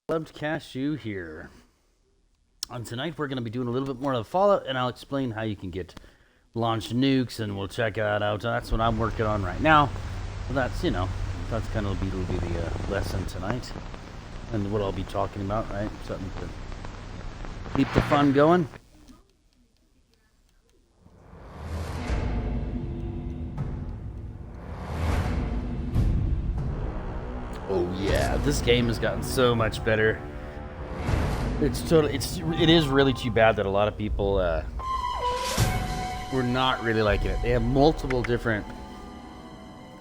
Loved Cashew here. And tonight we're going to be doing a little bit more of Fallout, and I'll explain how you can get launched nukes, and we'll check that out. That's what I'm working on right now. So that's, that's kind of will be the lesson tonight. And what I'll be talking about, right? Something to keep the fun going. Oh yeah, this game has gotten so much better. It is really too bad that a lot of people were not really liking it. They have multiple different.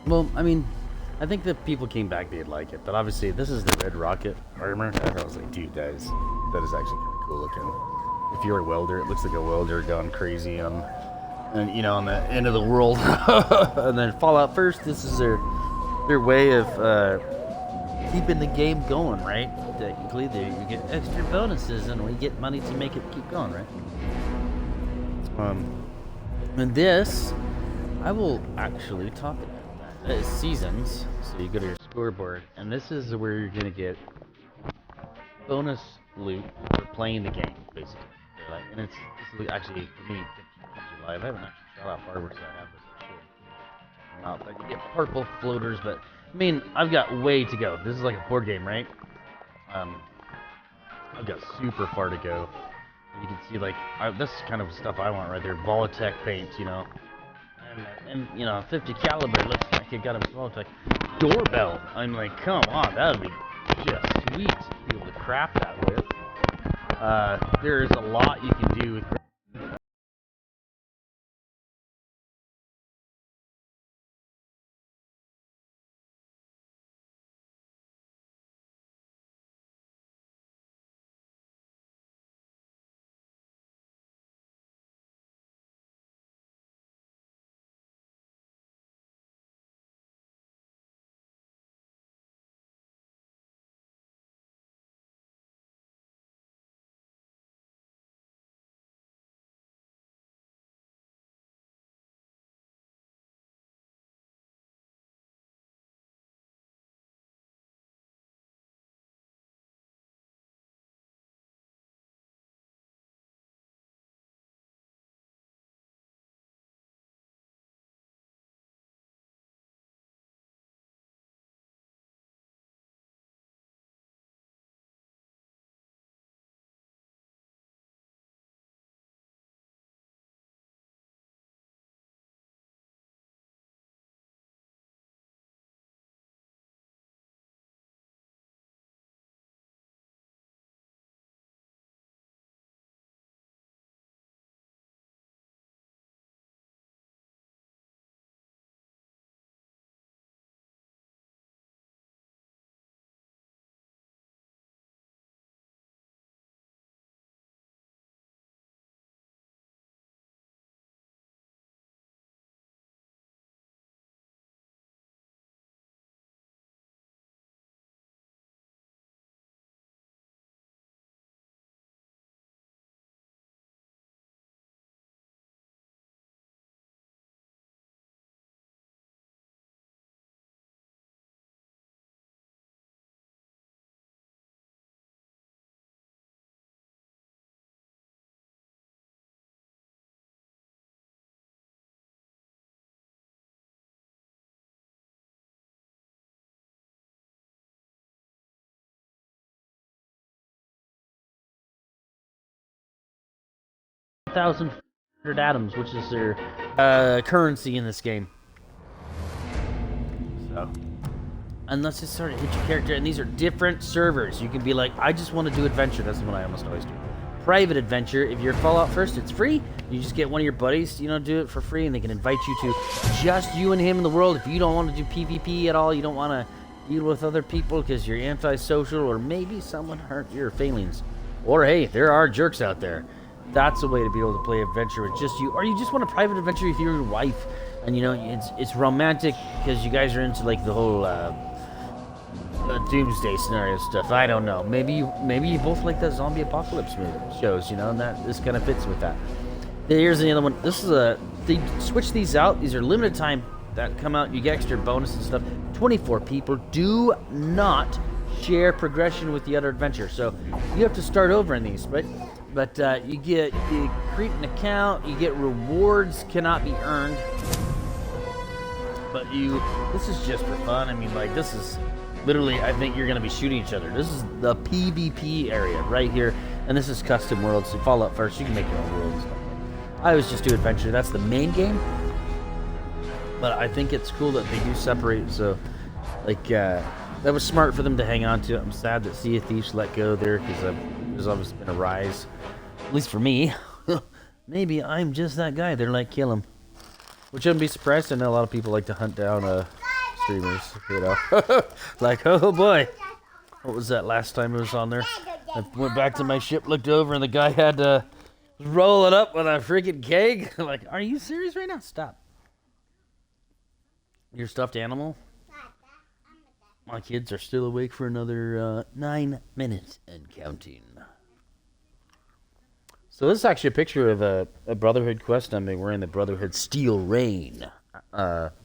Well, I mean, I think that people came back, they'd like it, but obviously this is the Red Rocket armor. I was like, dude, that is actually kind of cool looking. If you're a welder, it looks like a welder gone crazy on the end of the world. And then Fallout First, this is their way of keeping the game going, right? Technically, you get extra bonuses, and we get money to make it keep going, right? And this, I will actually talk about that. Seasons, so you go to your scoreboard, and this is where you're gonna get bonus loot for playing the game, basically. And this is actually, for me, live. I haven't actually shot out fireworks that I have this shit. Not that you get purple floaters, but I mean, I've got way to go. This is like a board game, right? I've got super far to go. You can see, like, this is kind of stuff I want right there. Volatech paint, and 50 caliber looks like it got a Volatech doorbell. I'm like, come on, that would be just sweet to be able to craft that with. There's a lot you can do with. 1,400 atoms, which is their currency in this game. So, and let's just sort of hit your character, and these are different servers. You can be like, I just want to do adventure. That's what I almost always do. Private adventure. If you're Fallout First, it's free. You just get one of your buddies, do it for free, and they can invite you to just you and him in the world. If you don't want to do PvP at all, you don't want to deal with other people because you're antisocial, or maybe someone hurt your feelings, or hey, there are jerks out there. That's a way to be able to play adventure with just you, or you just want a private adventure with your wife, and it's romantic because you guys are into like the whole doomsday scenario stuff. I don't know. Maybe you both like the zombie apocalypse shows, and that this kind of fits with that. Here's the other one. This is they switch these out. These are limited time that come out. You get extra bonus and stuff. 24 people. Do not share progression with the other adventure. So you have to start over in these, but you create an account, you get rewards, cannot be earned. But this is just for fun. I mean, like, this is literally, I think you're going to be shooting each other. This is the PvP area right here, and this is custom worlds. So Fallout first, you can make your own worlds. I always just do adventure. That's the main game. But I think it's cool that they do separate. So, like, that was smart for them to hang on to. I'm sad that Sea of Thieves let go there because there's obviously been a rise, at least for me. Maybe I'm just that guy. They're like, kill him. Which I wouldn't be surprised. I know a lot of people like to hunt down streamers, you know. Like, oh boy. What was that last time it was on there? I went back to my ship, looked over, and the guy had roll it up with a freaking keg. Like, are you serious right now? Stop. Your stuffed animal? My kids are still awake for another 9 minutes and counting. So this is actually a picture of a Brotherhood quest I'm wearing the Brotherhood Steel Rain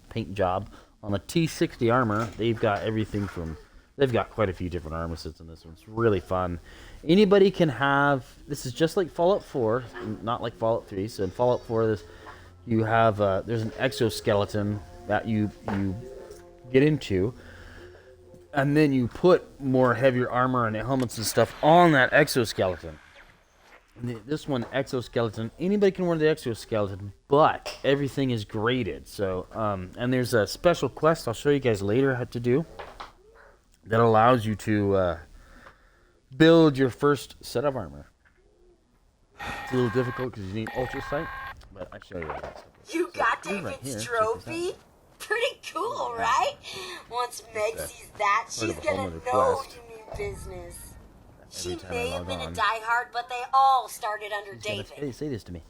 paint job on a T60 armor. They've got everything from... They've got quite a few different armor sets in this one. It's really fun. Anybody can have... This is just like Fallout 4, not like Fallout 3. So in Fallout 4, you have... there's an exoskeleton that you get into. And then you put more heavier armor and helmets and stuff on that exoskeleton. This one, exoskeleton, anybody can wear the exoskeleton, but everything is graded. So, and there's a special quest I'll show you guys later how to do that allows you to build your first set of armor. It's a little difficult because you need ultra sight, but I show you that. You got David's trophy? Pretty cool, right? Once Meg sees that, she's gonna know you mean business. She may have been a diehard, but they all started under David. Hey, say this to me.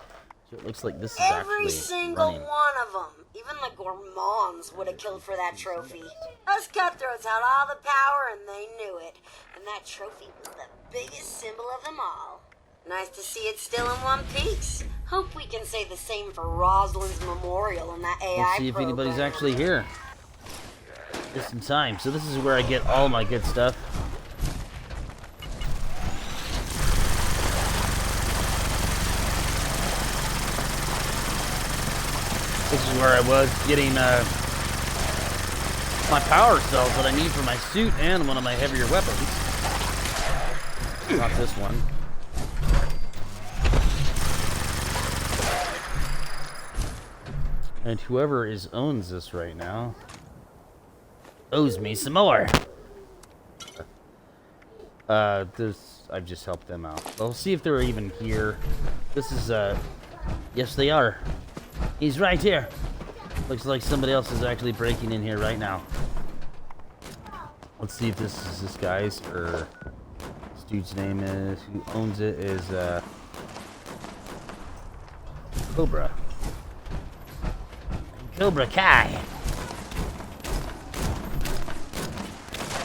So it looks like this is Every actually single running. one of them. Even the Gourmands would have killed for that trophy. Us cutthroats had all the power and they knew it. And that trophy was the biggest symbol of them all. Nice to see it still in one piece. Hope we can say the same for Rosalind's memorial and that AI Let's see if program. anybody's actually here. Just in time. So this is where I get all my good stuff. This is where I was getting my power cells that I need for my suit and one of my heavier weapons. Not this one. And whoever owns this right now owes me some more. I've just helped them out. We'll see if they're even here. This is yes they are. He's right here. Looks like somebody else is actually breaking in here right now. Let's see if this is this guy's or this dude's name is. Who owns it is Cobra. Cobra Kai.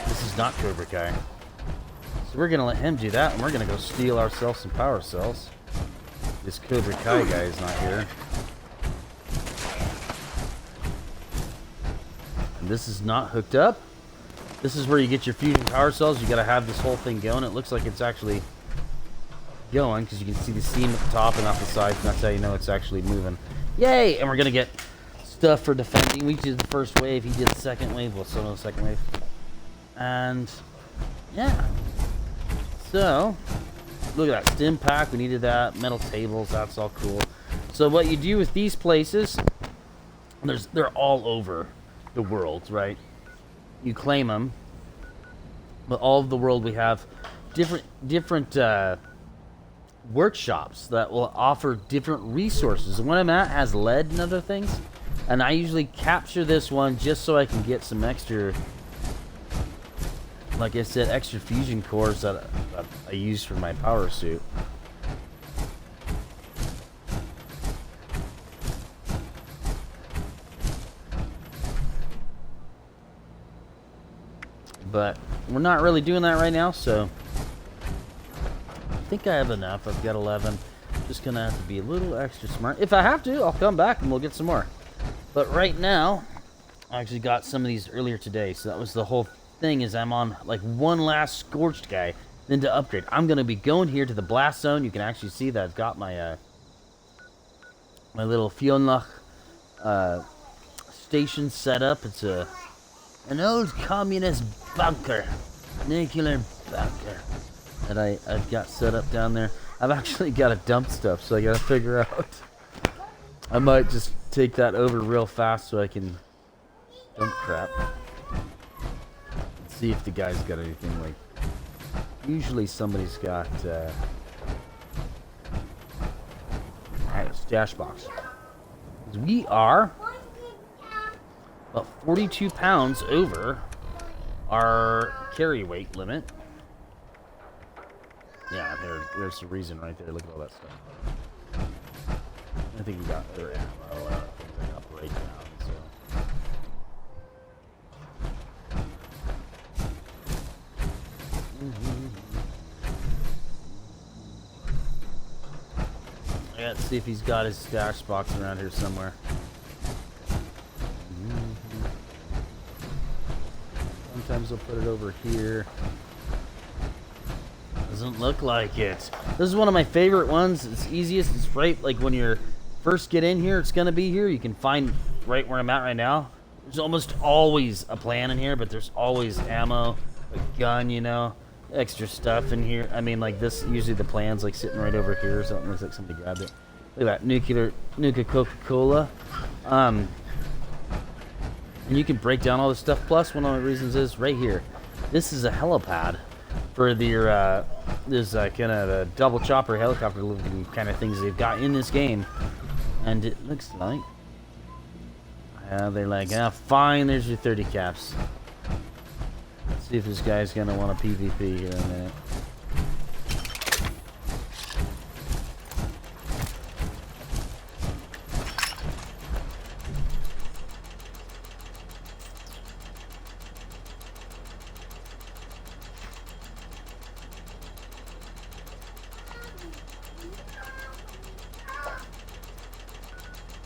This is not Cobra Kai. So we're gonna let him do that, and we're gonna go steal ourselves some power cells. This Cobra Kai guy is not here. And this is not hooked up. This is where you get your fusion power cells. You gotta have this whole thing going. It looks like it's actually going because you can see the seam at the top and off the sides, and that's how you know it's actually moving. Yay! And we're gonna get stuff for defending. We did the first wave, he did the second wave, well, some of the second wave. And yeah. So look at that stim pack, we needed that. Metal tables, that's all cool. So what you do with these places, they're all over the world, right? You claim them, but all of the world we have different workshops that will offer different resources. The one I'm at has lead and other things, and I usually capture this one just so I can get some extra, like I said, extra fusion cores that I use for my power suit. But we're not really doing that right now, so I think I have enough. I've got 11. Just gonna have to be a little extra smart. If I have to, I'll come back and we'll get some more. But right now, I actually got some of these earlier today, so that was the whole thing is I'm on like one last scorched guy, then to upgrade. I'm gonna be going here to the blast zone. You can actually see that I've got my my little Fionlach station set up. It's an old communist bunker, nuclear bunker that I've got set up down there. I've actually got to dump stuff, so I gotta figure out. I might just take that over real fast so I can dump crap. See if the guy's got anything like. Usually somebody's got a stash box. We are about 42 pounds over our carry weight limit. Yeah, there's the reason right there. Look at all that stuff. I think we got other ammo things I got break down. So. I gotta see if he's got his stash box around here somewhere. Sometimes I'll put it over here. Doesn't look like it. This is one of my favorite ones. It's easiest. It's right like when you're first get in here. It's gonna be here. You can find right where I'm at right now. There's almost always a plan in here, but there's always ammo, a gun, you know, extra stuff in here. I mean, like this. Usually the plan's like sitting right over here or something. Looks like somebody grabbed it. Look at that nuka Coca-Cola. And you can break down all this stuff. Plus, one of the reasons is right here. This is a helipad for their there's kind of a double chopper helicopter looking kind of things they've got in this game, and it looks like they're like, fine, there's your 30 caps. Let's see if this guy's gonna want a PvP here in a minute.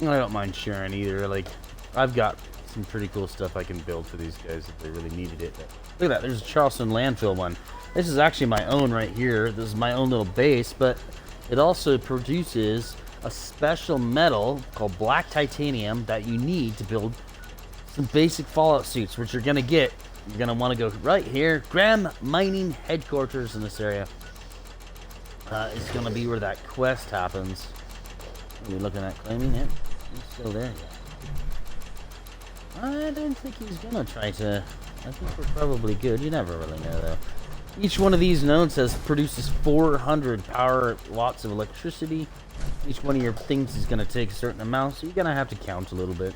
I don't mind sharing either. Like, I've got some pretty cool stuff I can build for these guys if they really needed it. But look at that. There's a Charleston landfill one. This is actually my own right here. This is my own little base, but it also produces a special metal called black titanium that you need to build some basic Fallout suits, which you're going to get. You're going to want to go right here. Graham Mining headquarters in this area. It's going to be where that quest happens. Are we looking at claiming it? He's still there. I don't think he's gonna try to. I think we're probably good. You never really know, though. Each one of these nodes produces 400 power watts of electricity. Each one of your things is gonna take a certain amount, so you're gonna have to count a little bit.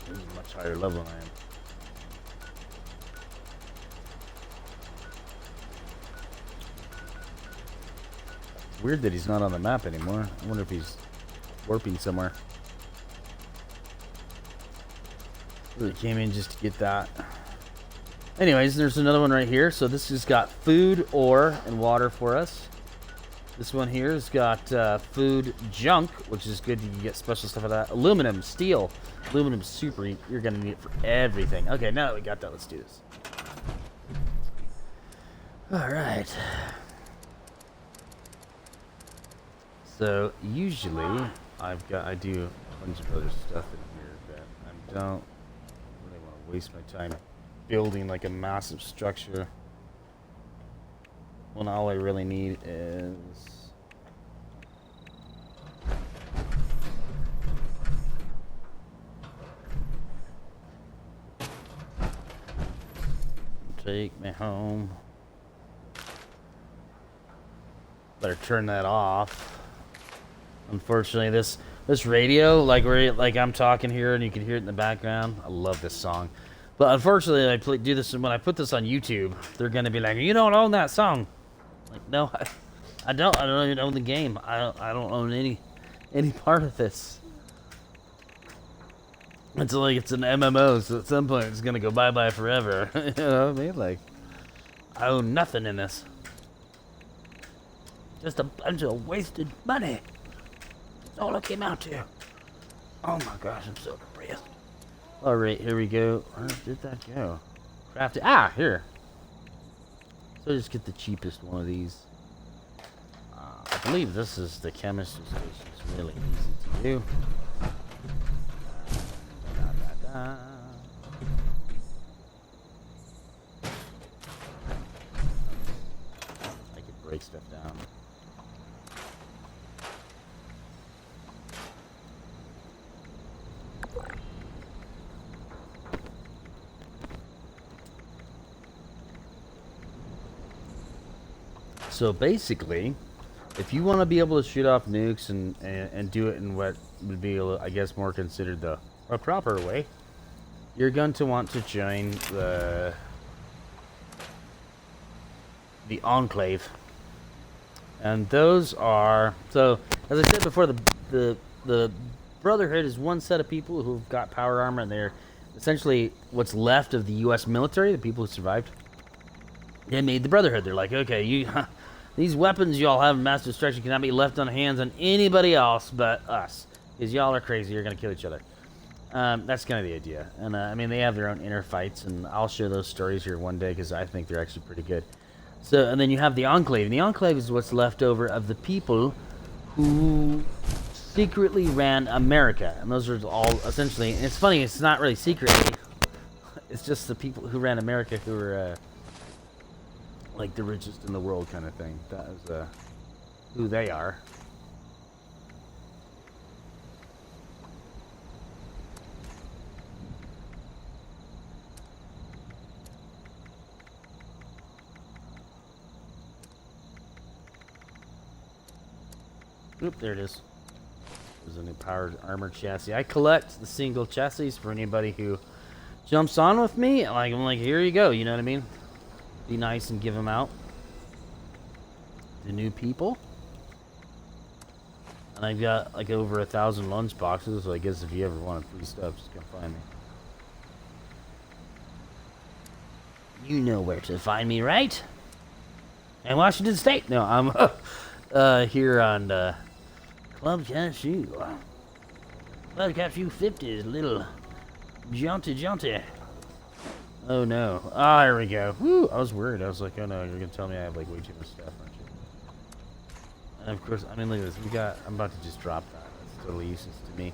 This is a much higher level than I am. Weird that he's not on the map anymore. I wonder if he's warping somewhere. Really came in just to get that. Anyways, there's another one right here. So this has got food, ore, and water for us. This one here has got food junk, which is good. You can get special stuff like that. Aluminum, steel. Aluminum super. You're going to need it for everything. Okay, now that we got that, let's do this. All right. So usually I do a bunch of other stuff in here that I don't really want to waste my time building like a massive structure when all I really need is take me home. Better turn that off. Unfortunately, this radio, like I'm talking here, and you can hear it in the background. I love this song, but unfortunately, I do this, and when I put this on YouTube, they're gonna be like, "You don't own that song." Like, no, I don't. I don't even own the game. I don't own any part of this. It's like it's an MMO, so at some point it's gonna go bye forever. You know what I mean? Like, I own nothing in this. Just a bunch of wasted money. That's all it came out to. Oh my gosh, I'm so depressed. Alright, here we go. Where did that go? craft it. Ah, here. So just get the cheapest one of these. I believe this is the chemistry station. It's really easy to do. Da, da, da. I could break stuff down. So basically, if you want to be able to shoot off nukes and do it in what would be, I guess, more considered a proper way, you're going to want to join the Enclave. And those are, so as I said before, the Brotherhood is one set of people who've got power armor, and they're essentially what's left of the U.S. military, the people who survived. They made the Brotherhood. They're like, okay, these weapons y'all have in mass destruction cannot be left on hands on anybody else but us, because y'all are crazy. You're gonna kill each other. That's kind of the idea. And I mean, they have their own inner fights, and I'll share those stories here one day because I think they're actually pretty good. So, and then you have the Enclave. And the Enclave is what's left over of the people who secretly ran America, and those are all essentially. And it's funny, it's not really secretly. It's just the people who ran America who were. Like the richest in the world kind of thing. That is who they are. Oop, there it is. There's a new powered armored chassis. I collect the single chassis for anybody who jumps on with me. Like, I'm like, here you go, you know what I mean? Be nice and give them out to new people. And I've got like over 1,000 lunch boxes, so I guess if you ever want free stuff, just come find me. You know where to find me, right? In Washington State. No, I'm here on Club Cashew. Club Cashew 50 is a little jaunty. Oh no. Ah, here we go. Woo, I was worried. I was like, oh no, you're gonna tell me I have like way too much stuff, aren't you? And of course, I mean, look at this. I'm about to just drop that. That's totally useless to me.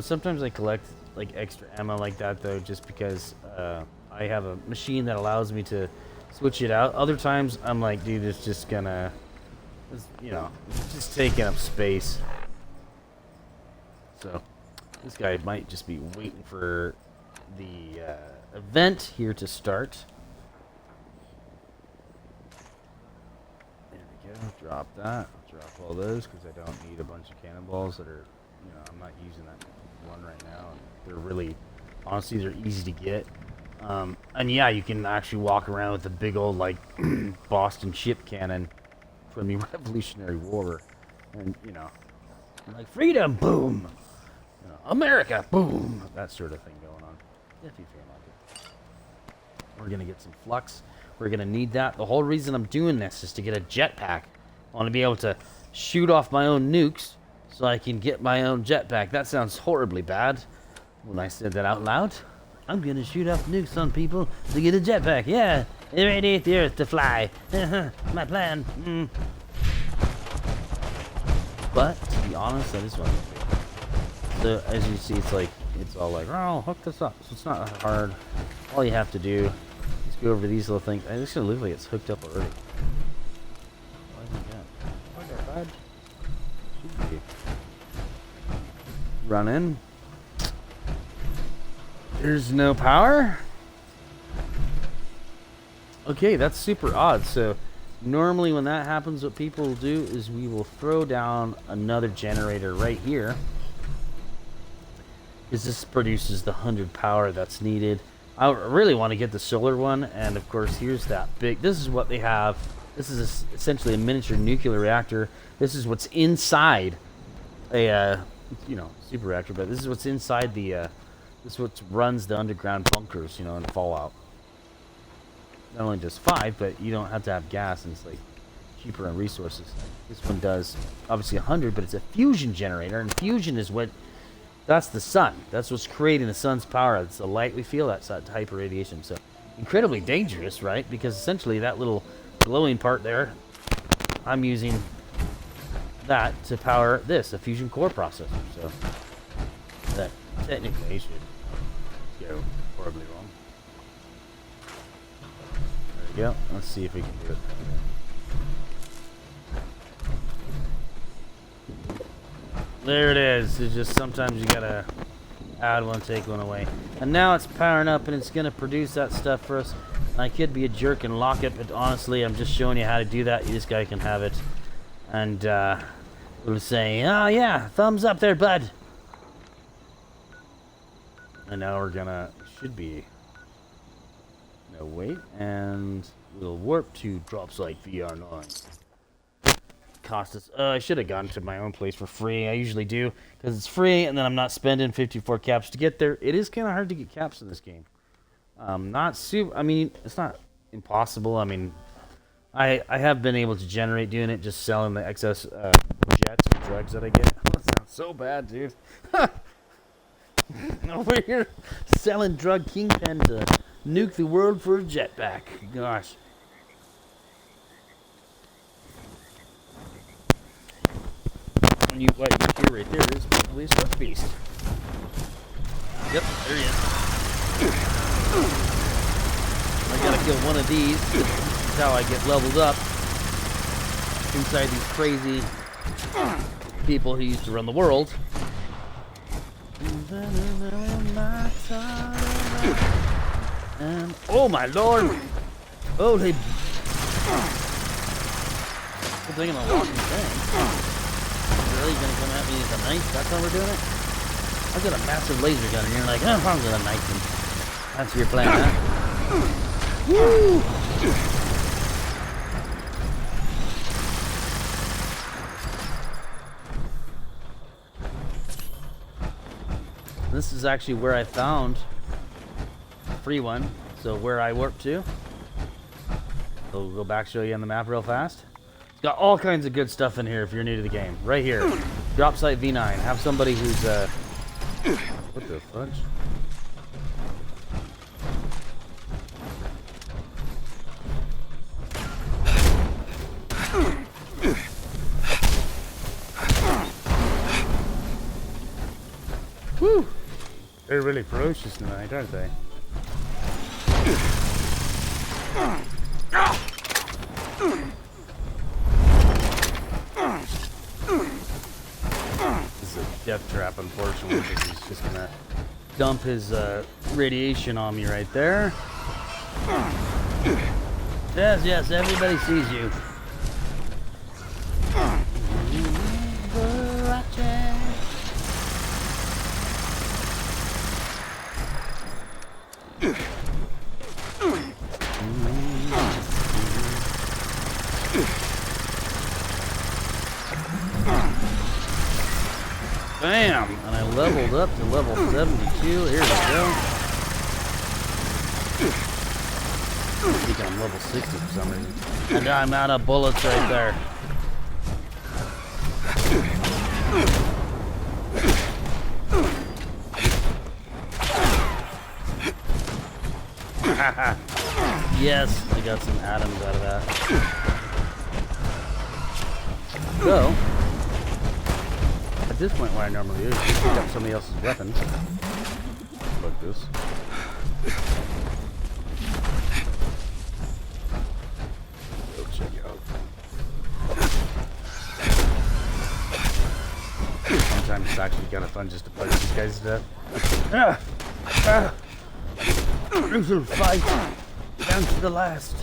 Sometimes I collect like extra ammo like that though, just because I have a machine that allows me to switch it out. Other times I'm like, dude, it's just gonna, you know, it's just taking up space. So this guy might just be waiting for the event here to start. There we go. Drop that. Drop all those because I don't need a bunch of cannonballs that are, you know, I'm not using that one right now. And they're really, honestly, they're easy to get. And yeah, you can actually walk around with a big old like Boston ship cannon from the Revolutionary War, and you know, like freedom, boom, you know, America, boom, that sort of thing going on. If you feel like it. We're gonna get some flux. We're gonna need that. The whole reason I'm doing this is to get a jetpack. I want to be able to shoot off my own nukes so I can get my own jetpack. That sounds horribly bad when I said that out loud. I'm gonna shoot off nukes on people to get a jetpack. Yeah, irradiate the earth to fly. My plan. But to be honest, that is what I'm doing. So as you see, it's all like, oh, hook this up. So it's not hard. All you have to do is go over these little things. I just gonna look like it's hooked up already. Why isn't that? Why is that bad? Should be. Run in. There's no power? Okay, that's super odd. So normally when that happens, what people will do is we will throw down another generator right here, because this produces the 100 power that's needed. I really want to get the solar one, and of course here's that big, this is what they have. This is essentially a miniature nuclear reactor. This is what's inside a you know, super reactor, but this is what's inside the this is what runs the underground bunkers, you know, in Fallout. Not only does 5, but you don't have to have gas, and it's like cheaper on resources. This one does obviously 100, but it's a fusion generator, and fusion is what, that's the sun. That's what's creating the sun's power. It's the light we feel. That's that type of radiation. So incredibly dangerous, right? Because essentially that little glowing part there, I'm using that to power this, a fusion core processor. So that technically should go horribly wrong. There we go. Let's see if we can do it. There it is. It's just sometimes you gotta add one, take one away. And now it's powering up and it's gonna produce that stuff for us. And I could be a jerk and lock it, but honestly, I'm just showing you how to do that. This guy can have it. And we'll say, oh yeah, thumbs up there, bud. And now we're gonna, should be, no wait, and we'll warp to Drop Site VR9. Cost us, I should have gone to my own place for free. I usually do, because it's free, and then I'm not spending 54 caps to get there. It is kind of hard to get caps in this game. Not super, I mean, it's not impossible. I mean, I have been able to generate doing it, just selling the excess jets and drugs that I get. That sounds so bad, dude. Over here, selling drug kingpin to nuke the world for a jetpack. Gosh. What you hear right there is probably a Swift Beast. Yep, there he is. I gotta kill one of these. This is how I get leveled up inside these crazy people who used to run the world. And oh my lord! Holy! Good thing I'm a walking thing. Really gonna come at me with a knife? That's how we're doing it? I've got a massive laser gun and you're like, oh, I'm gonna knife him. That's your plan, huh? Woo! This is actually where I found a free one. So where I warped to. So we'll go back, show you on the map real fast. It's got all kinds of good stuff in here if you're new to the game. Right here. Drop Site V9. Have somebody who's, what the fudge? Woo! They're really ferocious tonight, aren't they? This is a death trap, unfortunately, because he's just gonna dump his radiation on me right there. Yes, yes, everybody sees you. Bam! And I leveled up to level 72. Here we go. I think I'm level 60 for some reason. And I'm out of bullets right there. Yes, I got some atoms out of that. So, at this point, what I normally do is just pick up somebody else's weapon. Like this. Go check it out. Sometimes it's actually kind of fun just to punch these guys to death. This will fight down to the last.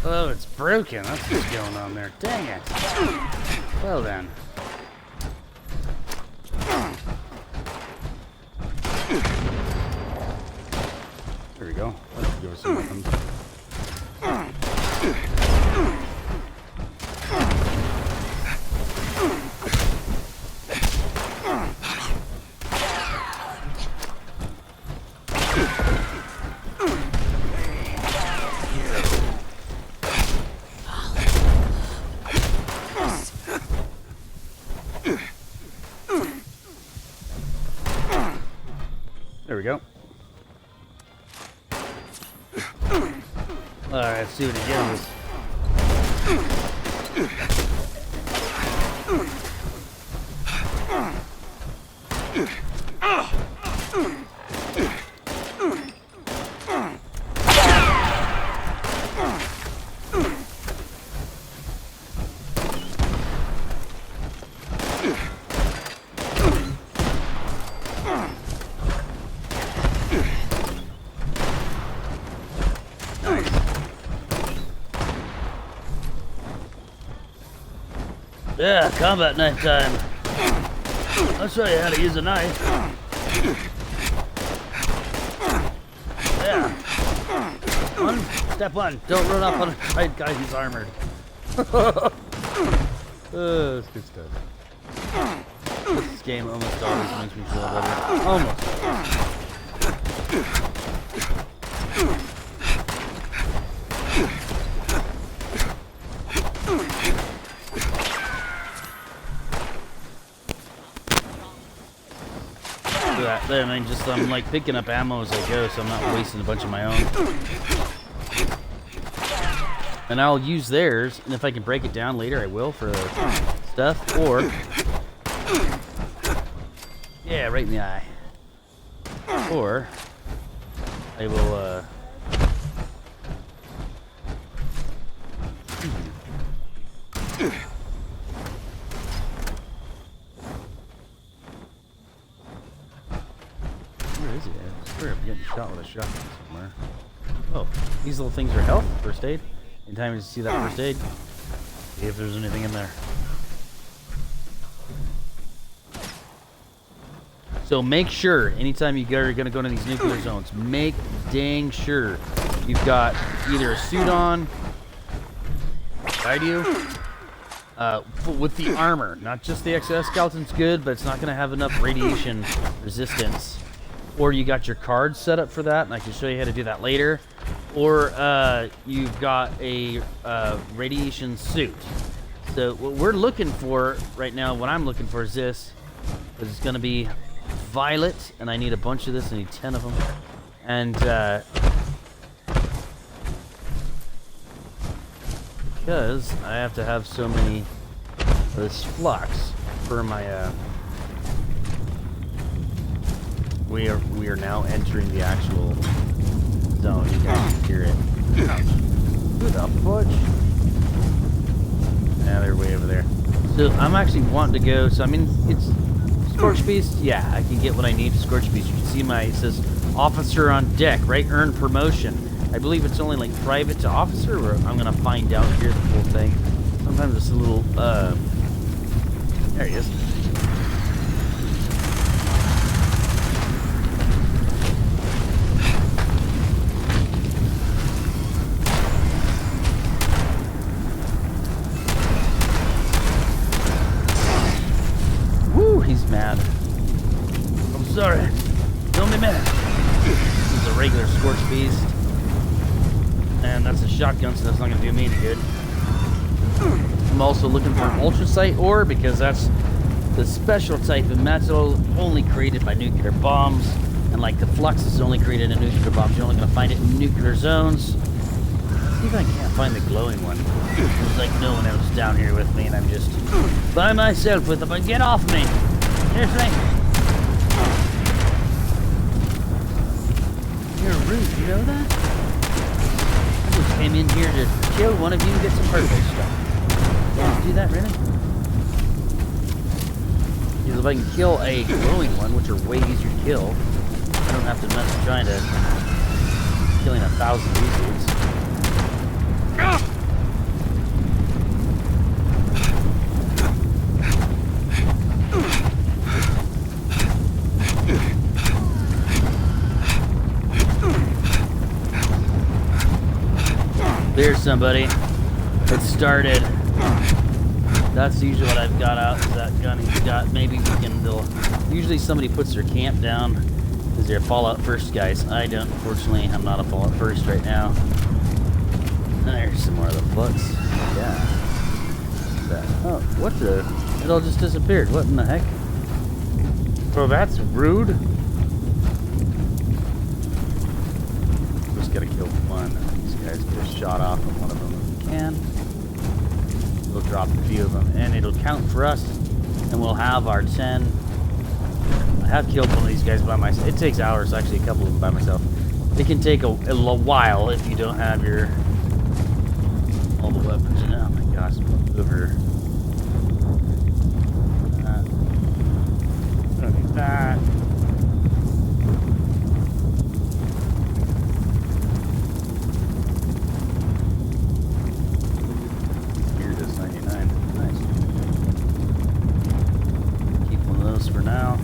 Oh, it's broken. That's what's going on there. Dang it. Well then. There we go. Let's give us some weapons. There we go. Alright, let's see what he gives Yeah, combat knife time. I'll show you how to use a knife. Yeah. Step one, don't run up on a tight guy who's armored. That's good stuff. This game almost always makes me feel better. Almost. There, and I'm like picking up ammo as I go, so I'm not wasting a bunch of my own. And I'll use theirs, and if I can break it down later, I will for stuff. Or, yeah, right in the eye. Or I will. Where is he at? I swear I'm getting shot with a shotgun somewhere. Oh, these little things are health, first aid. Anytime you see that first aid, see if there's anything in there. So make sure, anytime you are going to go into these nuclear zones, make dang sure you've got either a suit on, guide you, with the armor. Not just the exoskeleton's good, but it's not going to have enough radiation resistance. Or you got your cards set up for that, and I can show you how to do that later. Or you've got a radiation suit. So what we're looking for right now, what I'm looking for is this. It's going to be violet, and I need a bunch of this. I need 10 of them. And because I have to have so many of this flux for my we are now entering the actual zone. You guys can hear it. Ouch. Who the fudge? Yeah, they're way over there. So I'm actually wanting to go. So I mean, it's Scorch Beast. Yeah, I can get what I need to Scorch Beast. You can see it says officer on deck, right? Earn promotion. I believe it's only like private to officer, or I'm gonna find out here the whole thing. Sometimes it's a little there he is. He's mad. I'm sorry. Don't be mad. This is a regular Scorch Beast. And that's a shotgun, so that's not going to do me any good. I'm also looking for an Ultra Sight ore, because that's the special type of metal only created by nuclear bombs. And like the flux is only created in nuclear bombs. You're only going to find it in nuclear zones. See if I can't find the glowing one. There's like no one else down here with me, and I'm just by myself with them. But get off me! Seriously? You're rude, you know that? I just came in here to kill one of you and get some purple stuff. Yeah, do that, really? Because if I can kill a glowing one, which are way easier to kill, I don't have to mess with trying to killing 1,000 of these dudes. There's somebody. It started. That's usually what I've got out. Is that gun he's got. Maybe we can. Usually somebody puts their camp down because they're Fallout First guys. I don't. Unfortunately, I'm not a Fallout First right now. There's some more of the books. Yeah. What's that? Oh, what the? It all just disappeared. What in the heck? Bro, that's rude. Just gotta kill one of these guys. Get a shot off of one of them if we can. We'll drop a few of them, and it'll count for us, and we'll have our 10. I have killed one of these guys by myself. It takes hours, actually, a couple of them by myself. It can take a while if you don't have your all the weapons. Oh my gosh, over. Don't need that. Here it is, 99. Nice. Keep one of those for now.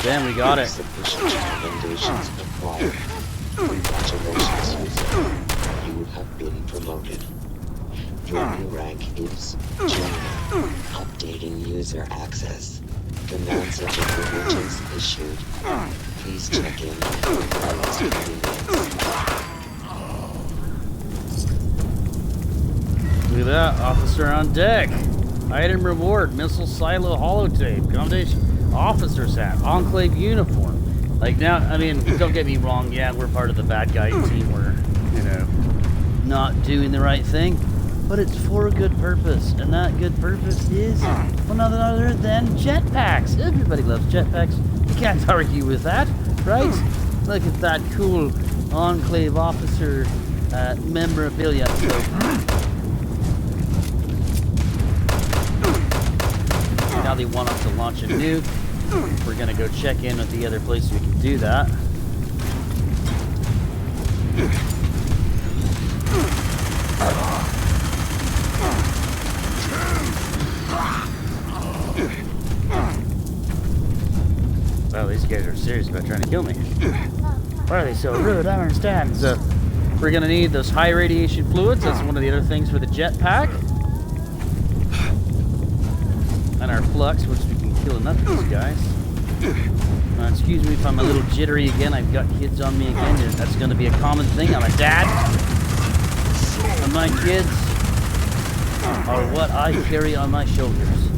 Damn, we got it. Sufficient recommendations acquired. Congratulations, user. You have been promoted. Your new rank is Junior. Updating user access. Command such privileges issued. Please check in within the next 20 minutes. Look at that, officer on deck. Item reward, missile silo holotape, commendation, officer's hat, enclave uniform. Like now, I mean, don't get me wrong, yeah, we're part of the bad guy team. We're, you know, not doing the right thing, but it's for a good purpose, and that good purpose is well, nothing other than jetpacks. Everybody loves jetpacks. You can't argue with that, right? Look at that cool enclave officer memorabilia. So, now they want us to launch a nuke. We're gonna go check in with the other place we can do that. Well, these guys are serious about trying to kill me. Why are they so rude? I don't understand. So, we're gonna need those high radiation fluids. That's one of the other things for the jetpack. And our flux, which we can kill enough of these guys. Excuse me if I'm a little jittery again. I've got kids on me again. That's going to be a common thing. I'm a dad. And my kids are what I carry on my shoulders.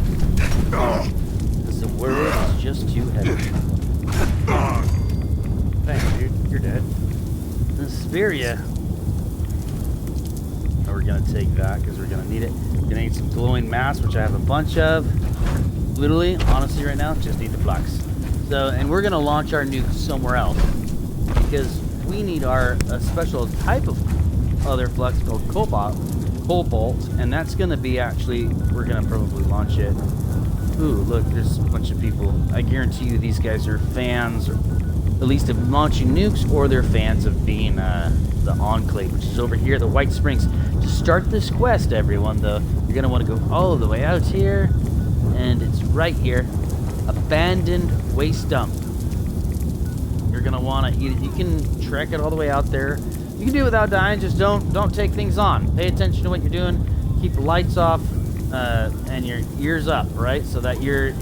Because the world is just too heavy. Thanks, dude. You're dead. The Speria. Oh, we're going to take that because we're going to need it. We're going to need some glowing mass, which I have a bunch of. Literally, honestly, right now, just need the flux. So, and we're gonna launch our nuke somewhere else because we need a special type of other flux called cobalt, and that's gonna be actually, we're gonna probably launch it. Ooh, look, there's a bunch of people. I guarantee you, these guys are fans, or at least of launching nukes, or they're fans of being the Enclave, which is over here, the White Springs. To start this quest, everyone, though, you're gonna want to go all the way out here. And it's right here, abandoned waste dump. You're gonna want to, you can trek it all the way out there. You can do it without dying. Just don't take things on. Pay attention to what you're doing. Keep the lights off and your ears up, right? So that you're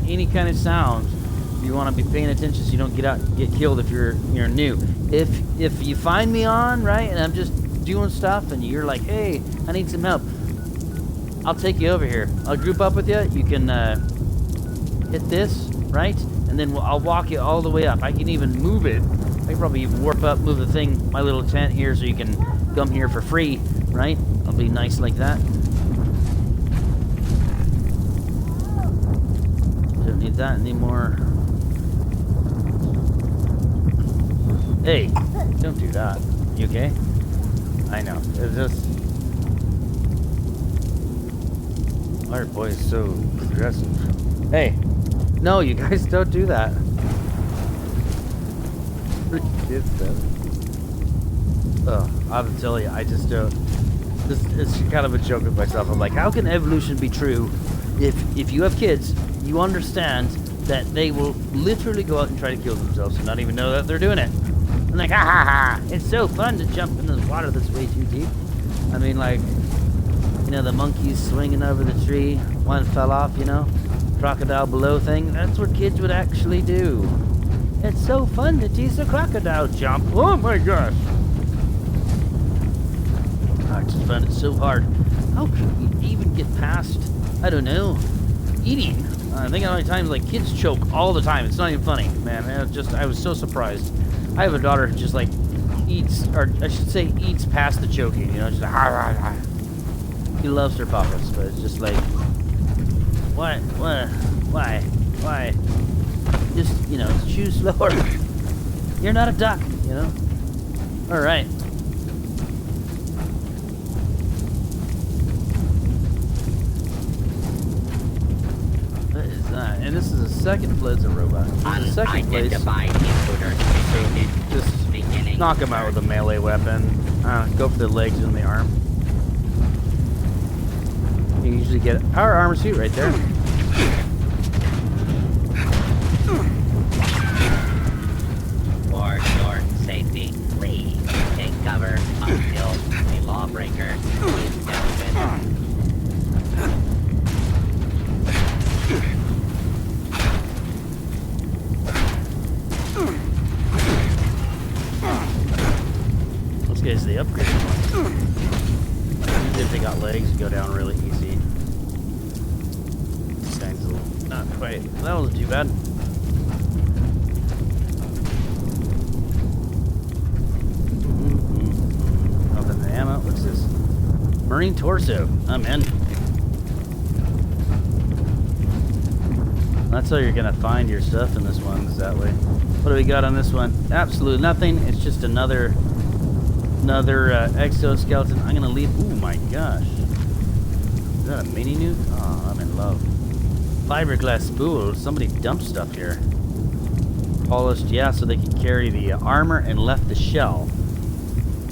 any kind of sound, you want to be paying attention so you don't get killed if you're new. If you find me on, right, and I'm just doing stuff, and you're like, hey, I need some help. I'll take you over here. I'll group up with you. You can hit this, right? And then I'll walk you all the way up. I can even move it. I can probably warp up, move the thing, my little tent here, so you can come here for free, right? I'll be nice like that. Don't need that anymore. Hey, don't do that. You okay? I know. It's just... Our boy is so aggressive. Hey, no, you guys don't do that. Oh, I'll tell you, I just don't. This is kind of a joke with myself. I'm like, how can evolution be true if you have kids, you understand that they will literally go out and try to kill themselves and not even know that they're doing it. I'm like, ha ha ha! It's so fun to jump into the water that's way too deep. I mean, like, you know, the monkeys swinging over the tree, one fell off, you know, crocodile below thing. That's what kids would actually do. It's so fun to tease a crocodile jump. Oh my gosh! I just found it so hard. How could we even get past, I don't know, eating? I think how many times like kids choke all the time. It's not even funny, man. I was so surprised. I have a daughter who just like eats, or I should say eats past the choking, you know, just like, She loves her papas, but it's just like, what, why? Just, you know, chew slower. You're not a duck, you know? Alright. What is that? And this is a second place a robot. This is a second place. So just knock him out with a melee weapon. Go for the legs and the arm. You usually get a power armor suit right there. For your safety, please take cover until a lawbreaker is dealt with. Those guys, they upgrade. If they got legs, you go down really easy. This guy's a little, not quite. That wasn't too bad. Nothing to ammo. What's this? Marine torso. I'm in. That's how you're gonna find your stuff in this one, is that way. What do we got on this one? Absolutely nothing. It's just another exoskeleton. I'm gonna leave. Oh my gosh. Is that a mini nuke? Oh, I'm in love. Fiberglass spool. Somebody dumped stuff here. Polished, yeah, so they can carry the armor and left the shell.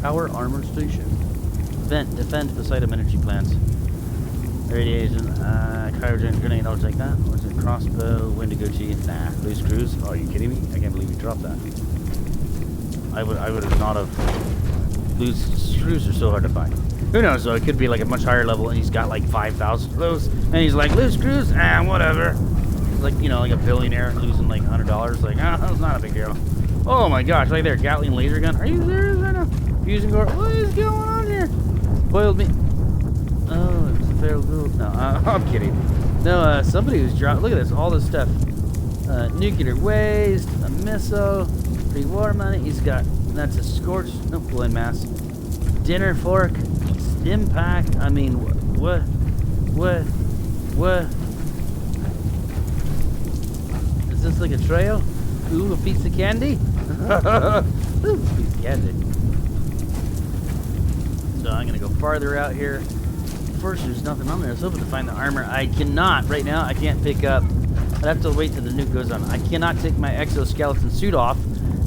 Power armor station. Defend Poseidon energy plants. Radiation, cryogen grenade, I'll take that. What's it? Crossbow, Wendigo G. Nah. Loose screws? Oh, are you kidding me? I can't believe you dropped that. I would have not have. Loose screws are so hard to find. Who knows though? It could be like a much higher level, and he's got like 5,000 of those, and he's like loose screws, whatever. Like, you know, like a billionaire losing like $100. Like, that's not a big deal. Oh my gosh, right there, Gatling laser gun. Are you serious right now? Fusion core. What is going on here? Spoiled me. Oh, it's a feral ghoul. No, I'm kidding. No, somebody who's dropped. Look at this, all this stuff. Nuclear waste, a missile, pre-war money. He's got. That's a scorch. No, blend mass. Dinner fork. Stim pack. I mean, what? Is this like a trail? Ooh, a piece of candy? Ooh, a piece of candy. So I'm gonna go farther out here. First, there's nothing on there. I was hoping to find the armor. I cannot right now. I can't pick up. I'd have to wait till the nuke goes on. I cannot take my exoskeleton suit off,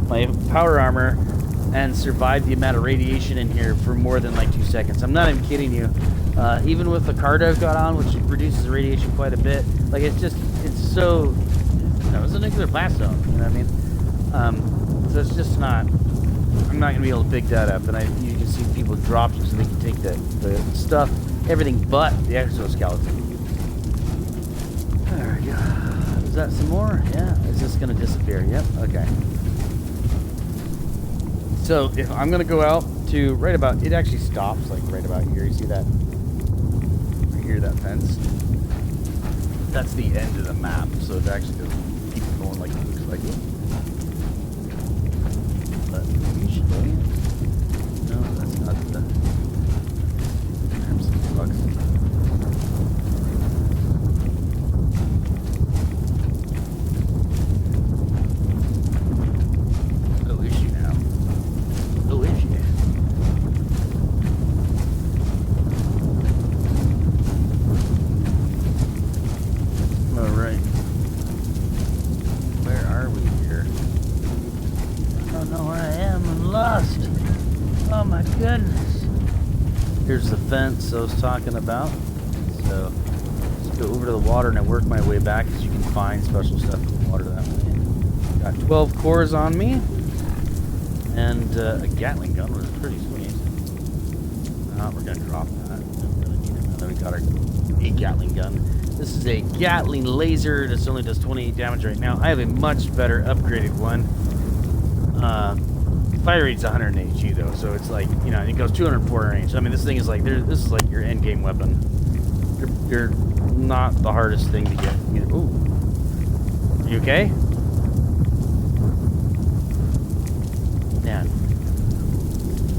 my power armor, and survive the amount of radiation in here for more than like 2 seconds. I'm not even kidding you. Even with the card I've got on, which reduces the radiation quite a bit, like it's so, you know, it's a nuclear blast zone. You know what I mean? So it's just not. I'm not gonna be able to pick that up, and you can see people drop it so they can take the stuff, everything but the exoskeleton. There we go. Is that some more? Yeah. Is this gonna disappear? Yep. Okay. So if I'm gonna go out to right about, it actually stops like right about here. You see that? Right here, that fence. That's the end of the map. So it actually doesn't keep going like it looks like it. But usually, no, that's not the. goodness. Here's the fence I was talking about. So just go over to the water and I work my way back, because you can find special stuff in the water that way. Got 12 cores on me. And a Gatling gun was pretty sweet. We're gonna drop that. Don't really need it now that we got our a Gatling gun. This is a Gatling laser. This only does 28 damage right now. I have a much better upgraded one. Fire rate's 100 HE though, so it's like, you know, it goes 240 range. I mean, this thing is like, this is like your end game weapon. You're not the hardest thing to get either. Ooh, you okay? Man,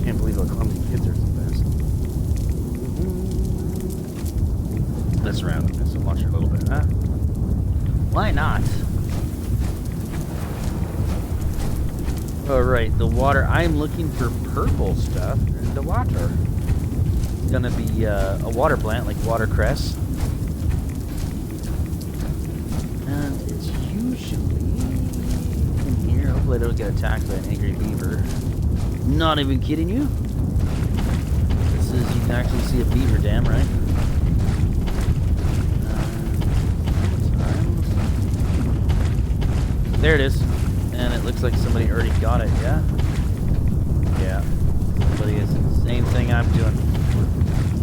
can't believe how clumsy kids are sometimes. Let's round the missile launcher a little bit, huh? Why not? Alright, the water. I'm looking for purple stuff in the water. It's gonna be a water plant like watercress. And it's usually in here. Hopefully I don't get attacked by an angry beaver. Not even kidding you. This is, you can actually see a beaver dam, right? There it is. And it looks like somebody already got it, yeah? Yeah. Somebody is the same thing I'm doing.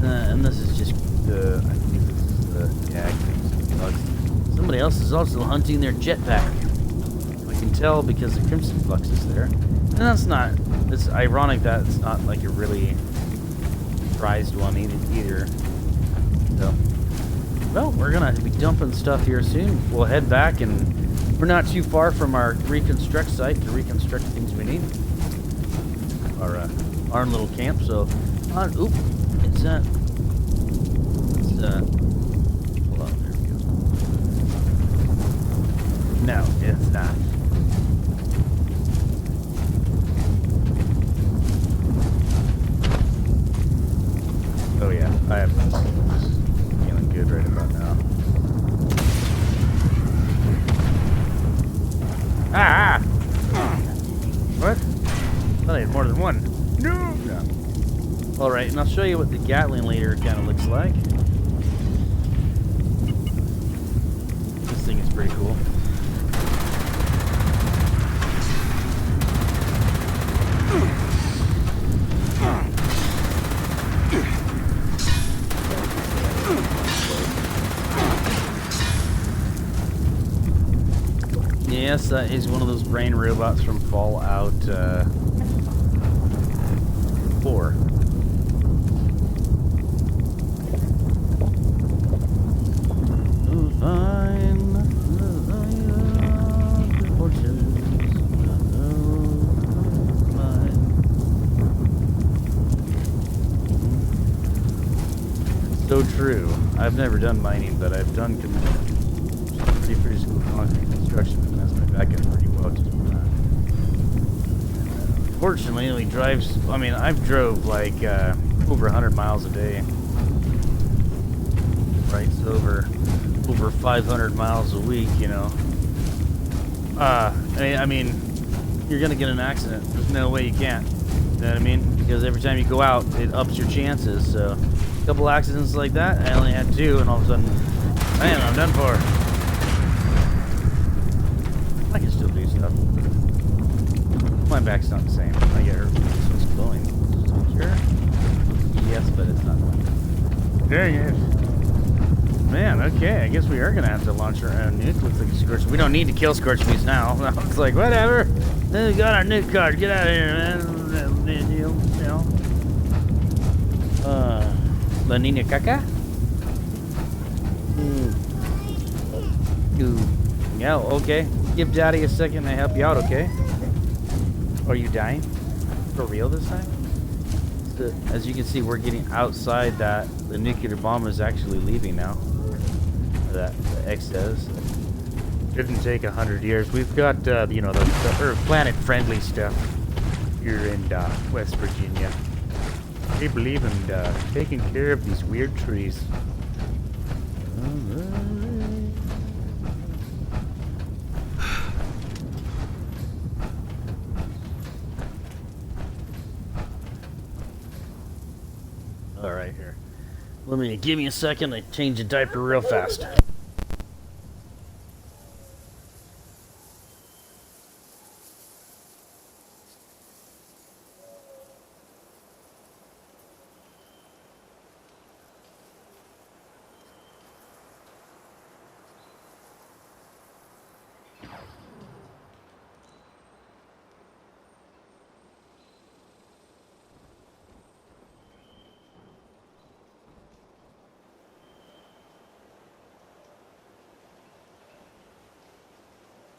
And this is just, I believe this is the tag bugs. Somebody else is also hunting their jetpack. I can tell because the Crimson Flux is there. And that's not, it's ironic that it's not like a really prized one either. So, well, we're gonna be dumping stuff here soon. We'll head back, and we're not too far from our reconstruct site to reconstruct things we need. Our little camp. So, oop, it's hold on, there we go. No, it's not. Oh yeah, I have this. Feeling good right about now. Ah! What? I had more than one. No! Yeah. Alright, and I'll show you what the Gatling laser kind of looks like. This thing is pretty cool. Yes, that is one of those brain robots from Fallout 4. So true. I've never done mining, but I've done pretty school concrete construction, and that's my back end pretty well. Fortunately, he drives. I mean, I've drove like over 100 miles a day. Right, so over 500 miles a week. You know. I mean, you're gonna get an accident. There's no way you can't. You know what I mean? Because every time you go out, it ups your chances. So, a couple accidents like that. I only had 2, and all of a sudden, man, I'm done for. I can still do stuff. My back's not the same. I get hurt. This one's glowing. Sure? Yes, but it's not. Dang it. Man, okay. I guess we are going to have to launch our own nuke. Looks like a Scorch. We don't need to kill Scorch Beast now. It's like, whatever. We got our nuke card. Get out of here, man. You know. La Nina Caca? Yeah, okay. Give Daddy a second to help you out, okay? Are you dying? For real this time? So, as you can see, we're getting outside that. The nuclear bomb is actually leaving now. That the X does. Didn't take 100 years. We've got, you know, the Earth planet-friendly stuff here in West Virginia. They believe in taking care of these weird trees. Alright, here. Give me a second, I change a diaper real fast.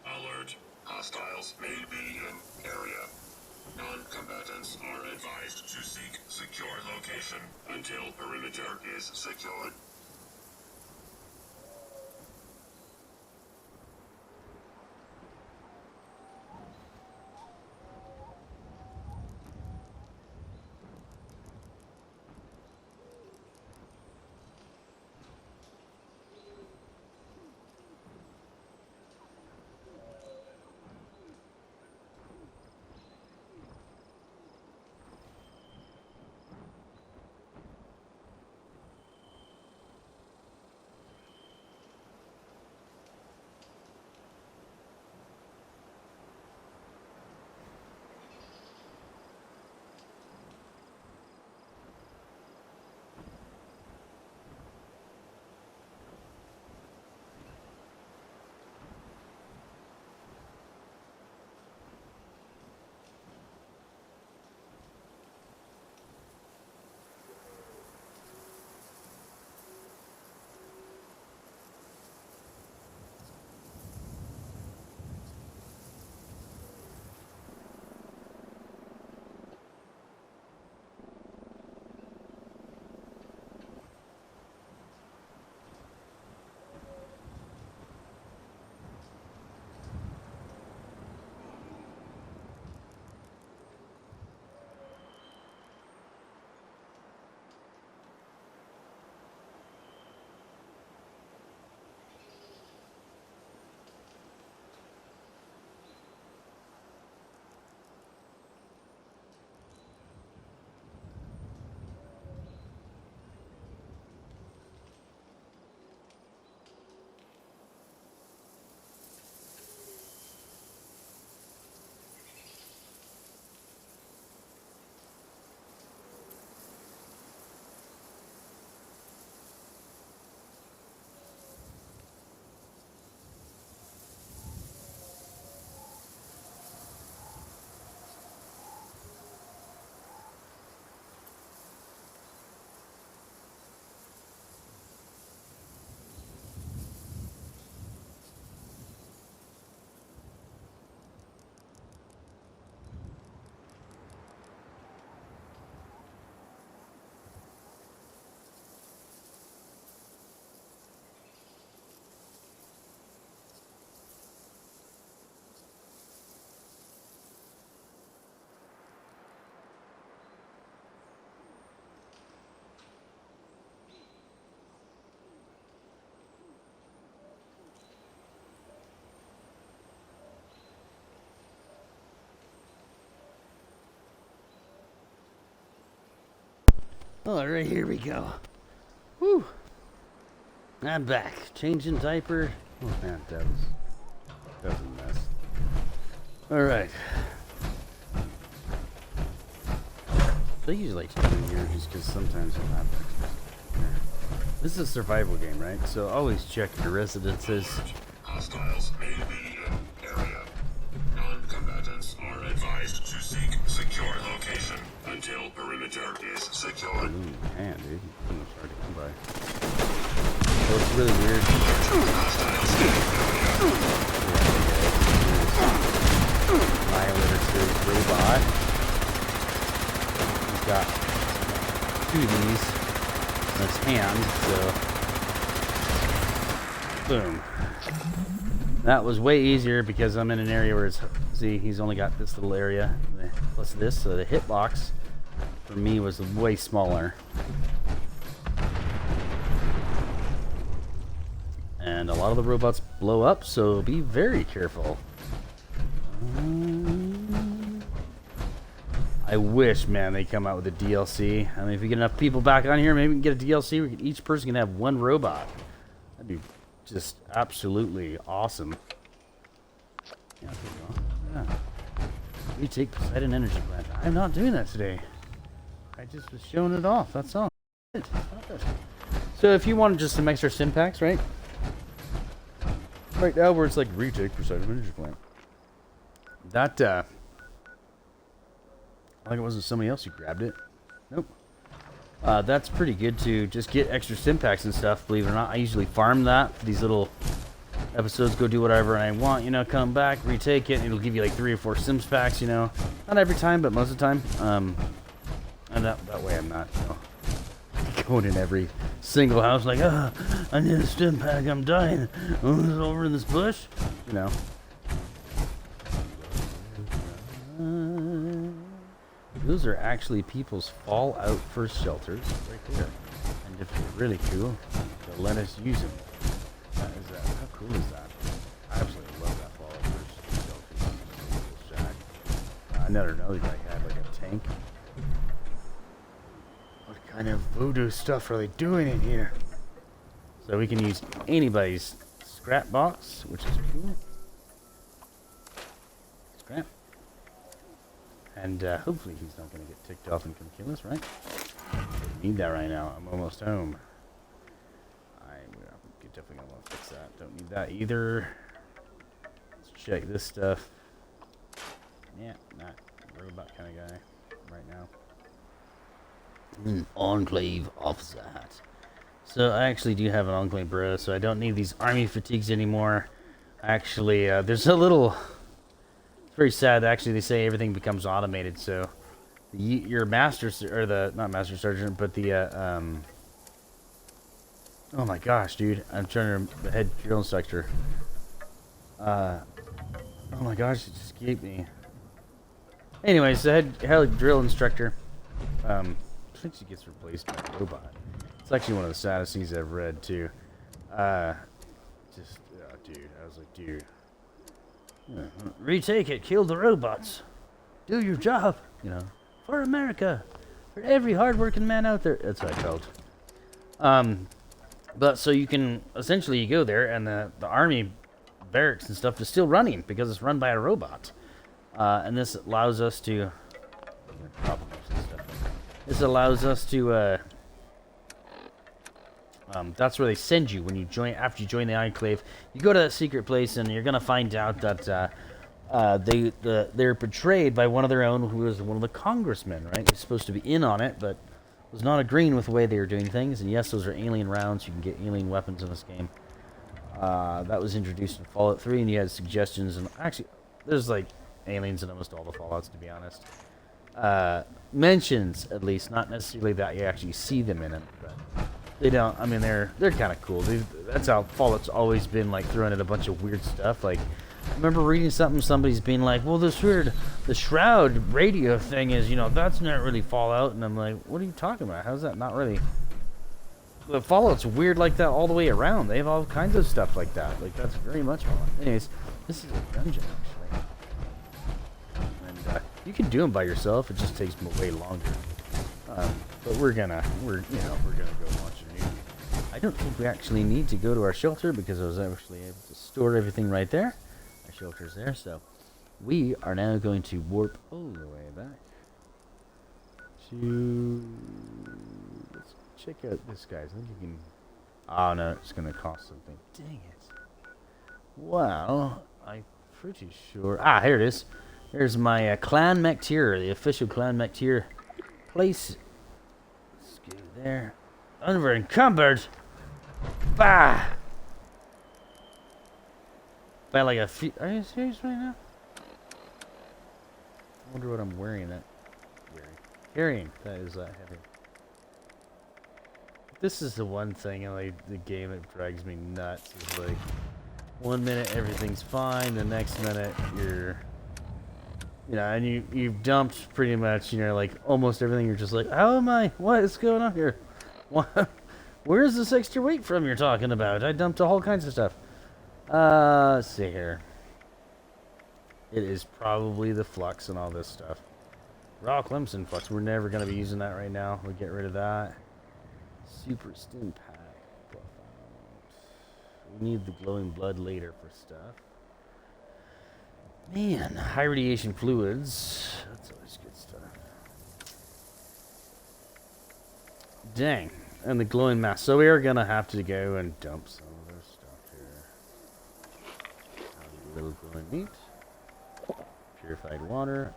Alert. Hostiles may be in area. Non-combatants are advised to seek secure location until perimeter is secured. Alright, here we go. Whew. I'm back. Changing diaper. Oh man, that was a mess. Alright. I usually like to do here just because sometimes you'll have to. This is a survival game, right? So always check your residences. Hostiles may be in area. Non-combatants are advised to seek secure location until perimeter is secured. Man, dude. It's hard to come by. So it's really weird. Annihilator Series robot. He's got two of these in his hand, so boom. That was way easier because I'm in an area where it's, see, he's only got this little area plus this, so the hitbox for me was way smaller. And a lot of the robots blow up, so be very careful. I wish, man, they come out with a DLC. I mean, if we get enough people back on here, maybe we can get a DLC where each person can have one robot. That'd be just absolutely awesome. Yeah, yeah. Retake Poseidon Energy Plant. I'm not doing that today. I just was showing it off. That's all. So if you wanted just some extra sim packs, right? Right now, where it's like retake Poseidon Energy Plant. That like it wasn't somebody else who grabbed it. Nope. That's pretty good to just get extra sim packs and stuff. Believe it or not, I usually farm that for these little episodes. Go do whatever I want, you know. Come back, retake it, and it'll give you like 3 or 4 sims packs, you know. Not every time, but most of the time. And that way I'm not, you know, going in every single house like, I need a stim pack. I'm dying. Oh, it's over in this bush, you know. Those are actually people's fallout first shelters right there. And if they're really cool, they'll let us use them. That is how cool is that? I absolutely love that fallout first shelter. Shack. I never know that I had like a tank. What kind of voodoo stuff are they doing in here? So we can use anybody's scrap box, which is cool. Scrap. And hopefully he's not going to get ticked off and come kill us, right? Need that right now. I'm almost home. I'm definitely going to want to fix that. Don't need that either. Let's check this stuff. Yeah, not a robot kind of guy right now. Enclave officer hat. So I actually do have an Enclave bro, so I don't need these army fatigues anymore. Actually, there's a little... Very sad. Actually, they say everything becomes automated. So, your master or the not master sergeant, but the oh my gosh, dude! I'm trying to the head drill instructor. Oh my gosh, it just escaped me. Anyways, the head drill instructor. I think she gets replaced by a robot. It's actually one of the saddest things I've read too. Dude, I was like, dude. Retake it, kill the robots. Do your job, you know, for America. For every hard-working man out there. That's how I felt. But so you can, essentially you go there and the army barracks and stuff is still running because it's run by a robot. And this allows us to, that's where they send you when you join. After you join the Enclave, you go to that secret place, and you're gonna find out that they're portrayed by one of their own, who was one of the congressmen, right? He's supposed to be in on it, but was not agreeing with the way they were doing things. And yes, those are alien rounds. You can get alien weapons in this game. That was introduced in Fallout 3, and you had suggestions. And actually, there's like aliens in almost all the Fallouts, to be honest. Mentions, at least, not necessarily that you actually see them in it, but. They don't. I mean, they're kind of cool. That's how Fallout's always been, like throwing in a bunch of weird stuff. Like, I remember reading something. Somebody's being like, "Well, the Shroud radio thing is, you know, that's not really Fallout." And I'm like, "What are you talking about? How's that not really?" The Fallout's weird like that all the way around. They have all kinds of stuff like that. Like that's very much Fallout. Anyways, this is a dungeon actually, and you can do them by yourself. It just takes way longer. But we're gonna go watch a movie. I don't think we actually need to go to our shelter because I was actually able to store everything right there. Our shelter's there, so we are now going to warp all the way back to. Let's check out this guy. I think you can. Oh no, it's gonna cost something. Dang it. Well, I'm pretty sure. Ah, here it is. Here's my Clan MacTier, the official Clan MacTier place. Let's go there. Over encumbered. Bah! By like a few. Are you serious right now? I wonder what I'm wearing. Carrying. That is heavy. This is the one thing in like the game that drags me nuts. Is like 1 minute everything's fine, the next minute you're. You know, and you've dumped pretty much, you know, like almost everything. You're just like, how am I? What is going on here? What? Where's this extra weight from you're talking about? I dumped all kinds of stuff. Let's see here. It is probably the flux and all this stuff. Raw Clemson Flux. We're never going to be using that right now. We'll get rid of that. Super Stim Pack. We need the glowing blood later for stuff. Man, high radiation fluids. That's always good stuff. Dang. And the glowing mass. So we are going to have to go and dump some of this stuff here. A little glowing meat. Purified water.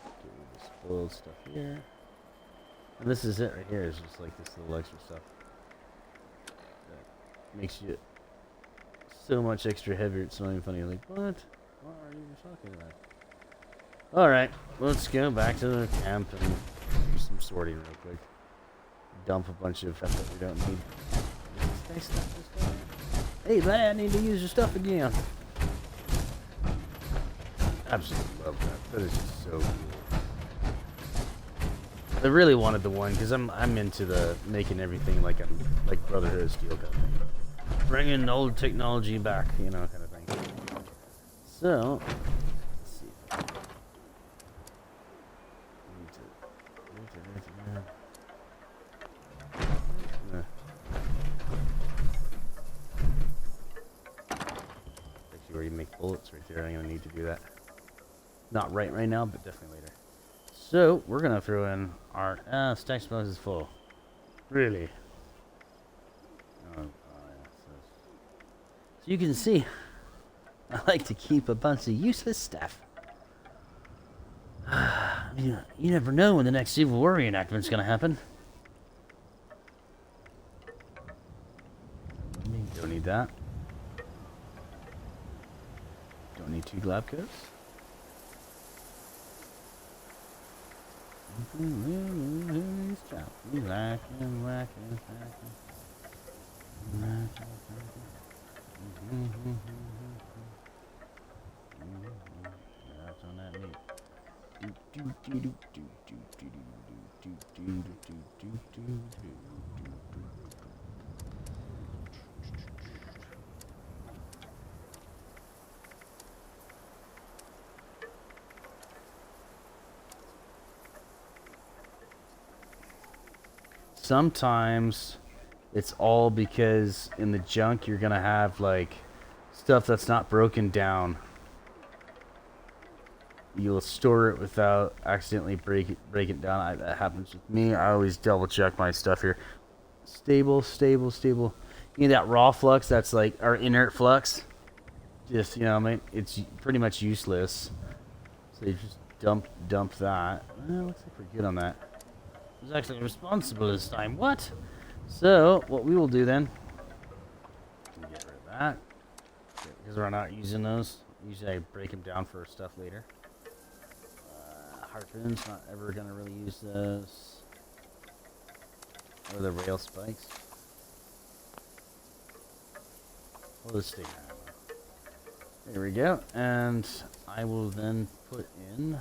Get rid of the spoiled stuff here. And this is it right here. It's just like this little extra stuff. That makes you so much extra heavier. It's not even funny. You're like, what? What are you even talking about? Alright, let's go back to the camp and do some sorting real quick. Dump a bunch of stuff that we don't need. Hey, man, I need to use your stuff again. Absolutely love that. That is just so cool. I really wanted the one because I'm into the making everything like Brotherhood of Steel kind of thing. Bringing old technology back, you know, kind of thing. So, let's see. Actually, where you make bullets right there, I'm gonna need to do that. Not right now, but definitely later. So, we're gonna throw in our stack supplies is full. Really? Yeah, so you can see, I like to keep a bunch of useless stuff. You never know when the next Civil War reenactment's gonna happen. Don't need that. Don't need 2 lab coats. That's on that meat. Sometimes it's all because in the junk you're gonna have like stuff that's not broken down. You'll store it without accidentally break it down. That happens with me. I always double check my stuff here. Stable. You need that raw flux. That's like our inert flux. Just, you know, I mean, it's pretty much useless. So you just dump that. Looks like we're good on that. I was actually responsible this time. What? So what we will do then? Get rid of that because we're not using those. Usually I break them down for stuff later. Harpoons, not ever gonna really use those. Or the rail spikes. We'll just stick that one. There we go. And I will then put in.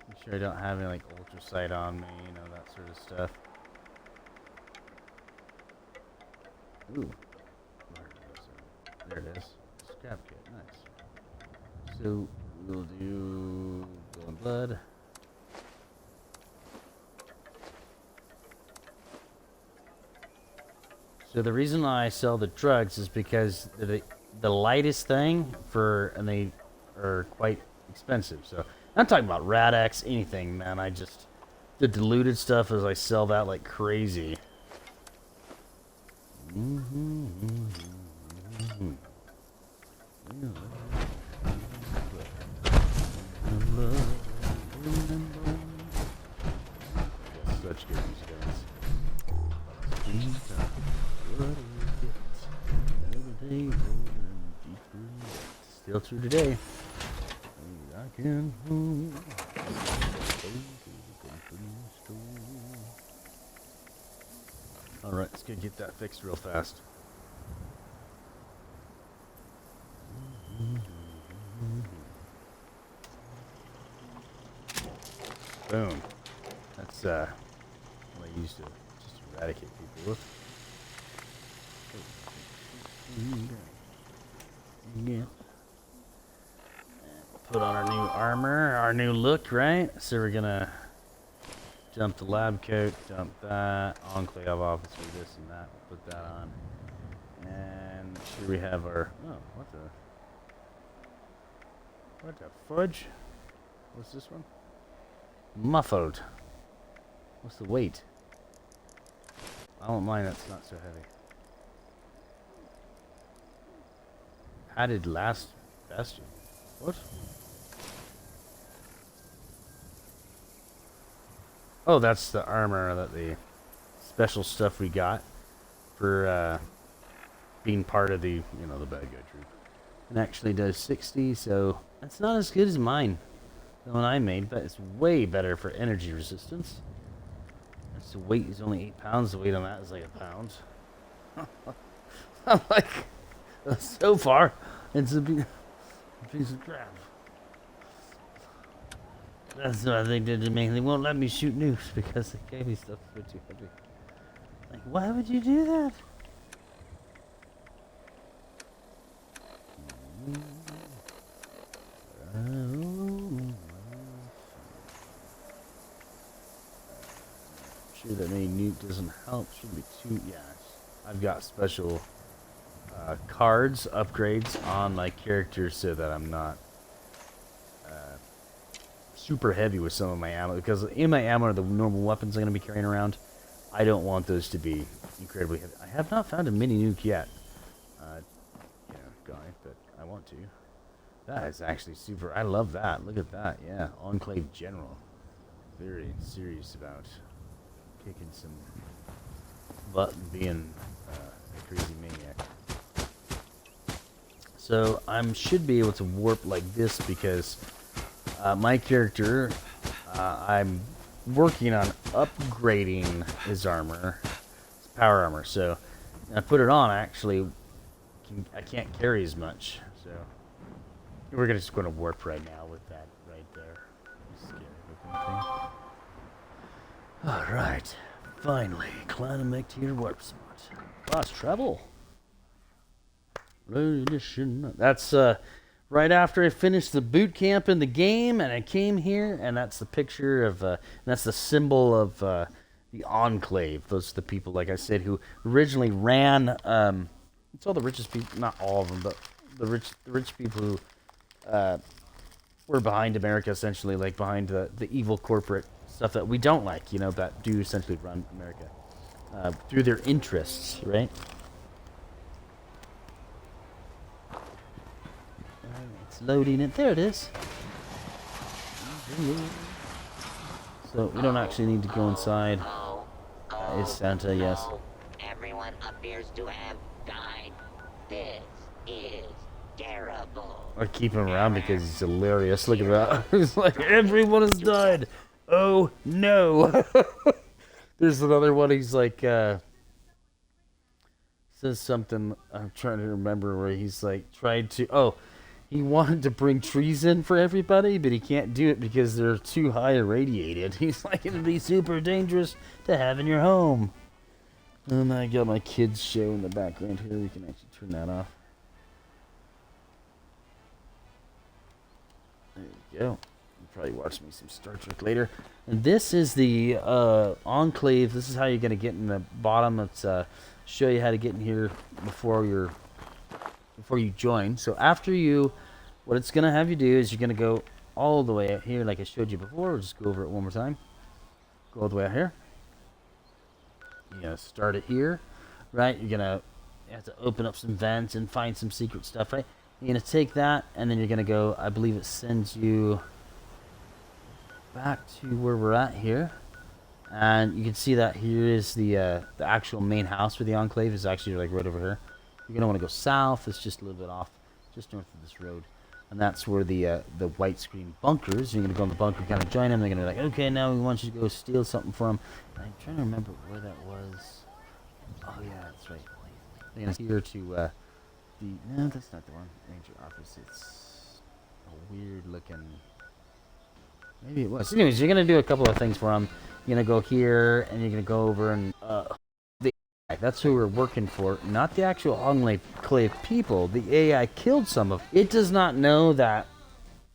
Make sure I don't have any like ultrasight on me, you know, that sort of stuff. Ooh. There it is. Scrap kit, nice. So we'll do Golden Blood. So the reason I sell the drugs is because the lightest thing and they are quite expensive. So I'm talking about Rad-X, anything, man. The diluted stuff is I sell that like crazy. Such good use, guys. Still true today. Alright, let's go get that fixed real fast. Boom. That's what I used to just eradicate people with. Yeah. And we'll put on our new armor, our new look, right? So we're gonna jump the lab coat, jump that, Enclave officer, this and that. We'll put that on. And here we have our, oh, what the fudge? What's this one? Muffled. What's the weight? I don't mind, that's not so heavy. Padded last bastion. What? Oh, that's the armor, that the special stuff we got for being part of the, you know, the bad guy troop. It actually does 60, so that's not as good as mine, the one I made, but it's way better for energy resistance. That's the weight is only 8 pounds. The weight on that is like a pound. I'm like, so far, it's a piece of crap. That's what they did to me. They won't let me shoot nukes because they gave me stuff for too heavy. Like, why would you do that? Sure that any nuke doesn't help. Should be too. Yeah, I've got special cards, upgrades on my character so that I'm not super heavy with some of my ammo. Because in my ammo are the normal weapons I'm going to be carrying around. I don't want those to be incredibly heavy. I have not found a mini nuke yet, guy, but I want to. That is actually super. I love that. Look at that. Yeah, Enclave General. Very serious about kicking some butt and being a crazy maniac. So I should be able to warp like this because my character, I'm working on upgrading his armor, his power armor. So when I put it on, I can't carry as much. So we're just going to warp right now with that right there. Scary looking thing. Alright, finally, climbing to your warp spot. Fast travel. That's right after I finished the boot camp in the game, and I came here, and that's the picture of, that's the symbol of the Enclave. Those are the people, like I said, who originally ran. It's all the richest people, not all of them, but the rich people who were behind America, essentially, like behind the evil corporate stuff that we don't like, you know, that do essentially run America through their interests, right? It's loading it. There it is. So we don't actually need to go inside. Is Santa? Yes. Everyone appears to have died. This is terrible. I keep him around because he's hilarious. Look at that. He's like, everyone has died. Oh no. There's another one. He's like, says something. I'm trying to remember where he's like he wanted to bring trees in for everybody, but he can't do it because they're too high irradiated. He's like, it'd be super dangerous to have in your home. And I got my kids show in the background here. We can actually turn that off. There you go. You'll probably watch me some Star Trek later. And this is the Enclave. This is how you're going to get in the bottom. Let's show you how to get in here before you join. So after what it's going to have you do is you're going to go all the way out here like I showed you before. We'll just go over it one more time. Go all the way out here. You're going to start it here, right? You have to open up some vents and find some secret stuff, right? You're going to take that, and then you're going to go, I believe it sends you back to where we're at here. And you can see that here is the actual main house for the Enclave is actually like right over here. You're going to want to go south. It's just a little bit off, just north of this road. And that's where the white screen bunkers. You're going to go in the bunker, kind of join them. They're going to be like, okay, now we want you to go steal something from them. And I'm trying to remember where that was. Oh, yeah, that's right. They're going to here to no, that's not the one. Ranger office. It's a weird looking. Maybe it was. Anyways, you're going to do a couple of things for them. You're going to go here, and you're going to go over and that's who we're working for, not the actual Enclave people. The AI killed some of it. Does not know that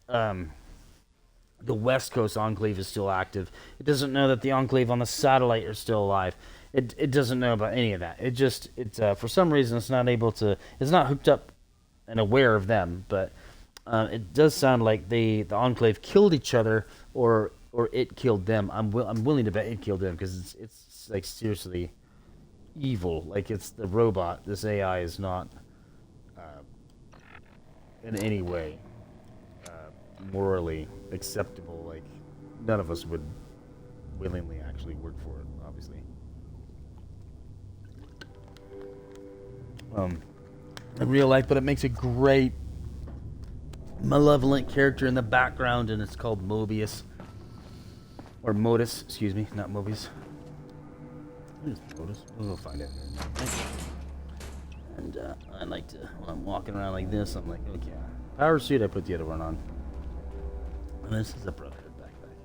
the West Coast Enclave is still active. It doesn't know that the Enclave on the satellite are still alive. It doesn't know about any of that. For some reason it's not able to. It's not hooked up and aware of them. But it does sound like the Enclave killed each other, or it killed them. I'm willing to bet it killed them, because it's like seriously evil. Like, it's the robot. This AI is not in any way morally acceptable. Like, none of us would willingly actually work for it, obviously. In real life, but it makes a great malevolent character in the background, and it's called Mobius. Or Modus, excuse me, not Mobius. What is Modus? We'll find it. And I like to, when I'm walking around like this, I'm like, okay, power suit, I put the other one on. And this is a Brotherhood backpack.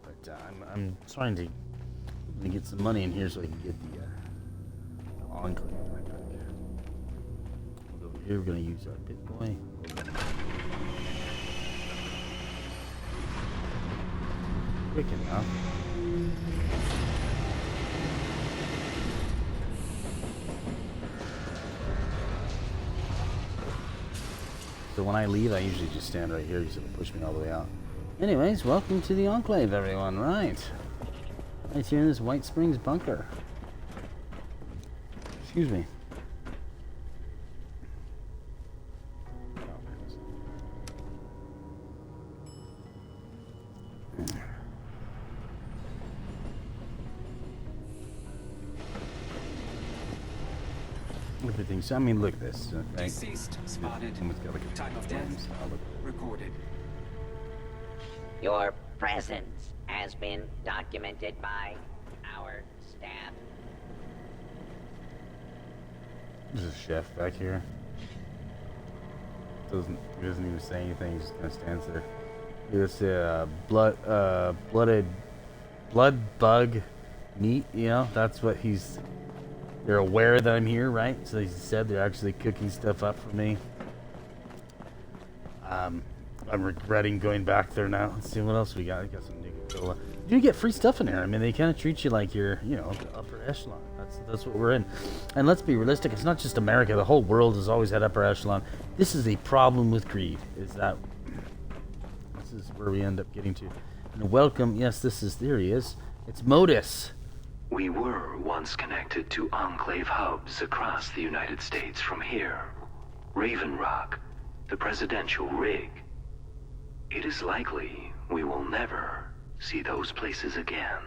But I'm trying to get some money in here so I can get the Enclave backpack. We'll go over here, we're going to use our Pit Boy. Quick enough. So when I leave, I usually just stand right here so it'll push me all the way out. Anyways, welcome to the Enclave, everyone. Right here in this White Springs bunker. Excuse me. Everything's, I mean, look at this. Right? Deceased spotted. Someone's got, like, a Time of death recorded. Your presence has been documented by our staff. There's a chef back here. He doesn't even say anything. He just kind of stands there. It's blood bug meat. You know, that's what he's. They're aware that I'm here, right? So he said they're actually cooking stuff up for me. I'm regretting going back there now. Let's see what else we got. I got some Nuka-Cola. You get free stuff in here. I mean, they kind of treat you like you're, the upper echelon. That's what we're in. And let's be realistic. It's not just America. The whole world has always had upper echelon. This is a problem with greed. This is where we end up getting to. And welcome. Yes, there he is. It's Modus. We were once connected to Enclave hubs across the United States from here. Raven Rock, the presidential rig. It is likely we will never see those places again.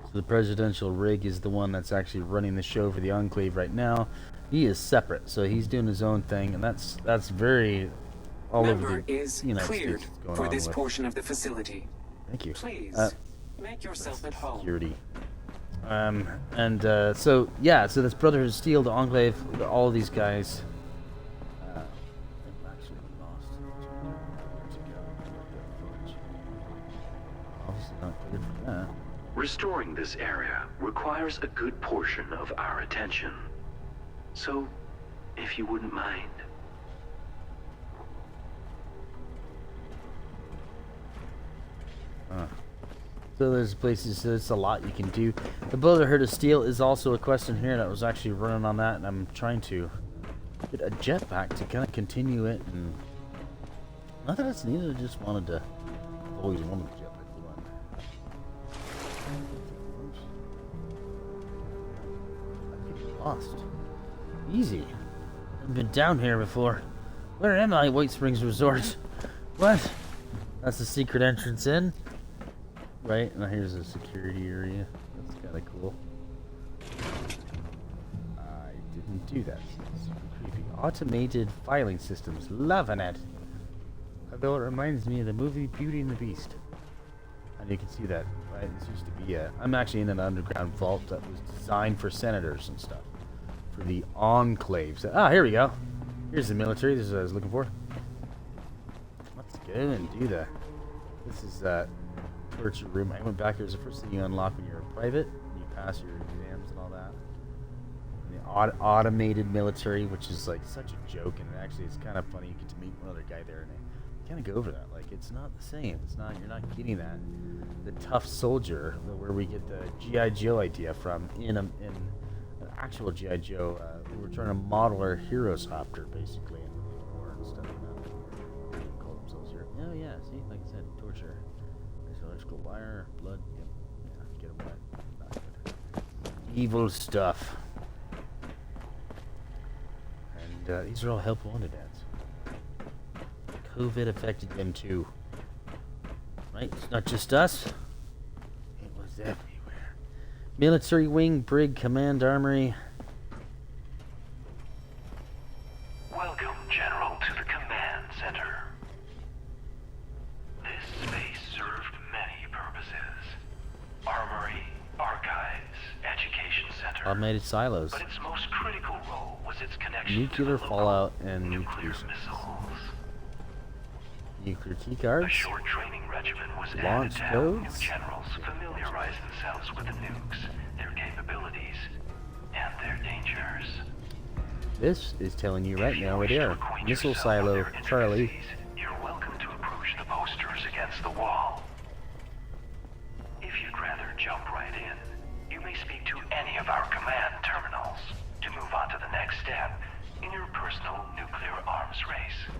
So the presidential rig is the one that's actually running the show for the Enclave right now. He is separate, so he's doing his own thing, and that's very all Member over the is United cleared States going for on this with. portion of the facility. Thank you. Please make yourself at home. Security. So this Brotherhood of Steel, the Enclave, all of these guys. I'm actually lost. Where to go? Obviously not clear for that. Restoring this area requires a good portion of our attention. So, if you wouldn't mind. So there's places, there's a lot you can do. The Brotherhood of Steel is also a quest in here that was actually running on that, and I'm trying to get a jetpack to kind of continue it. And not that it's needed, I just wanted to. I've always wanted a jetpack to run. I get lost. Easy. I've been down here before. Where am I, White Springs Resort? What? That's the secret entrance in. Right, now here's a security area. That's kind of cool. I didn't do that. Super creepy. Automated filing systems. Loving it. Although it reminds me of the movie Beauty and the Beast. And you can see that, right? This used to be I'm actually in an underground vault that was designed for senators and stuff. For the enclaves. Ah, here we go. Here's the military. This is what I was looking for. Let's go and do that. This is torture room. I went back. There's the first thing you unlock when you're a private. You pass your exams and all that. And the automated military, which is like such a joke, and actually it's kind of funny. You get to meet one other guy there, and kind of go over that. Like, it's not the same. It's not. You're not getting that. The tough soldier, where we get the GI Joe idea from, in an actual GI Joe. We're trying to model our heroes after, basically, in war and stuff. What do they call themselves here? Oh yeah, see, like I said, torture. There's electrical wire, blood. Yep. Yeah, get them wet. Not good. Evil stuff. And these are all help wanted ads. COVID affected them too. Right? It's not just us. It was everywhere. Military wing, brig, command, armory. Welcome, General, to the command center. This space served many purposes. Armory, archives, education center. Automated silos. But its most critical role was its connection Nuclear to the fallout local and nuclear nuclear missiles. Nuclear key cards. A short training regimen was Launch added to help new codes. generals familiarize themselves with the nukes, their capabilities, and their dangers. This is telling you right If you now where wish they to are. acquaint Missile yourself with silo, their Charlie. intricacies, you're welcome to approach the posters against the wall. If you'd rather jump right in, you may speak to any of our command terminals to move on to the next step in your personal nuclear arms race.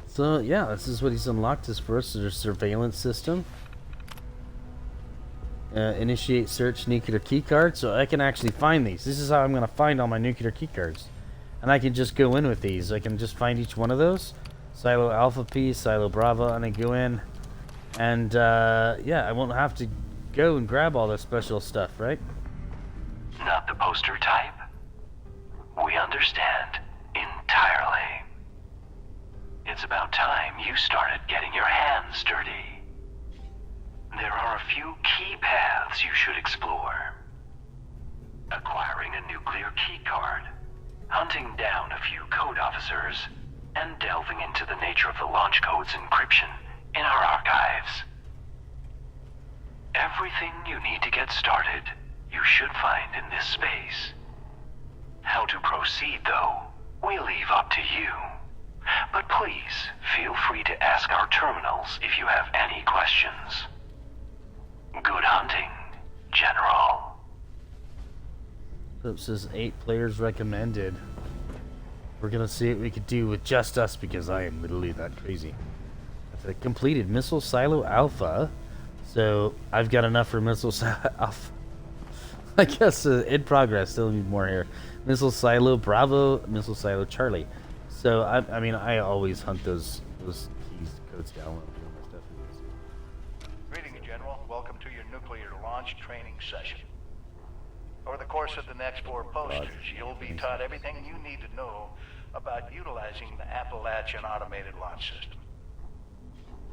So yeah, this is what he's unlocked this for us. There's a surveillance system. Initiate search nuclear key card, so I can actually find these. This is how I'm gonna find all my nuclear key cards, and I can just go in with these. I can just find each one of those. Silo Alpha P, Silo Bravo, and I go in, and yeah, I won't have to go and grab all this special stuff, right? Not the poster type? We understand entirely. It's about time you started getting your hands dirty. There are a few key paths you should explore. Acquiring a nuclear key card, hunting down a few code officers, and delving into the nature of the launch code's encryption in our archives. Everything you need to get started, you should find in this space. How to proceed, though, we leave up to you. But please, feel free to ask our terminals if you have any questions. Good hunting, General. So it says 8 players recommended. We're gonna see what we could do with just us because I am literally that crazy. That's a completed Missile Silo Alpha. So I've got enough for Missile Silo Alpha. I guess in progress, still need more here. Missile Silo Bravo, Missile Silo Charlie. So I mean, I always hunt those keys, codes down when I'm doing my stuff. Greetings, General. Welcome to your nuclear launch training session. Over the course of the next 4 posters, you'll be taught everything you need to know about utilizing the Appalachian Automated Launch System.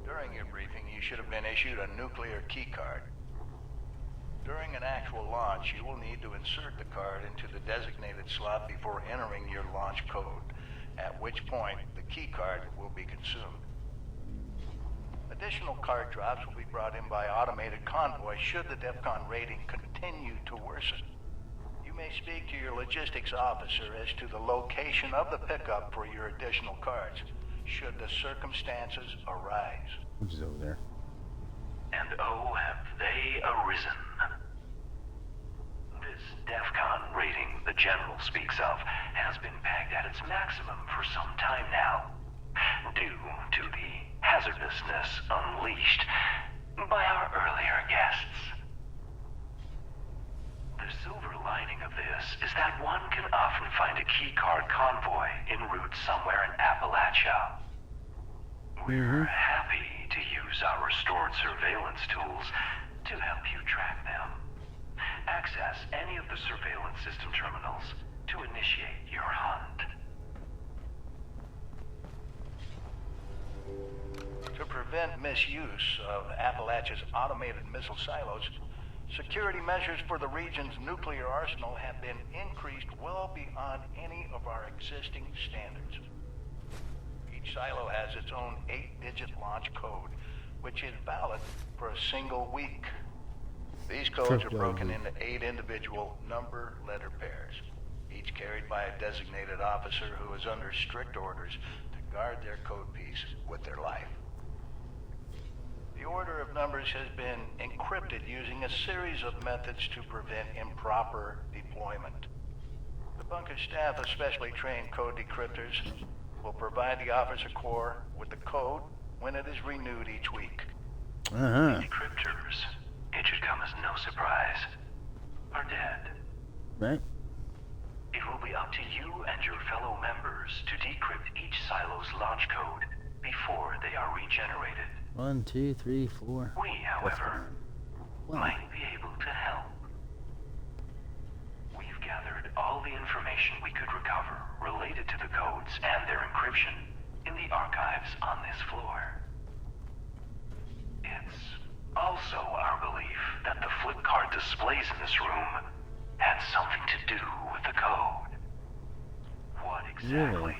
During your briefing, you should have been issued a nuclear key card. During an actual launch, you will need to insert the card into the designated slot before entering your launch code, at which point the key card will be consumed. Additional card drops will be brought in by automated convoy should the DEFCON rating continue to worsen. You may speak to your logistics officer as to the location of the pickup for your additional cards, should the circumstances arise. Which is over there. And oh, have they arisen. This DEFCON rating the General speaks of has been pegged at its maximum for some time now, due to the hazardousness unleashed by our earlier guests. The silver lining of this is that one can often find a keycard convoy en route somewhere in Appalachia. We're happy to use our restored surveillance tools to help you track them. Access any of the surveillance system terminals to initiate your hunt. To prevent misuse of Appalachia's automated missile silos, security measures for the region's nuclear arsenal have been increased well beyond any of our existing standards. Each silo has its own 8-digit launch code, which is valid for a single week. These codes are broken into 8 individual number-letter pairs, each carried by a designated officer who is under strict orders to guard their code piece with their life. The order of numbers has been encrypted using a series of methods to prevent improper deployment. The bunker staff of specially trained code decryptors will provide the officer corps with the code when it is renewed each week. Uh-huh. Decryptors, it should come as no surprise, are dead. Right? It will be up to you and your fellow members to decrypt each silo's launch code before they are regenerated. 1, 2, 3, 4. We, however, Wow. might be able to help. We've gathered all the information we could recover related to the codes and their encryption in the archives on this floor. It's also our belief that the flip card displays in this room had something to do with the code. What exactly?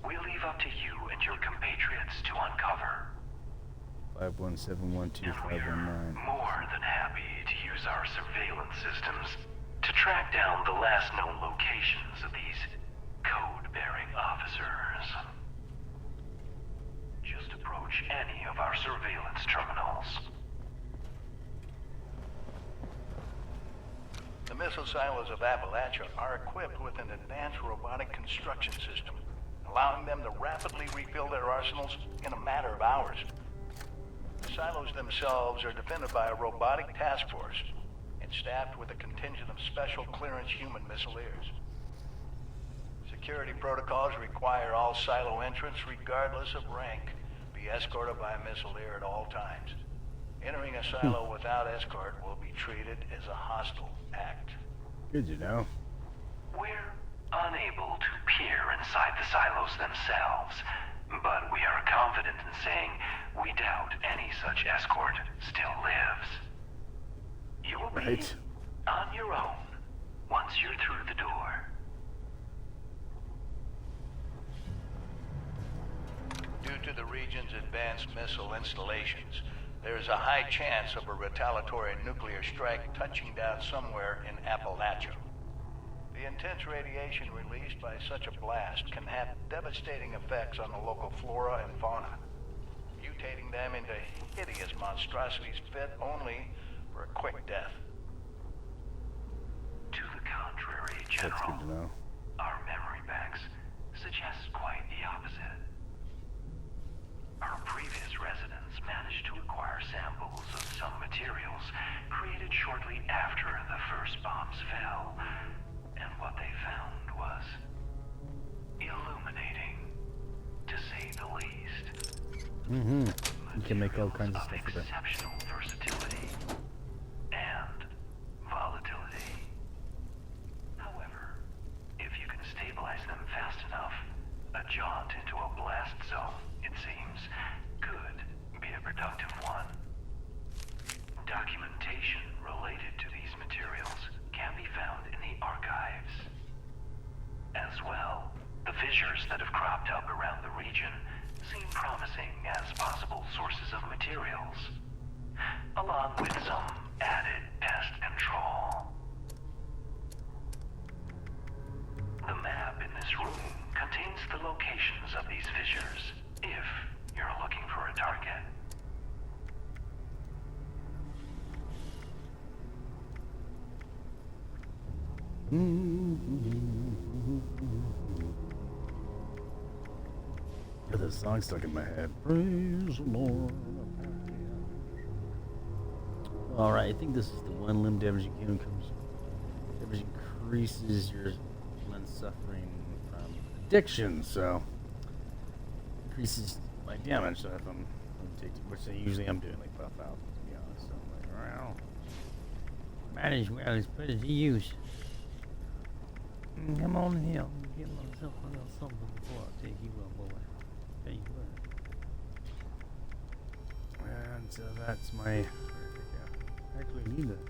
We'll leave up to you and your compatriots to uncover. 5171251. More than happy to use our surveillance systems to track down the last known locations of these code-bearing officers. Just approach any of our surveillance terminals. The missile silos of Appalachia are equipped with an advanced robotic construction system, allowing them to rapidly rebuild their arsenals in a matter of hours. The silos themselves are defended by a robotic task force and staffed with a contingent of special clearance human missileers. Security protocols require all silo entrants, regardless of rank, be escorted by a missileer at all times. Entering a silo without escort will be treated as a hostile act. Good to know. We're unable to peer inside the silos themselves, but we are confident in saying we doubt any such escort still lives. You'll be Right. on your own once you're through the door. Due to the region's advanced missile installations, there is a high chance of a retaliatory nuclear strike touching down somewhere in Appalachia. The intense radiation released by such a blast can have devastating effects on the local flora and fauna, mutating them into hideous monstrosities fit only for a quick death. To the contrary, That's General, good to know. our memory banks suggest quite the opposite. Our previous residents managed to acquire samples of some materials created shortly after the first bombs fell, and what they found was illuminating, to say the least. Mm-hmm. You can make all kinds of Materials stuff with it. exceptional versatility and volatility. However, if you can stabilize them fast enough, a jaunt into a blast zone, it seems, could be a productive one. Documentation related to these materials can be found in the archives. As well, the fissures that have cropped up around the region seem promising as possible sources of materials, along with some added pest control. The map in this room contains the locations of these fissures, if you're looking for a target. Got this song stuck in my head. Praise the Lord. Alright, I think this is the one limb damaging healing comes. Damage increases your when suffering from addiction, so increases my damage. So if I'm addicted, which usually I'm doing, like buff out, to be honest. So I'm like, wow. Manage well is put it to use. Come on here. Get myself a little something before I take you up, boy. Tell you what. And so that's my. Actually, I need that.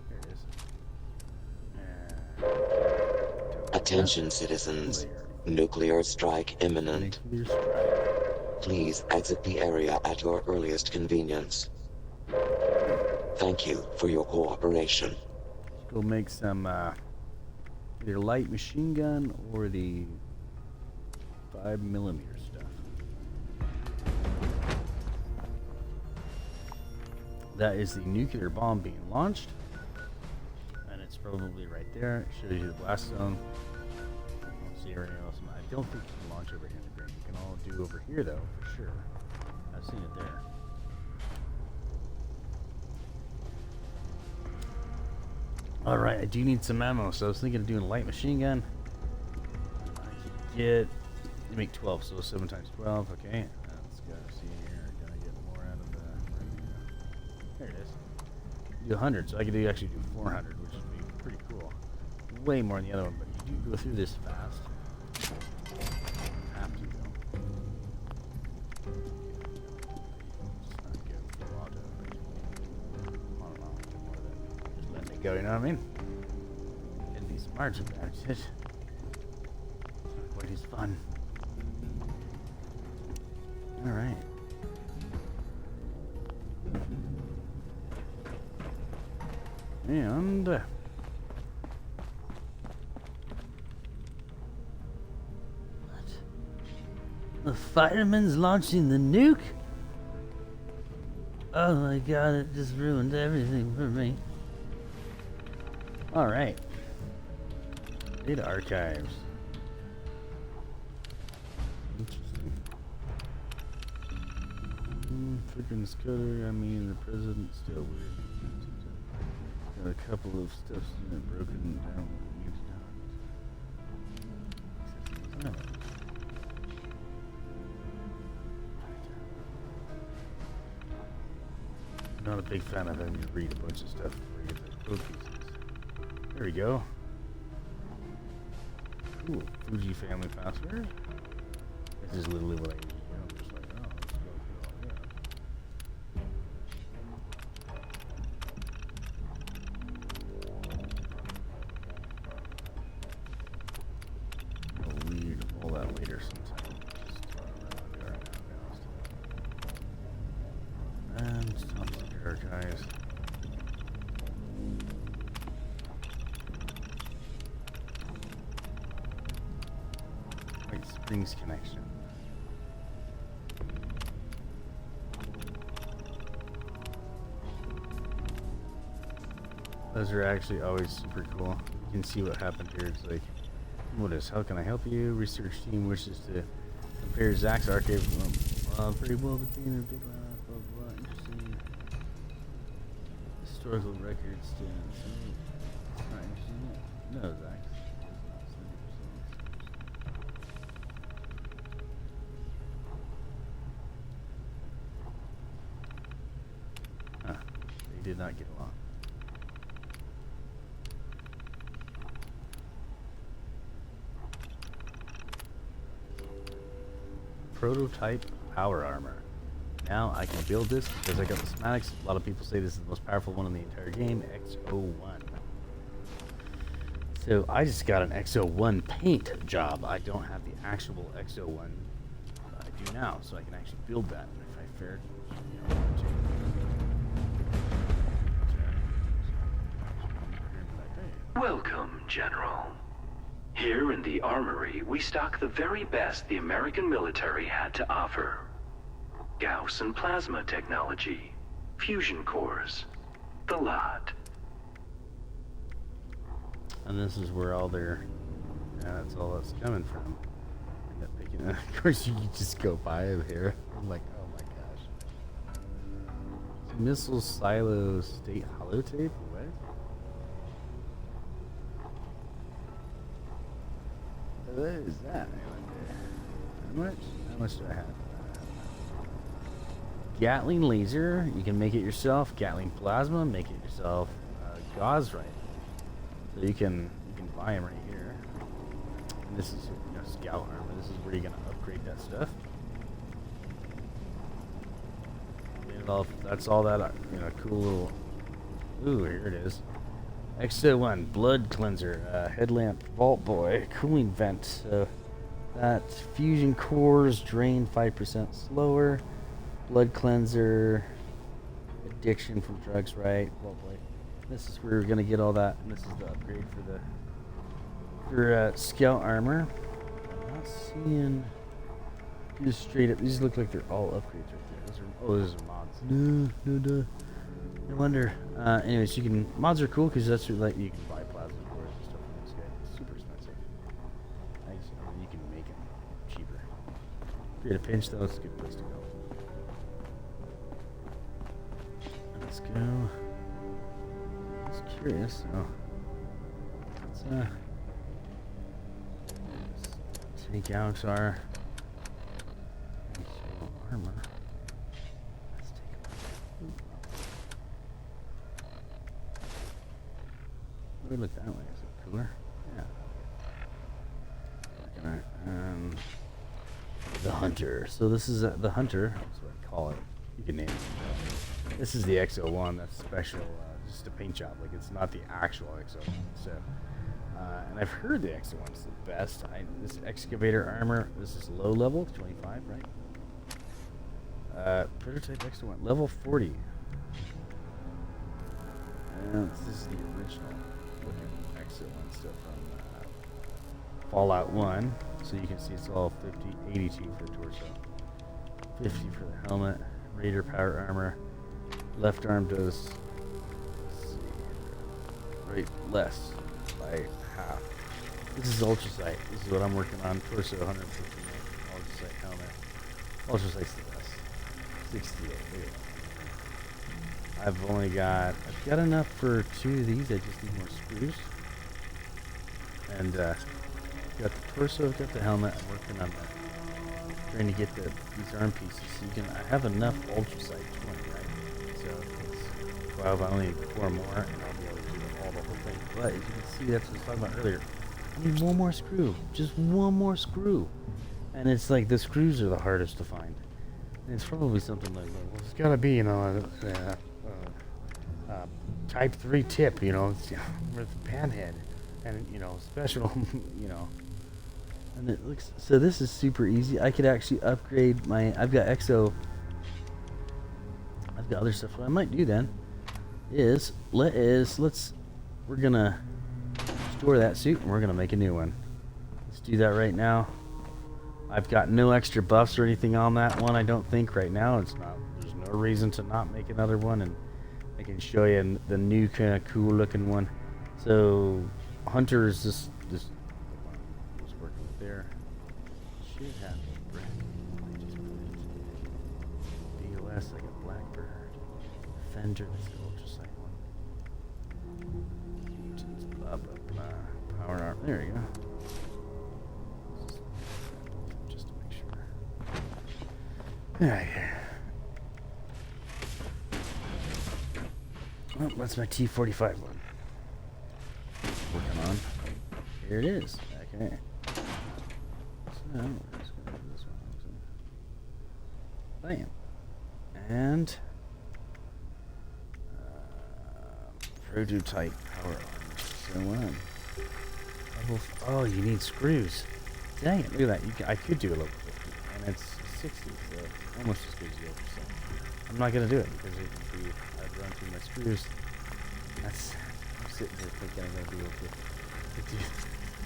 There it is. Attention, citizens. Nuclear strike imminent. Nuclear strike. Please exit the area at your earliest convenience. Thank you for your cooperation. Let's go make some either light machine gun or the 5mm stuff. That is the nuclear bomb being launched. And it's probably right there. It shows you the blast zone. I don't see anything else. I don't think you can launch over here in the green. You can all do over here though, for sure. I've seen it there. Alright, I do need some ammo, so I was thinking of doing a light machine gun. I could get, you make 12, so 7 times 12, okay. Let's go see here, gotta get more out of the, there it is. Do 100, so I could actually do 400, which would be pretty cool. Way more than the other one, but you do go through this fast. Have to go. Just not go full auto. I don't know, do more of that. Just letting it go, you know what I mean? It'd be smart about it. It's not quite as fun. Alright. And the fireman's launching the nuke? Oh my god, it just ruined everything for me. Alright. Data archives. Interesting. Freaking Scudder, I mean, the president's still weird. Got a couple of stuffs in it broken down. Not a big fan of having to read a bunch of stuff before you get the code pieces. There we go. Cool. Fuji family password. This is literally what I need to do. I'm just like, oh, let's go through all that. I'll read all that later sometime. And stop there, guys. White Springs connection. Those are actually always super cool. You can see what happened here. It's like, notice, how can I help you? Research team wishes to compare Zach's archive pretty well between a big blah blah. Interesting historical records to not interesting. No, Zach. Huh. They did not get along. Prototype power armor. Now I can build this because I got the schematics. A lot of people say this is the most powerful one in the entire game, X01. So I just got an X01 paint job. I don't have the actual X01. I do now, so I can actually build that if I fared. Welcome, General. Here in the Armory, we stock the very best the American military had to offer. Gauss and plasma technology, fusion cores, the lot. And this is where all their, that's all that's coming from. Of course, you can just go buy them here. I'm like, oh my gosh. Missile silo state holotape? What? What is that? How much? How much do I have? Gatling laser, you can make it yourself. Gatling plasma, make it yourself. Gauze right. So you can buy them right here. And this is scout armor. This is where you're gonna upgrade that stuff. That's all that cool little. Ooh, here it is. X01 blood cleanser, headlamp vault boy, cooling vent. So that fusion cores drain 5% slower. Blood cleanser, addiction from drugs, right? Vault boy. This is where we're gonna get all that, and this is the upgrade for scout armor. I'm not seeing. Just straight up. These look like they're all upgrades right there. Those are mods. No wonder. Anyways, you can mods are cool because that's what, like you can buy plasma cores and stuff from this guy. It's super expensive. Nice. You can make them cheaper. Create a pinch though. It's a good place to go. Let's go. Just curious. Oh. Let's take out our armor. Let's take we look that way. Is it cooler? Yeah. The Hunter. So this is the Hunter. That's what I call it. You can name it. This is the XO1. That's special. Just a paint job. Like it's not the actual XO1. So. And I've heard the XO1's the best. This excavator armor, this is low level, 25, right? Prototype XO1, level 40. And this is the original looking XO1 stuff from Fallout 1. So you can see it's all 50, 82 for the torso, 50 for the helmet, Raider power armor. Left arm does, let's see, right, less by half. This is ultrasight. This is what I'm working on. Torso 150. Ultrasight helmet. Ultrasight's the best. 68. I've got enough for 2 of these. I just need more screws. And got the torso. I've got the helmet. I'm working on trying to get these arm pieces. So I have enough ultrasight 20, right? So it's 12. I only need 4 more, and I'll be able to do all the whole thing. But as you can see, that's what I was talking about earlier. I need one more screw. Just one more screw. And it's like the screws are the hardest to find. And it's probably something like, well, it's got to be, you know, type 3 tip, you know, it's, with pan head. And, you know, special, you know. And it looks, so this is super easy. I could actually upgrade I've got XO. I've got other stuff. What I might do then is, we're gonna store that suit and we're gonna make a new one. Let's do that right now. I've got no extra buffs or anything on that one. I don't think right now. There's no reason to not make another one, and I can show you the new kind of cool looking one. So Hunter is this was working with there. Should have I just put it. BOS like a Blackbird. Fender, that's the ultrasight one. Blah blah blah. Power arm. There you go. Just to make sure. Alright. Oh, that's my T45 one. Working on. Here it is. Okay. So, let's go to this one. Bam. And prototype power armor. So oh, you need screws. Dang it! Look at that. I could do a level 50, and it's 60, so almost as good as the ultra. I'm not gonna do it because I've run through my screws. I'm sitting here thinking I'm gonna be able to do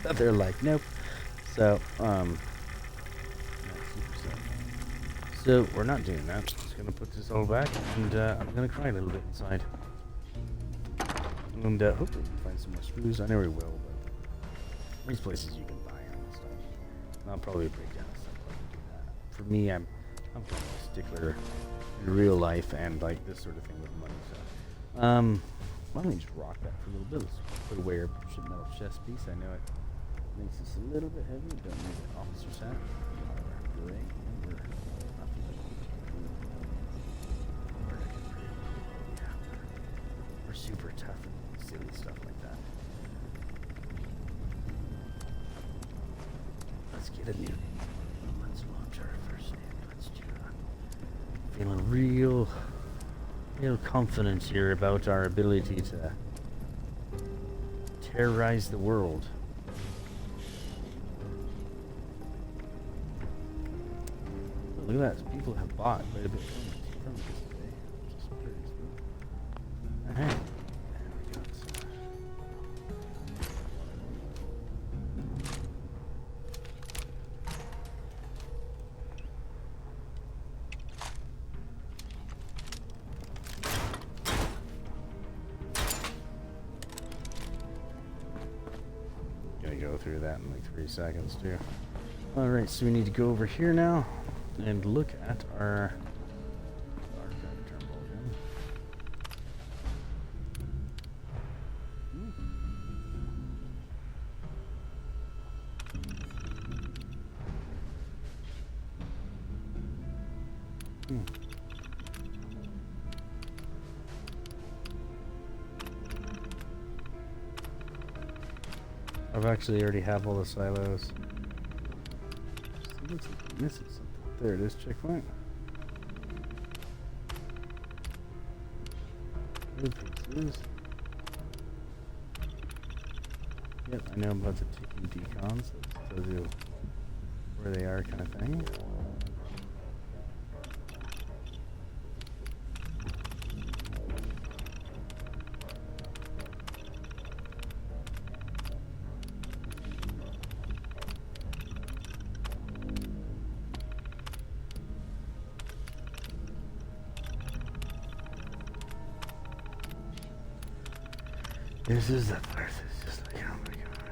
that. They're like, nope. So so we're not doing that. I'm just gonna put this all back, and I'm gonna cry a little bit inside. And hopefully we can find some more screws. I know we will, but these places you can buy them and stuff. And I'll probably break down stuff like do that. For me, I'm kind of a stickler in real life and like this sort of thing with money. So, why don't we just rock that for a little bit? Let's put away our metal chest piece. I know it makes this a little bit heavy. Don't need an officer's hat. Great. We're super tough and silly stuff like that. Let's get a new. Let's launch our first ambulance tour. Feeling real confident here about our ability to terrorize the world. Oh, look at that! People have bought quite a bit from this today. Just curious. Alright. go through that in like 3 seconds too. Alright, so we need to go over here now and look at our archive terminal again. I've actually already have all the silos. It looks like I'm missing something. There it is, checkpoint. Good pieces. Yep, I know about the ticking decons. That tells you where they are, kind of thing. This is the part that's just like, oh my gosh.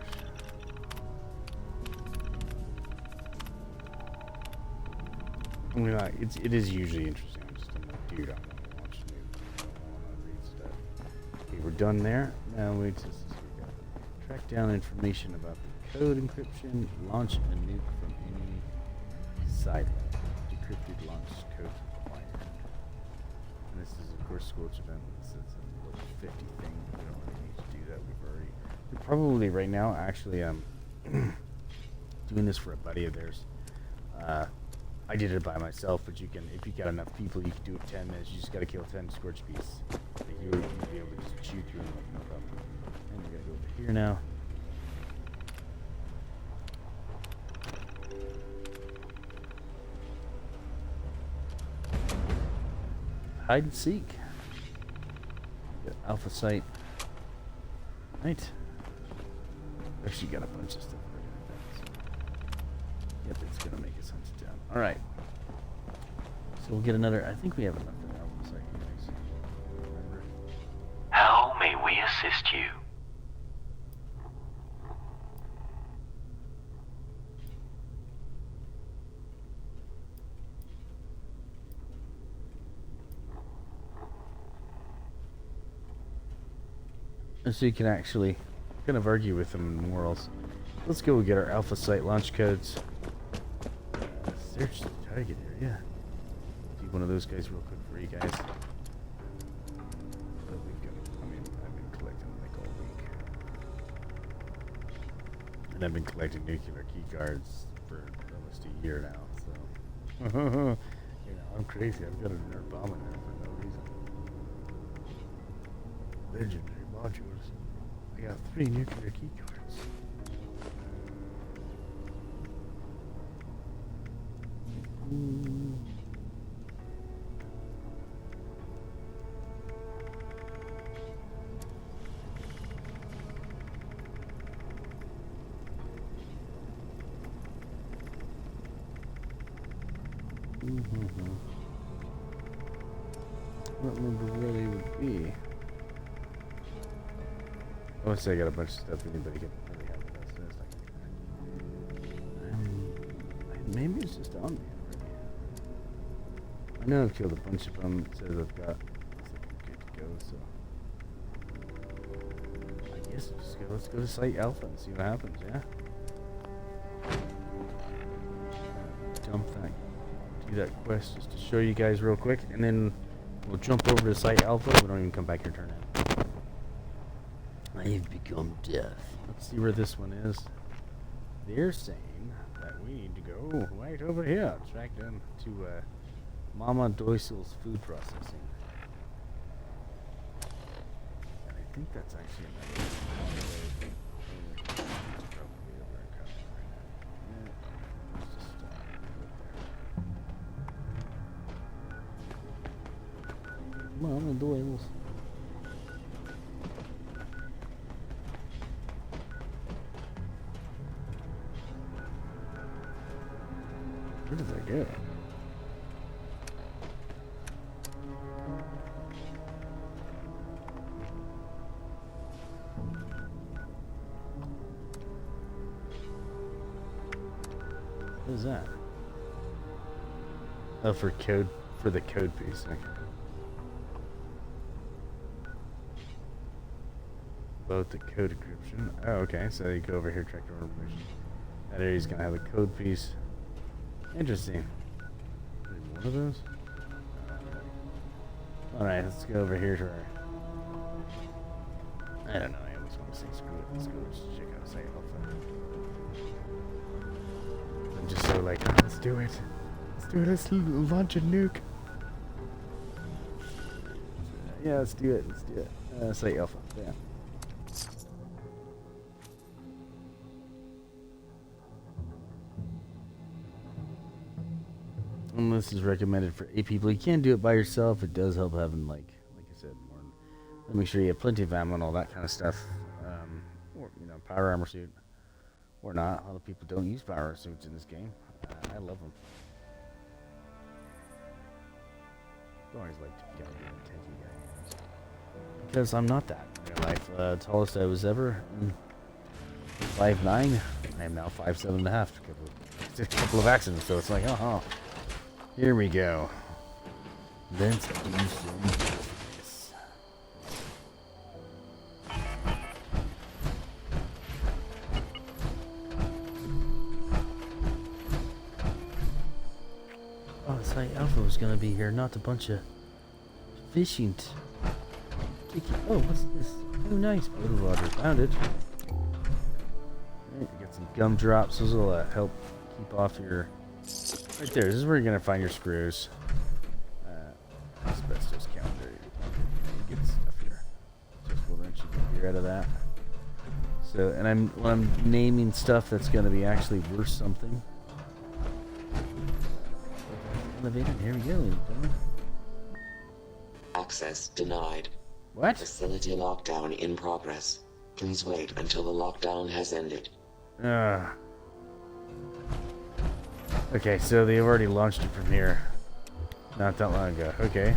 I mean, it is usually interesting. I'm just like, dude, I want to watch news. I want to read stuff. Okay, we're done there. Now we just track down information about the code encryption, launch a nuke from any silo. Decrypted launch code required. And this is, of course, Scorch event. This is a level 50 thing. We don't really need to do that. We're probably right now actually doing this for a buddy of theirs. I did it by myself, but you can, if you got enough people, you can do it 10 minutes. You just gotta kill 10 Scorch beasts. Like you'll be able to just chew through them like no problem. And we gotta go over here now. Hide and seek. Got alpha site. Right. Actually got a bunch of stuff already like that. So. Yep, it's gonna make us hunt it down. Alright. So we'll get another, I think we have enough for the alpha site anyways. Remember. How may we assist you? So you can actually kind of argue with them in morals. Let's go get our alpha site launch codes. Search the target area. Do one of those guys real quick for you guys. I've been collecting like all week. And I've been collecting nuclear key cards for almost a year now, so. You know, I'm crazy. I've got a nerve bomb in there for no reason. Legendary modules. I got 3 nuclear key cards. I don't remember where they would be. I would say I got a bunch of stuff anybody can really have with us. Maybe it's just on me already. I know I've killed a bunch of them. It says I've got. Looks like I'm good to go, so. I guess let's go to Site Alpha and see what happens, yeah? Dump that. Do that quest just to show you guys real quick, and then we'll jump over to Site Alpha. We don't even come back here turn in. I've become death. Let's see where this one is. They're saying that we need to go right over here. Track them to Mama Doisel's food processing. And I think that's actually another probably over in Cumberland right now. Yeah, let's just go there. Mama Doisel's. Where did that go? What is that? Oh, for the code piece. Okay. Both the code encryption. Oh, okay. So you go over here, track your information. That area's gonna have a code piece. Interesting. One of those. All right, let's go over here to our. I don't know. I always want to say screw it. Let's go check out Site Alpha. I'm just so like, oh, let's do it. Let's do it. Let's launch a nuke. Yeah, let's do it. Let's do it. Site Alpha. Yeah. And this is recommended for 8 people. You can't do it by yourself. It does help having, like I said, more. Make sure you have plenty of ammo and all that kind of stuff. Or, power armor suit. Or not. A lot of people don't use power suits in this game. I love them. I always like to be a tanky guy. Because I'm not that in real life. Tallest I was ever. 5'9". I am now 5'7.5". A couple of accidents, so it's like, oh. Here we go. Let's do some business. Oh, Site Alpha was gonna be here, not a bunch of fishing. Oh, what's this? Oh, nice. Photo Roger. Found it. Right, get some gumdrops. Those will help keep off your. Right there. This is where you're gonna find your screws. Asbestos counter. Get stuff here. Adjustable wrench. You can get rid of that. So, and when I'm naming stuff that's gonna be actually worth something. Elevator. Here we go. Access denied. What? Facility lockdown in progress. Please wait until the lockdown has ended. Okay, so they've already launched it from here. Not that long ago. Okay.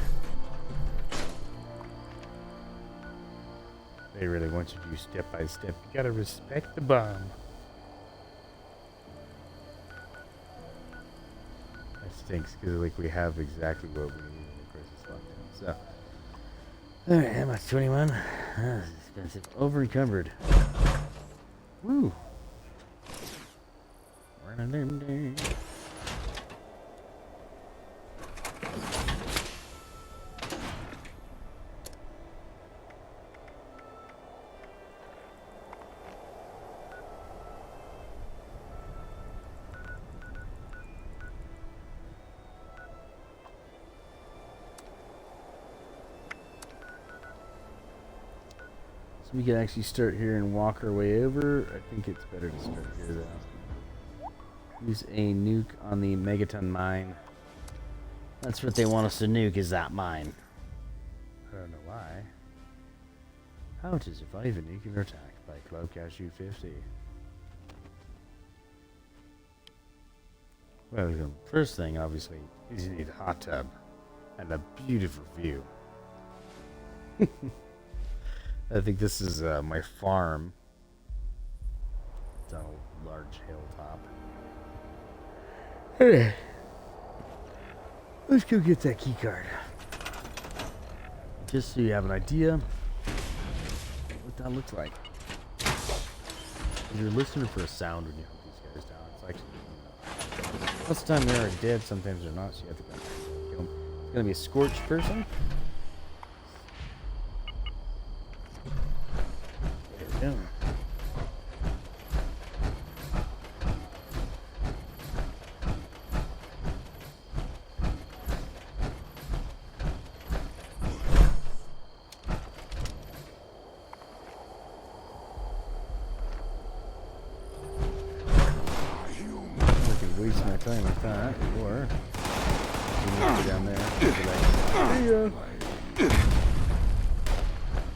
They really want you to do step by step. You gotta respect the bomb. That stinks because like we have exactly what we need in the crisis lockdown. So, all right, how much? 21. This is expensive. Over encumbered. Woo. We can actually start here and walk our way over. I think it's better to start here though. Use a nuke on the Megaton mine. That's what they want us to nuke, is that mine. I don't know why. How to survive a nuclear attack by Club Cashew 50. Well, the first thing, obviously, is you need a hot tub and a beautiful view. I think this is my farm. It's on a large hilltop. Hey, let's go get that key card. Just so you have an idea what that looks like. If you're listening for a sound when you hunt these guys down, it's like most of the time they're dead, sometimes they're not, so you have to go kill them. It's gonna be a scorched person. There we go. Waste my time with that, or you need to go down there. Hey,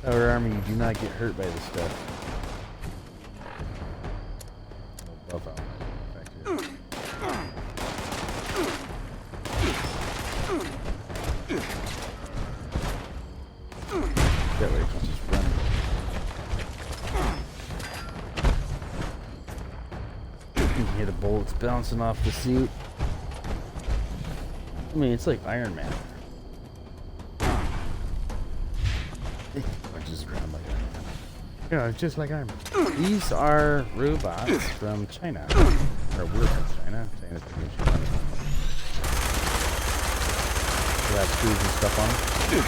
Power armor, you do not get hurt by this stuff. Buff out. That way, you can just run. You can hit the bullets bouncing off the suit. I mean, it's like Iron Man. Or just ground like Iron Man. Yeah, it's just like Iron Man. These are robots from China. Or we're from China. China's pretty much China. They have screws and stuff on them.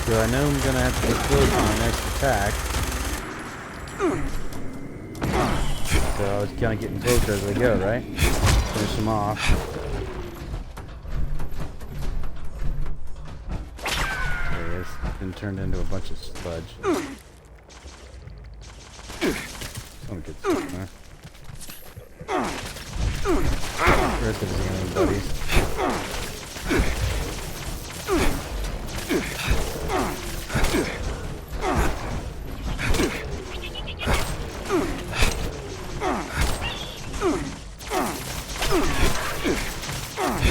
So I know I'm gonna have to get close on my next attack. So I was kind of getting closer as I go, right? Finish him off. There he is. Been turned into a bunch of sludge. Some good stuff, huh? The rest of his alien buddies.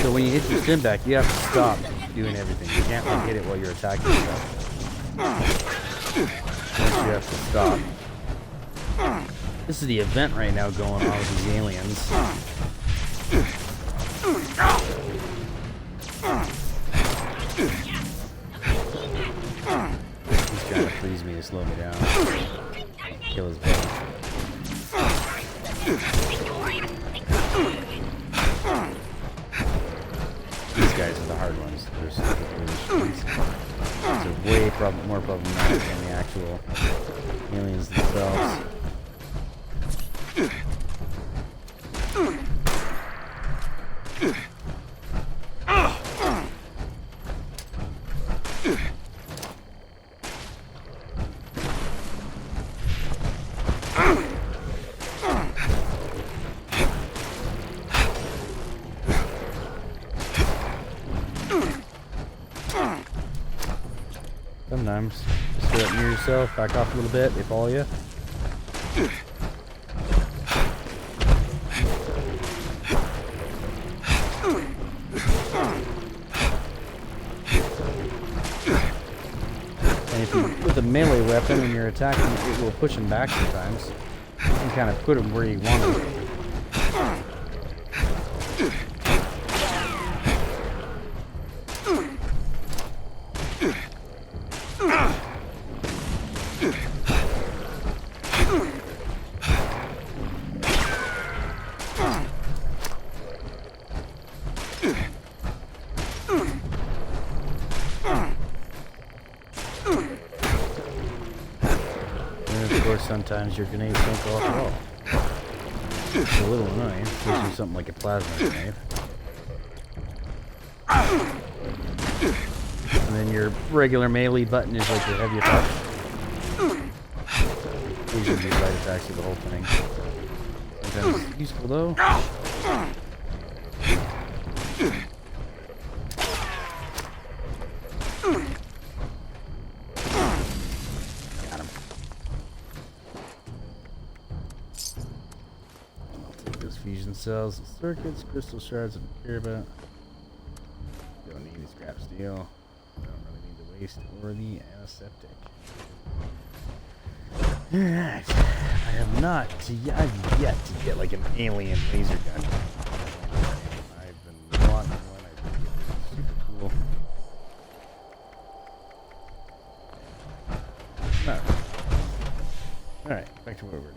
So when you hit your stim back, you have to stop doing everything. You can't like hit it while you're attacking stuff. You have to stop. This is the event right now going on with these aliens. He's trying to freeze me to slow me down. Kill his buddy. These guys are the hard ones. They're way more problematic than the actual aliens themselves. Sometimes, just go up near yourself, back off a little bit, they follow you. And if you with a melee weapon when you're attacking, it will push him back sometimes. You can kind of put him where you want him. Sometimes your grenades don't go off at all. It's a little annoying, especially something like a plasma grenade. And then your regular melee button is like your heavy attack. These are the light attacks of the whole thing. Sometimes it's useful though. Fusion cells, circuits, crystal shards I don't care about. Don't need any scrap steel. Don't really need the waste or the antiseptic. Alright. I've yet to get like an alien laser gun. I've been wanting one. I think it's super cool. Alright, back to what we're doing.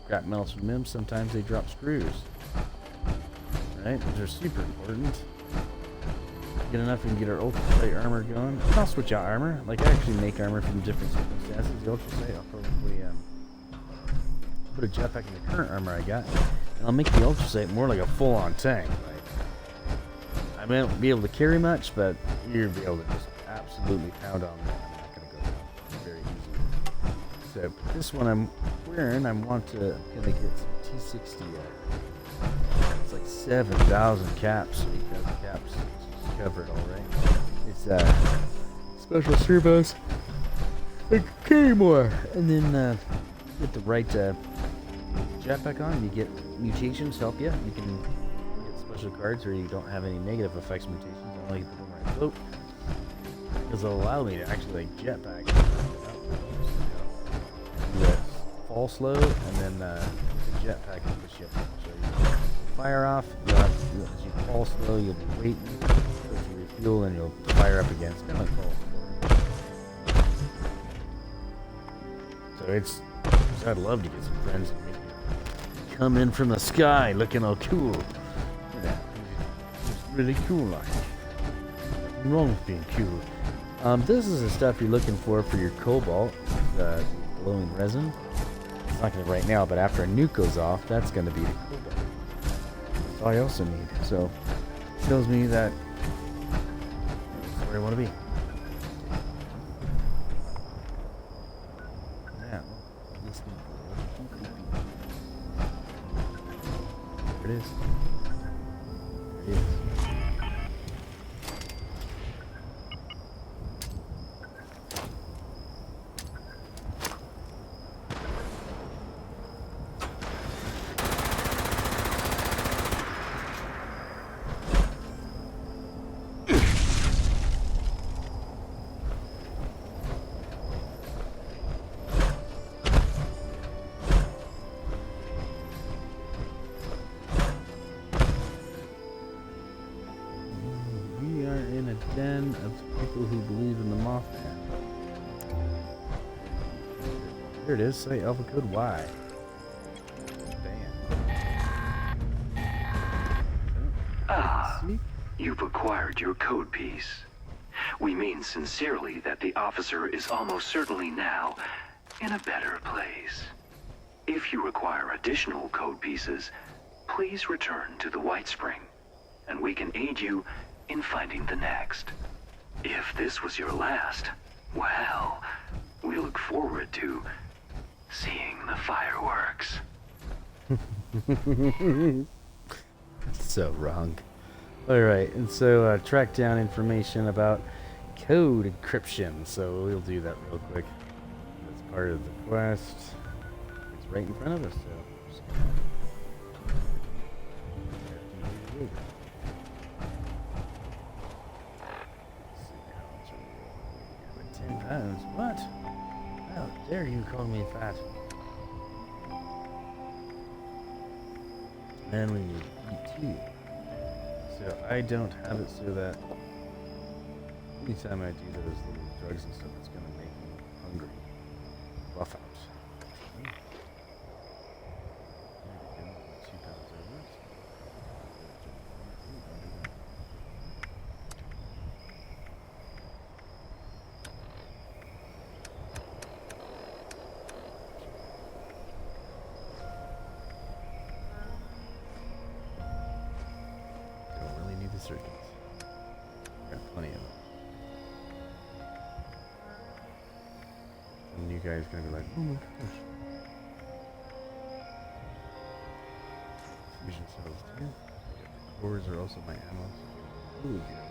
Scrap metals from them, sometimes they drop screws. Right? Those are super important. Good enough, we can get our ultrasight armor going. I'll switch out armor. Like, I actually make armor from different circumstances. The ultrasight, I'll probably put a jetpack in the current armor I got, and I'll make the ultrasight more like a full-on tank. Like, I may not be able to carry much, but you'll be able to just absolutely pound on that. I'm not gonna go down very easily. So this one I'm wearing, I'm gonna get some T60. It's like 7,000 caps. 8,000 caps. Cover it all right. It's special servos. Like carry more, and then get the right jetpack on. You get mutations help you. You can get special cards where you don't have any negative effects mutations. Only the one where I float, because it'll allow me to actually like jetpack. Do that fall slow, and then the jetpack will push you up. So you fire off. As you fall slow, you'll be waiting. Fuel and you'll fire up again. It's kind of like fall. So I'd love to get some friends and make you come in from the sky looking all cool. Look at that. It's really cool like. Nothing wrong with being cool. This is the stuff you're looking for your cobalt, the glowing resin. It's not going to right now, but after a nuke goes off, that's going to be the cobalt. That's all I also need. So it tells me that where I want to be. Yeah, this thing. There it is. There it is. Den of people who believe in the Mothman. There it is. Say alpha code Y. Ah, you've acquired your code piece. We mean sincerely that the officer is almost certainly now in a better place. If you require additional code pieces, please return to the White Spring, and we can aid you in finding the next. If this was your last, well, we look forward to seeing the fireworks. So wrong. Alright, and so track down information about code encryption. So we'll do that real quick. That's part of the quest. It's right in front of us, so just 10 pounds. What? How dare you call me fat? And we need E2. So I don't have it so that anytime I do those little drugs and stuff, it's gonna make me hungry. Buff out. There we go. 2 pounds over. Circuits. Got plenty of them. And you guys gonna be like, oh my gosh. Fusion cells too. The cores are also my ammo. Ooh, yeah.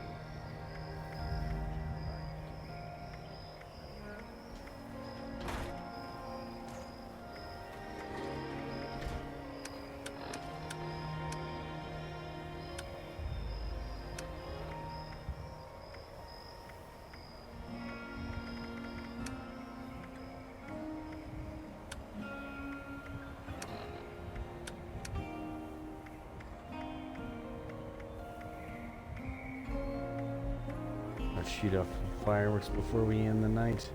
Shoot off fireworks before we end the night.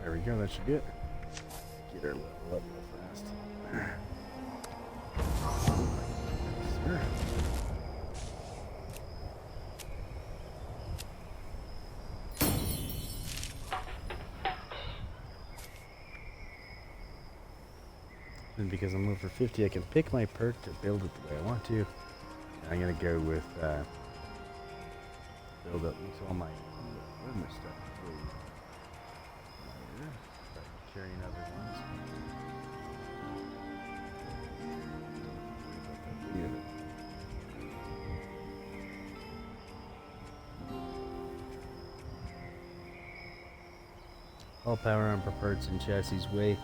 There we go, that should be it. Get our level up real fast. Sir. And because I'm over 50, I can pick my perk to build it the way I want to. And I'm gonna go with build up all my armor stuff. Start carrying other ones. All power on parts and chassis weight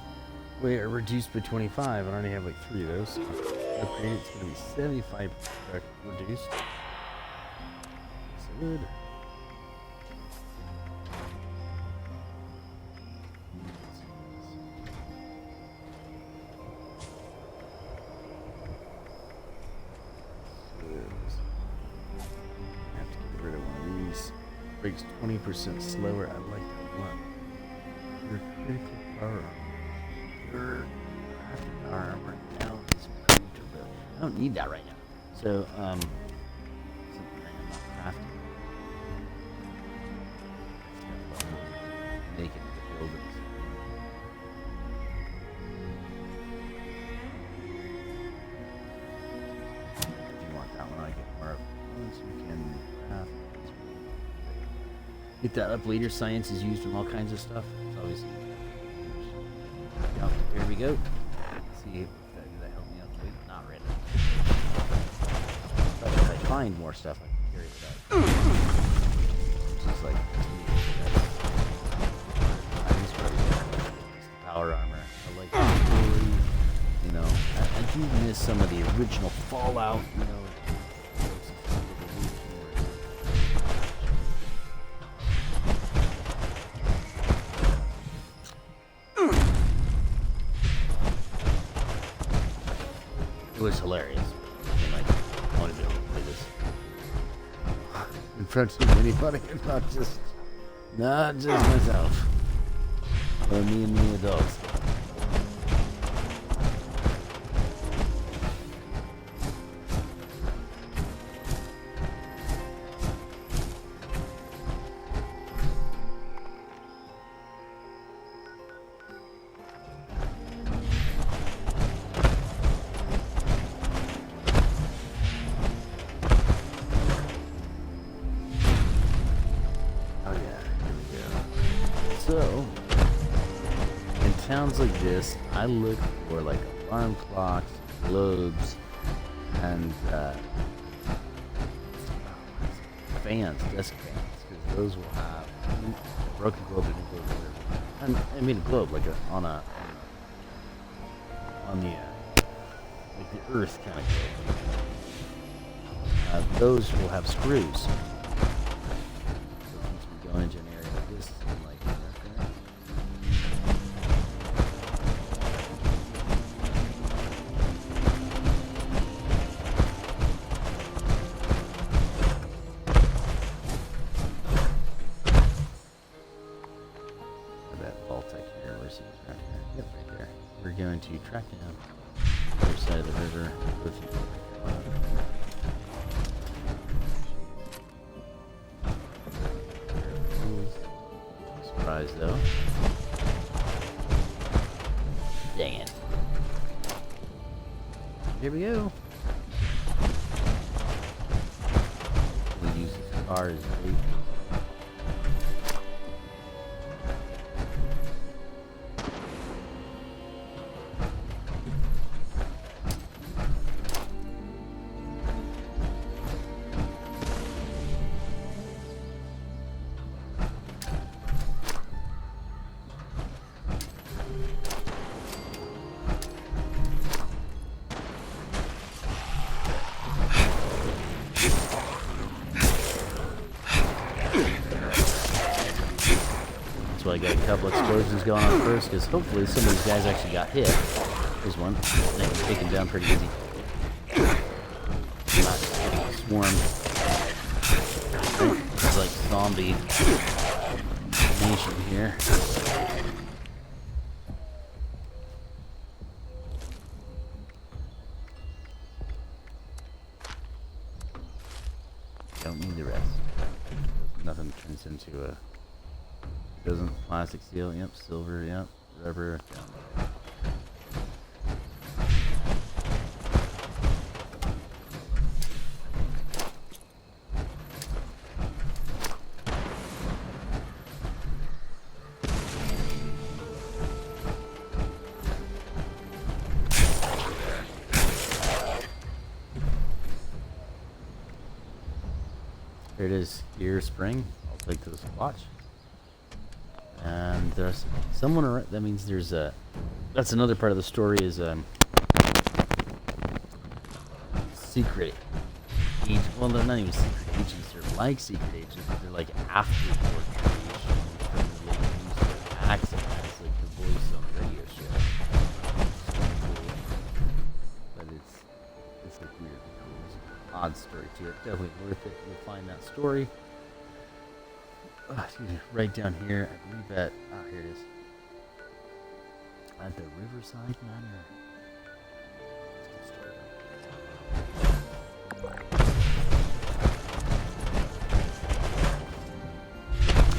are reduced by 25, and I already have like 3 of those. Upgrade, it's going to be 75 reduced. So good. I have to get rid of one of these. Breaks 20% slower. I like that one. Your critical power. Your armor now is comfortable. I don't need that right now. So, something I'm not crafting. Make it to build it. If you want that one, I get more of once we can craft. Get that up later. Science is used in all kinds of stuff. It's always. Yep, here we go. Let's see if that help me out. Wait, not really. But if I find more stuff, I can carry it out. Just like power armor. I like the story. You know, I do miss some of the original Fallout. You know. It was hilarious. And like, I wanted to be able to play this in front of anybody, not just myself. Or me and the adults. So, in towns like this, I look for like alarm clocks, globes, and fans, desk fans, because those will have a broken globe, a globe like on the like the Earth kind of globe. Those will have screws. So since we go into an area like this, I'm like. Going to track down the other side of the river. Surprise though. Dang it. Here we go. We use this car as bait. I got a couple explosions going on first, because hopefully some of these guys actually got hit. Here's one. And I can take him down pretty easy. I'm not getting swarmed. It's like zombie nation here. to a. Doesn't plastic seal? Yep. Silver. Yep. Rubber. Yeah. Here it is, gear spring. I'll take this watch. And there's someone around. That means there's a. That's another part of the story is secret agents. Well, they're not even secret agents. They're like secret agents. But they're like afterboard creations from the late news acts as like the voice on the radio show. But it's like weird. There's an odd story to it. Definitely worth it. You'll find that story. Excuse me, right down here, I believe at, here it is. At the Riverside Manor. Let's get started.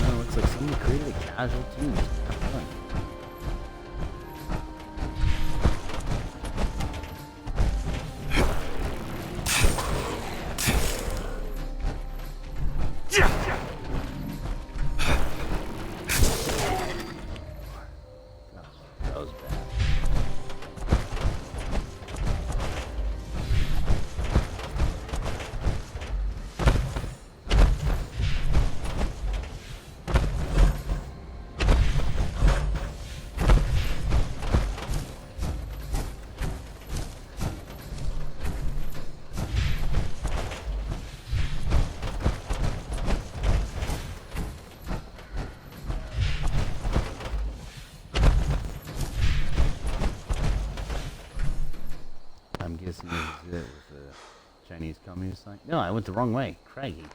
No, it looks like somebody created a casual team just to have fun. That was bad. I'm guessing this is it with the Chinese Communist sign. No, I went the wrong way. Craggy.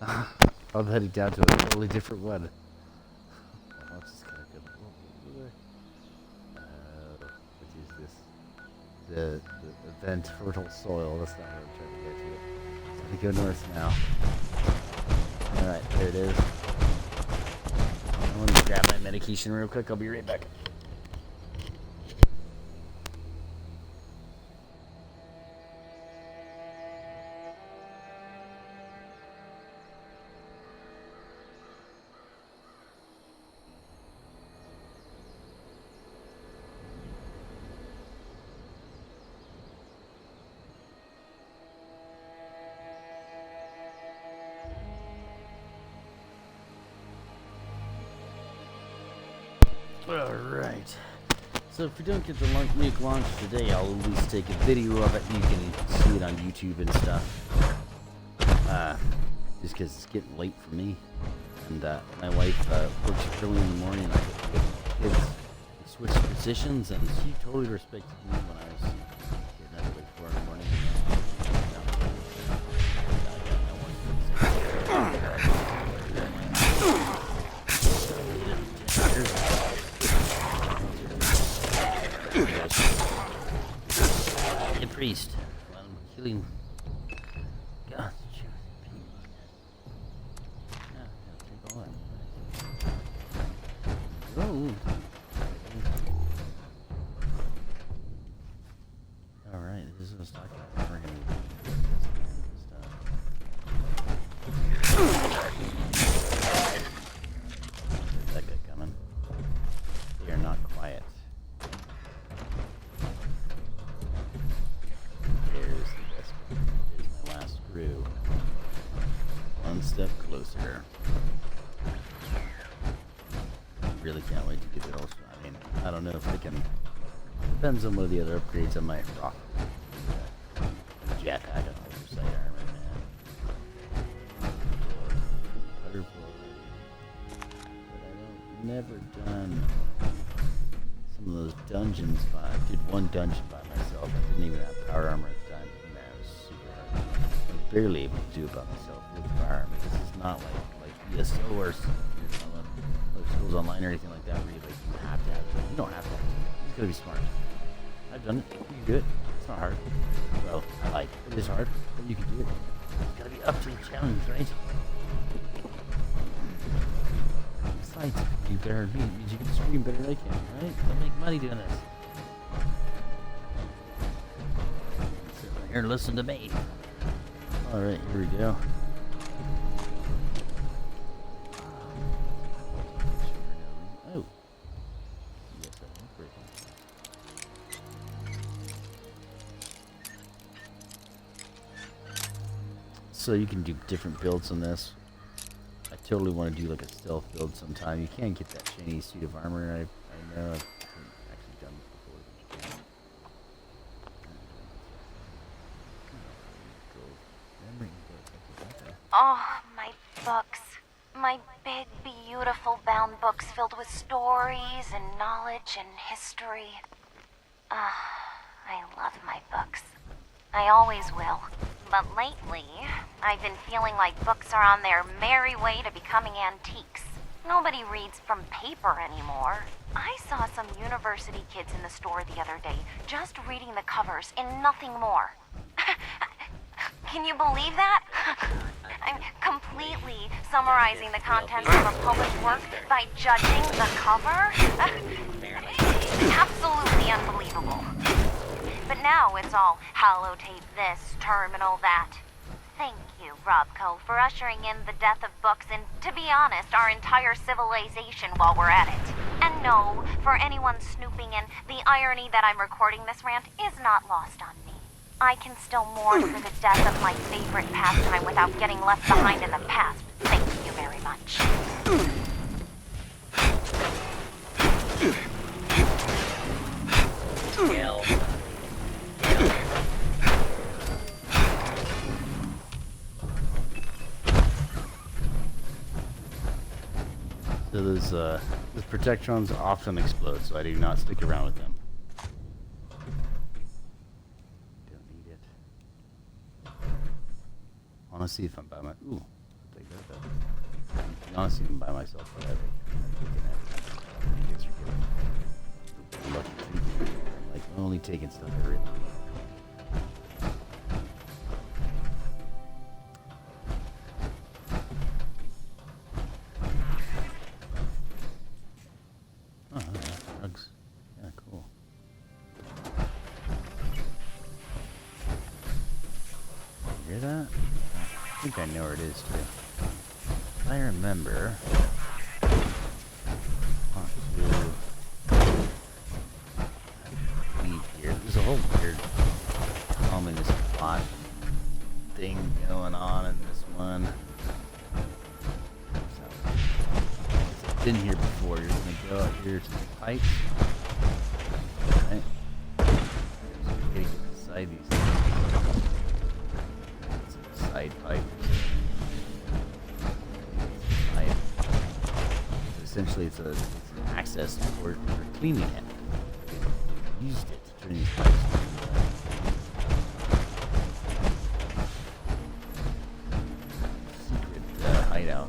I'm heading down to a totally different one. I'll just gotta go. Which is this? The event fertile soil. That's not what I'm trying to get to. Let me go north now. Alright, there it is. I want to grab my medication real quick. I'll be right back. Alright. So if we don't get the nuke launch today, I'll at least take a video of it. You can see it on YouTube and stuff. Just because it's getting late for me. And my wife works early in the morning. I get the kids switch positions, and she totally respected me when I was getting up at like 4 in the morning. The priest. I'm killing. God, take all that. Oh. Alright, this is what I was talking about. We're gonna There's that guy coming. They are not quiet. There's the best one. There's my last crew. One step closer. Really can't wait to get it all. I mean, I don't know if I can. Depends on what the other upgrades I might rock. Jetpack and oversight armor, man. Cutter blower. But I've never done some of those dungeons. I did one dungeon by myself. I didn't even have power armor at the time. And that was super hard. I'm barely able to do it by myself with power armor. This is not like ESO or Schools Online or anything like that where you have to have it. You don't have to have it. You just gotta be smart. I've done it. You can do it. It's not hard. Well, I like it. It is hard, but you can do it. It's gotta be up to the challenge, right? fights. You better than me. It means you can scream better than I can, right? They'll make money doing this. Sit right here and listen to me. Alright, here we go. Oh. Yes, that won't break it. So you can do different builds on this. I totally want to do like a stealth build sometime. You can get that shiny suit of armor. I know I've actually done this before. But you can. Oh, my books. My big, beautiful bound books filled with stories and knowledge and history. I love my books. I always will. But lately, I've been feeling like books are on their merry way to becoming antiques. Nobody reads from paper anymore. I saw some university kids in the store the other day, just reading the covers and nothing more. Can you believe that? I'm completely summarizing the contents of a published work by judging the cover? Absolutely unbelievable. But now it's all holotape this, terminal that. Thank you, Robco, for ushering in the death of books and, to be honest, our entire civilization while we're at it. And no, for anyone snooping in, the irony that I'm recording this rant is not lost on me. I can still mourn for the death of my favorite pastime without getting left behind in the past. Thank you very much. Kill. So those protectrons often explode, so I do not stick around with them. Don't need it. I want to see if I'm by my. Ooh, I'll take that. I want to see if I'm by myself. But I'm lucky too. Like only taking stuff I really need. Oh, drugs. Yeah, cool. You hear that? I think I know where it is too. I remember. Here. There's a whole weird ominous plot thing going on in this one. So, been here before. You're gonna go out here to the pipes. Right? So you're getting inside these things. It's a side pipe. So essentially it's an access port for cleaning it. Used it to turn these pipes on. Secret hideout.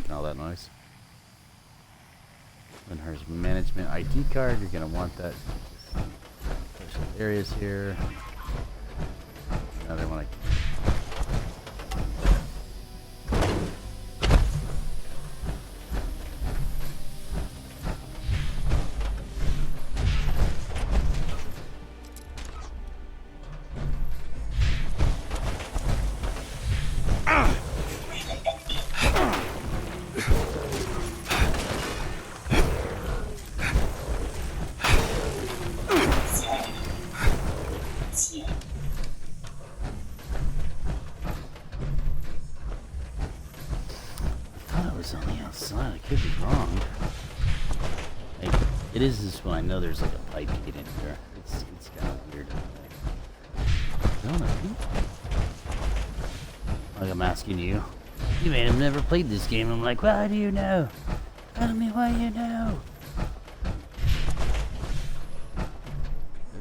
All that noise. Then here's management ID card. You're gonna want that. Special areas here. Another one. I thought it was on the outside. I could be wrong. Like, it is this one. I know there's like a pipe to get in here. It's kind of weird. I don't know. Like I'm asking you. You may have never played this game. I'm like, why do you know? Tell me why you know.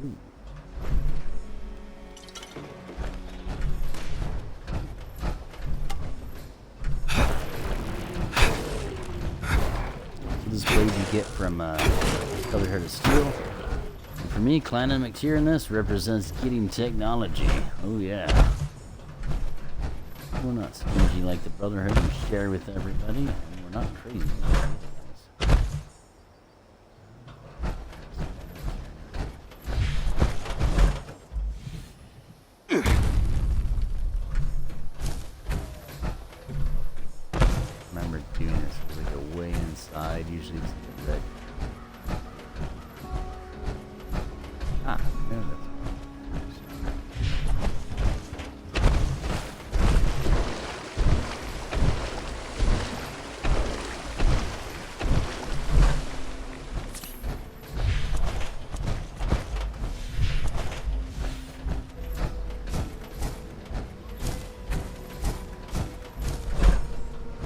Ooh. So this blade you get from Color Heart of Steel. And for me, Clanamic here in this represents getting technology. Oh yeah. We're not stingy like the Brotherhood. We share with everybody, and we're not crazy. Remember doing this was like a way inside. Usually it's like red. Ah, there it is.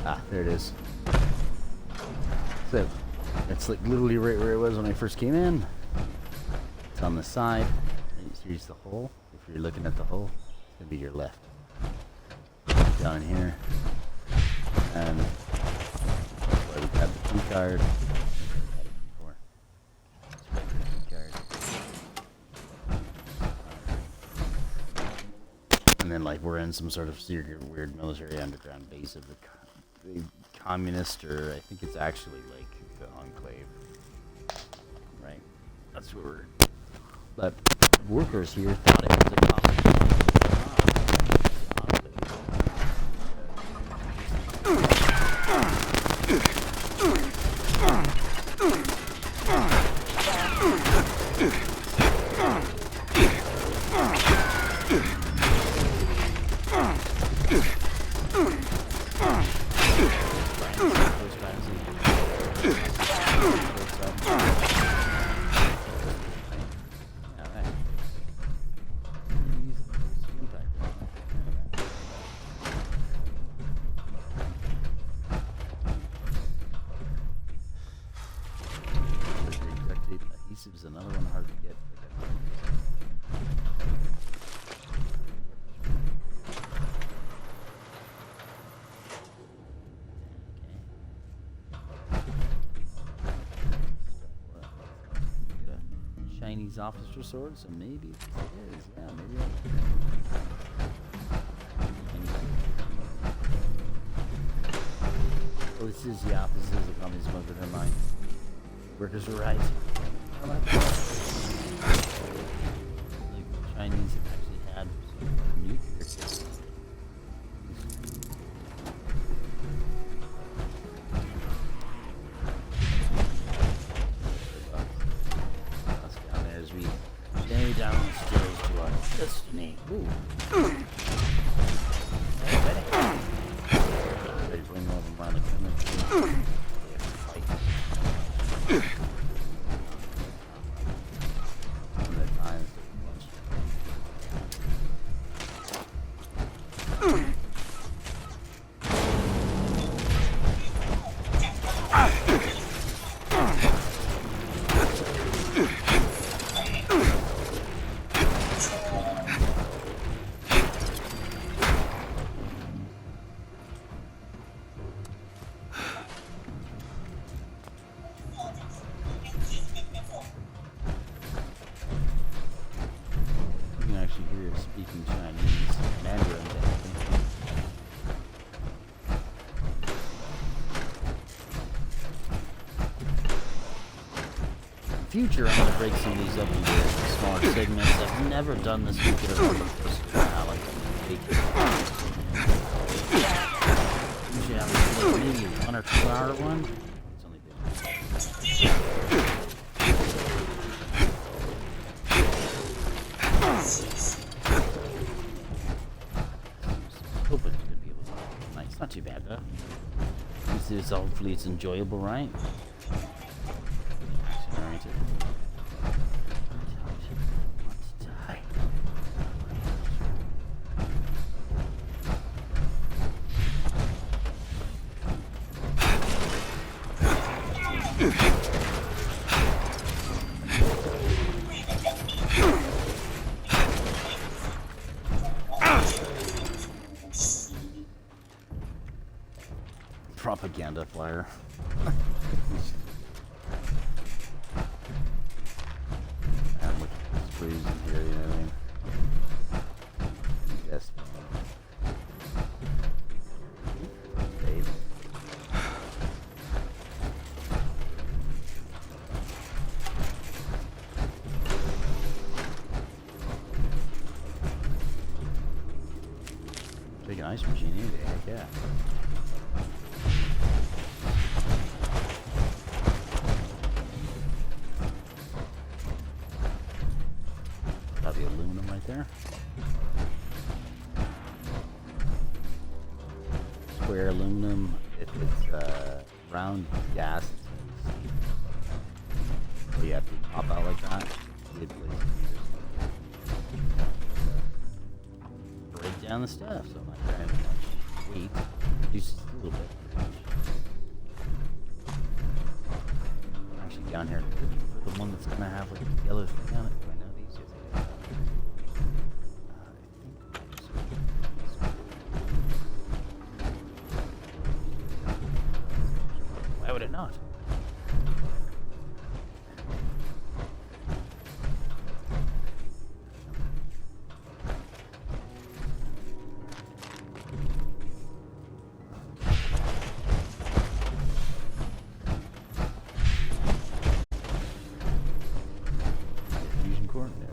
Ah, there it is. So, that's like literally right where it was when I first came in. It's on the side. Here's the hole. If you're looking at the hole, it's gonna be your left. Down in here. And that's why we got the key card. And then like we're in some sort of secret weird military underground base of the communist, or I think it's actually like the Enclave, right? That's where we're. But workers here thought it was a adhesive's another one hard to get. Chinese officer sword, so maybe it is. Yeah, maybe. Oh, this is the opposite of the communist movement. Never mind. Workers were right. Like the Chinese actually had nuclear systems. Down there as we stay down the stairs to our destiny. Ooh. Ready to bring all of them around the corner. Speaking Chinese, Mandarin, in future, I'm going to break some of these up into smaller segments. I've never done this before on the first trial. Usually I'm just maybe 1 or 2 hour one. It's only been. Hoping it's gonna be able to. Nice, it's not too bad though. Hopefully it's enjoyable, right? Alright. Propaganda flyer. And with screws in here, you know what I mean? Yes. Dave. Big ice machine, any day, heck yeah. The aluminum right there. Square aluminum. If it's round gas, so you have to pop out like that. Good place to break down the stuff. So I'm not carrying much weight. Just a little bit. Actually, down here, the one that's gonna have like a yellow thing on it. Do I know these? Yes, I do. Why would it not? Fusion core? No.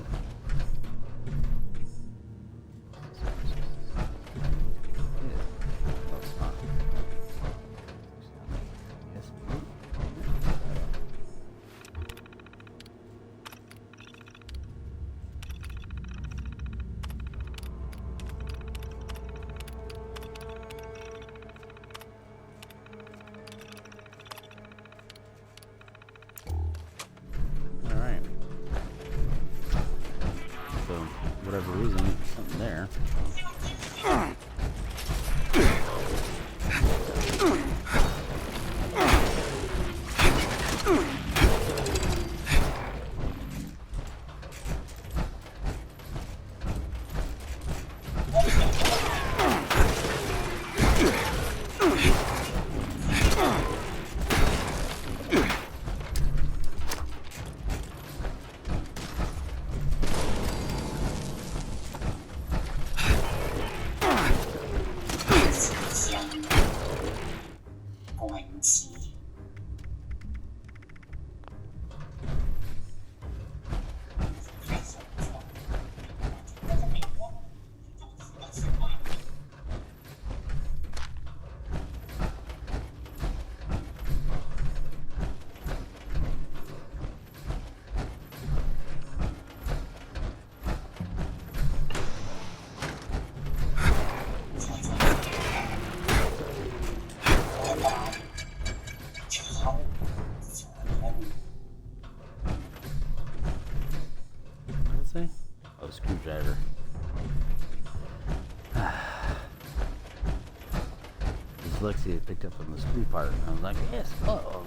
Alright. So, whatever reason, something there. What did it say? Oh, screwdriver. Dyslexia picked up on the screw part, and I was like, yes, uh-oh.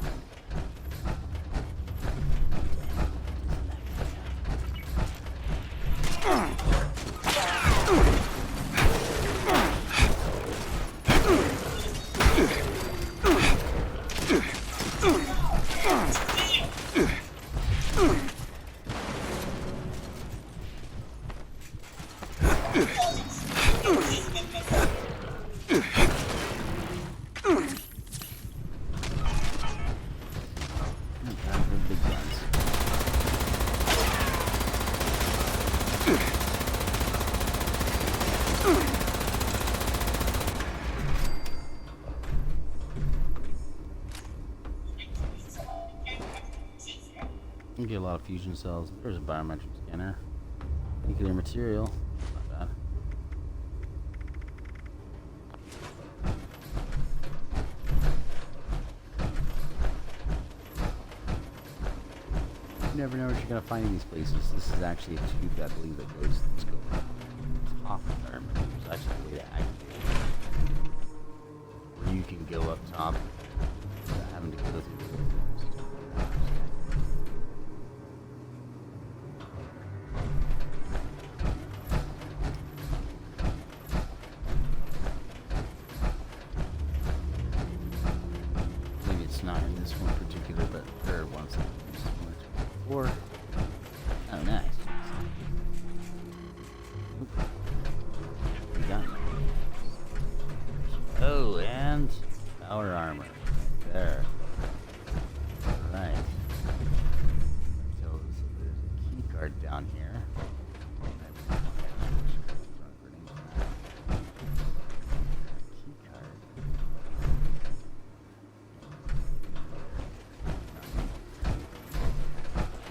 You get a lot of fusion cells. There's a biometric scanner. Nuclear material. Not bad. You never know what you're gonna find in these places. This is actually a tube that I believe that goes top of there. There's actually a way to activate it. Where you can go up top without having to go through the doors. Maybe it's not in this one particular, but there are ones that are similar to it before. Oh, nice. Oop. We got it. Oh, and power armor. There. Alright. So there's a key card down here. Key card.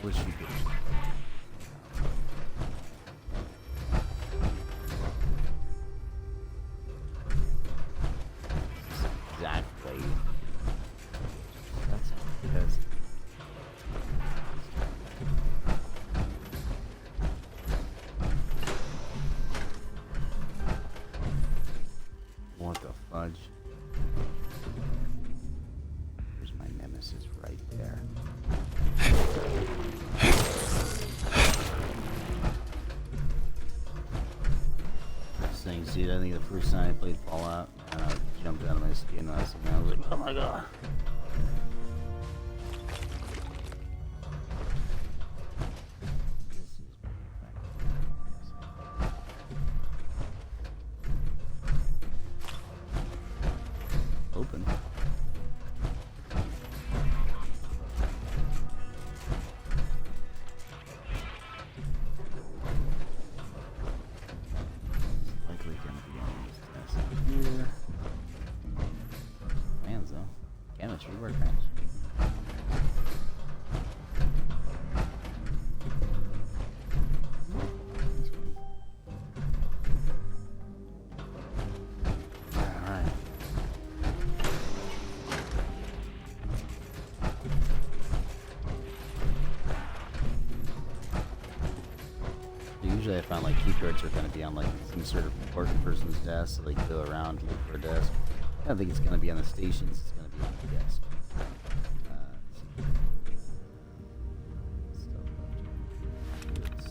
Wish you could. Exactly. That's because what the fudge? There's my nemesis right there. This thing's, dude, I think the first time I played Fallout, and I jumped out of my skin when I seen that. I was like, oh my god. This is perfect. Open. Likely gonna be on this test here. Plans though. Chemistry workbench. Alright. Usually I find like key cards are going to be on like some sort of important person's desk, so they go around, look for a desk. I don't think it's going to be on the stations, it's going to be on the desk.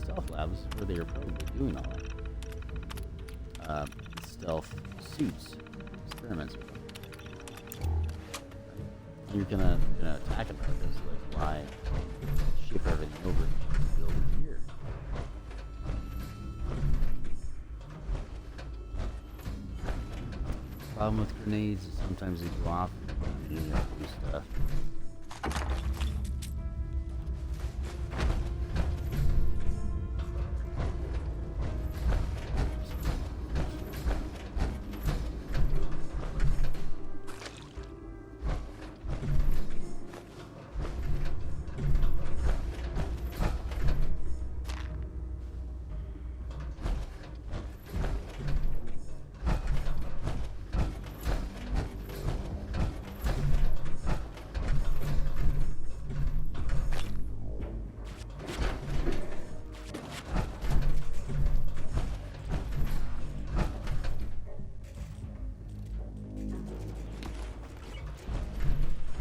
Stealth labs, where they are probably doing all that. Stealth suits, experiments with them. You're gonna attack them like this, like fly, ship everything over and build it here. Problem with grenades is sometimes they go off and you have to do stuff.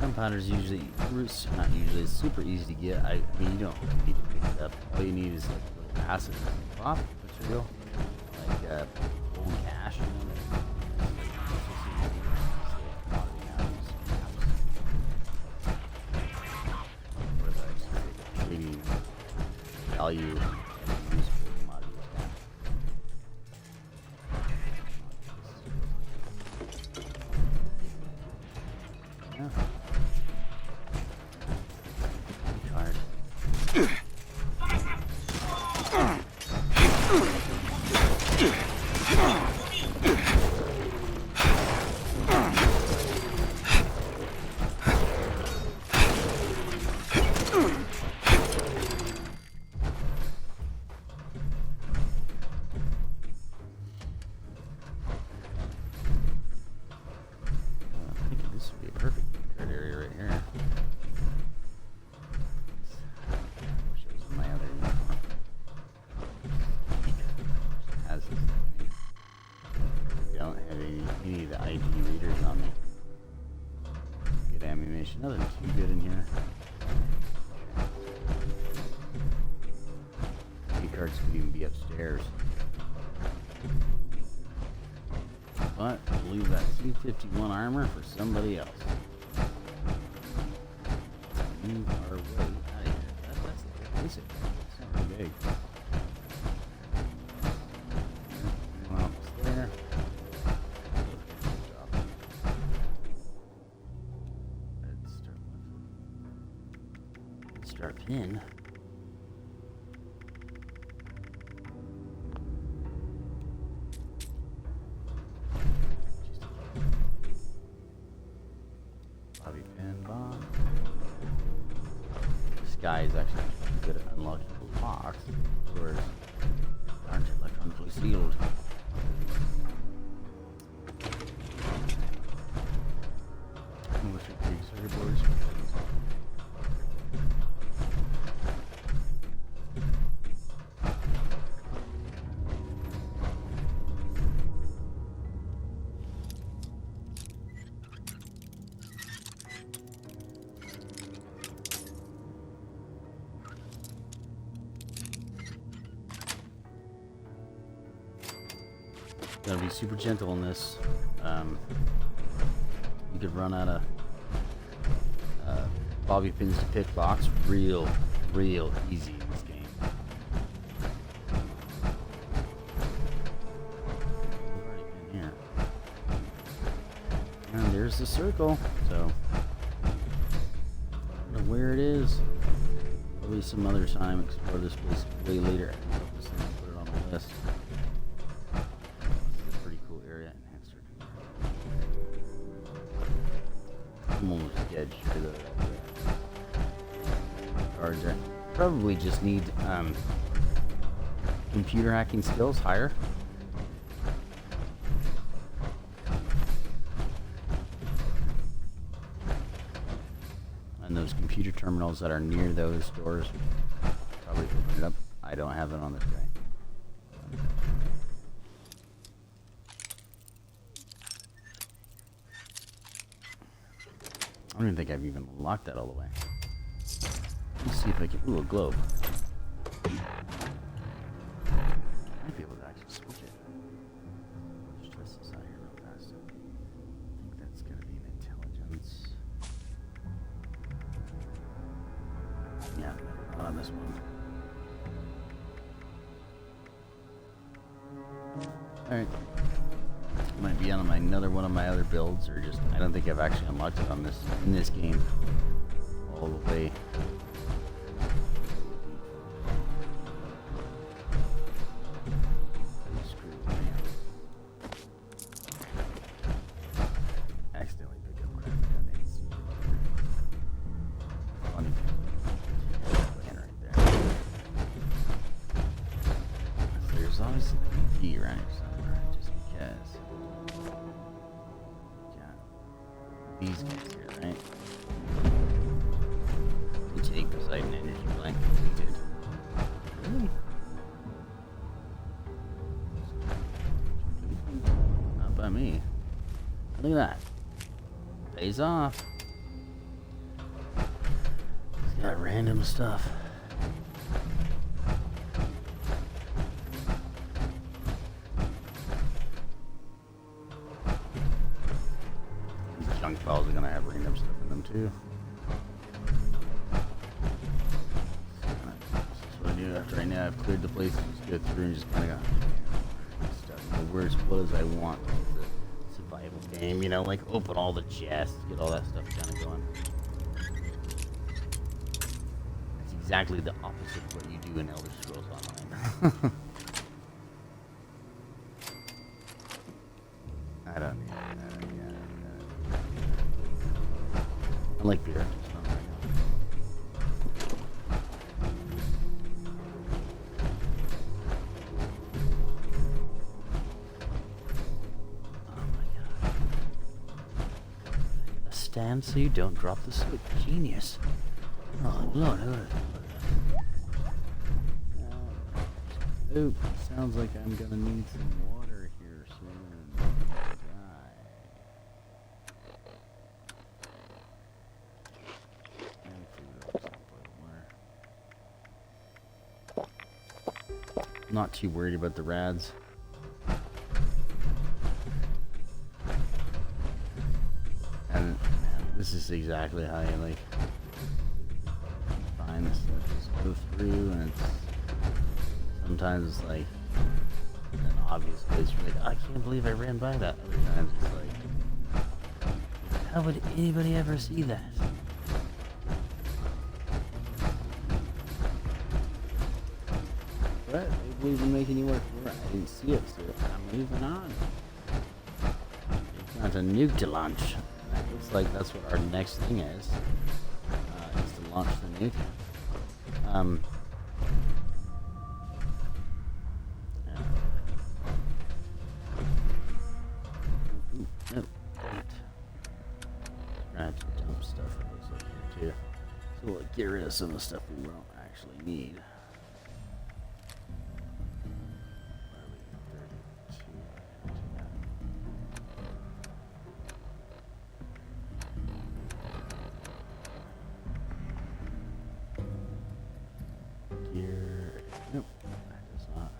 Compounders usually, not usually, it's super easy to get. I mean, you don't need to pick it up. All you need is like little acid pop material, like gold cash. You know, or the trading value used for commodities. Yeah. Card. ammunition. Nothing too good in here. Key cards could even be upstairs. But we'll leave that 251 armor for somebody else. Move our way out of here. That's the basic. It's not really big. Anyone else there? Let's start pin. Bobby pin bomb. This guy is actually good at unlocking the locks. Doors aren't electronically sealed. Militia big circuit boards. Gotta be super gentle in this. You could run out of bobby pins to pick locks real easy in this game. We've already been here. And there's the circle, so I don't know where it is. Probably some other time, explore this place way later. I can put this thing and put it on the list. I'm almost dead sure that cards are. Probably just need computer hacking skills higher. And those computer terminals that are near those doors probably open it up. I don't have it on this guy. I don't even think I've even unlocked that all the way. Let's see if I can. Ooh, a globe. I might be able to actually switch it. Let's test this out here real fast. I think that's gonna be an intelligence. Yeah, not on this one. Alright. Might be on another one of my other builds, or just I don't think I've actually unlocked it on this in this game all the way. Accidentally picked up crap. Funny. Right there. There's obviously a key around here somewhere, just because. These guys here, right? You take Poseidon Energy Blank completed. Really? Not by me. Look at that. Pays off. It's got random stuff. Junk files are gonna have random stuff in them too. That's what I do after right now. I've cleared the place, just go through and just kind of got stuff. The words what as I want. It's a survival game, you know, like open all the chests, get all that stuff kind of going. It's exactly the opposite of what you do in Elder Scrolls Online. I don't need that. I like beer. Just not right now. Oh my god. A stand so you don't drop the switch. Genius. Oh lord. Oop. Sounds like I'm gonna need some water here soon. not too worried about the rads. And man, this is exactly how you like find this stuff. Just go through, and it's sometimes it's like an obvious place. You're like, I can't believe I ran by that. Other times it's like, how would anybody ever see that? But maybe we've been making you work for it. I didn't see it, so I'm moving on. It's not a nuke to launch. That looks like that's what our next thing is to launch the nuke. No, don't. We're gonna have to dump stuff that looks like here too. So we'll get rid of some of the stuff we won't actually need. Gear. Nope, that does not.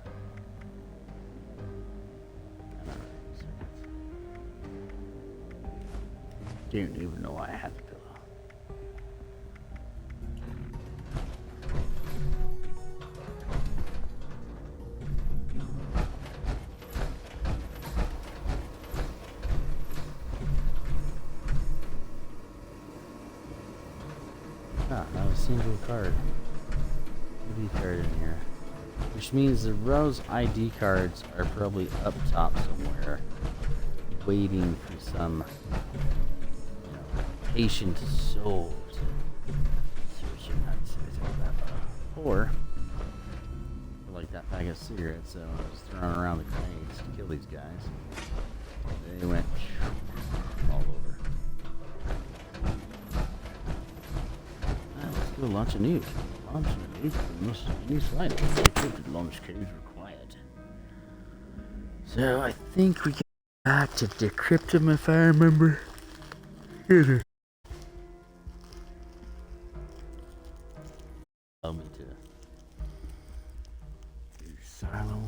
Didn't even know I had the pillow. Ah, now a single card. ID card in here. Which means the Rose ID cards are probably up top somewhere, waiting for some patient soul to search and not or like that bag of cigarettes that I was throwing around the grenades to kill these guys. They went all over. Let's go launch a nuke. Launch a nuke from any flight. Encrypted launch codes required. So I think we get back to decrypt them if I remember. Here. Allow me to do silo.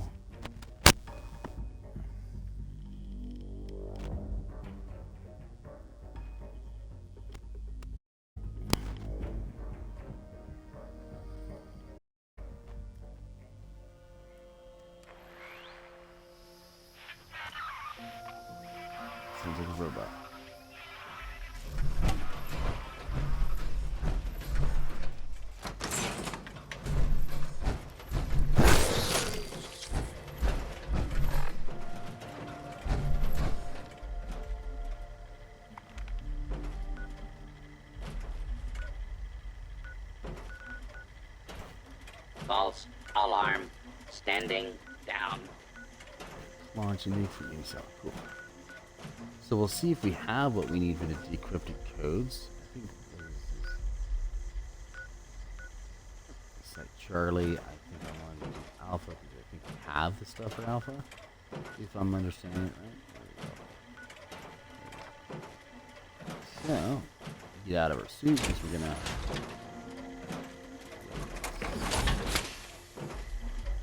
Sounds like a robot. False alarm. Standing down. Launch a nuke from yourself. Cool. So we'll see if we have what we need for the decrypted codes. I think it's like Charlie. I think I want to do Alpha because I think we have the stuff for Alpha. If I'm understanding it right. So get out of our suit because we're gonna.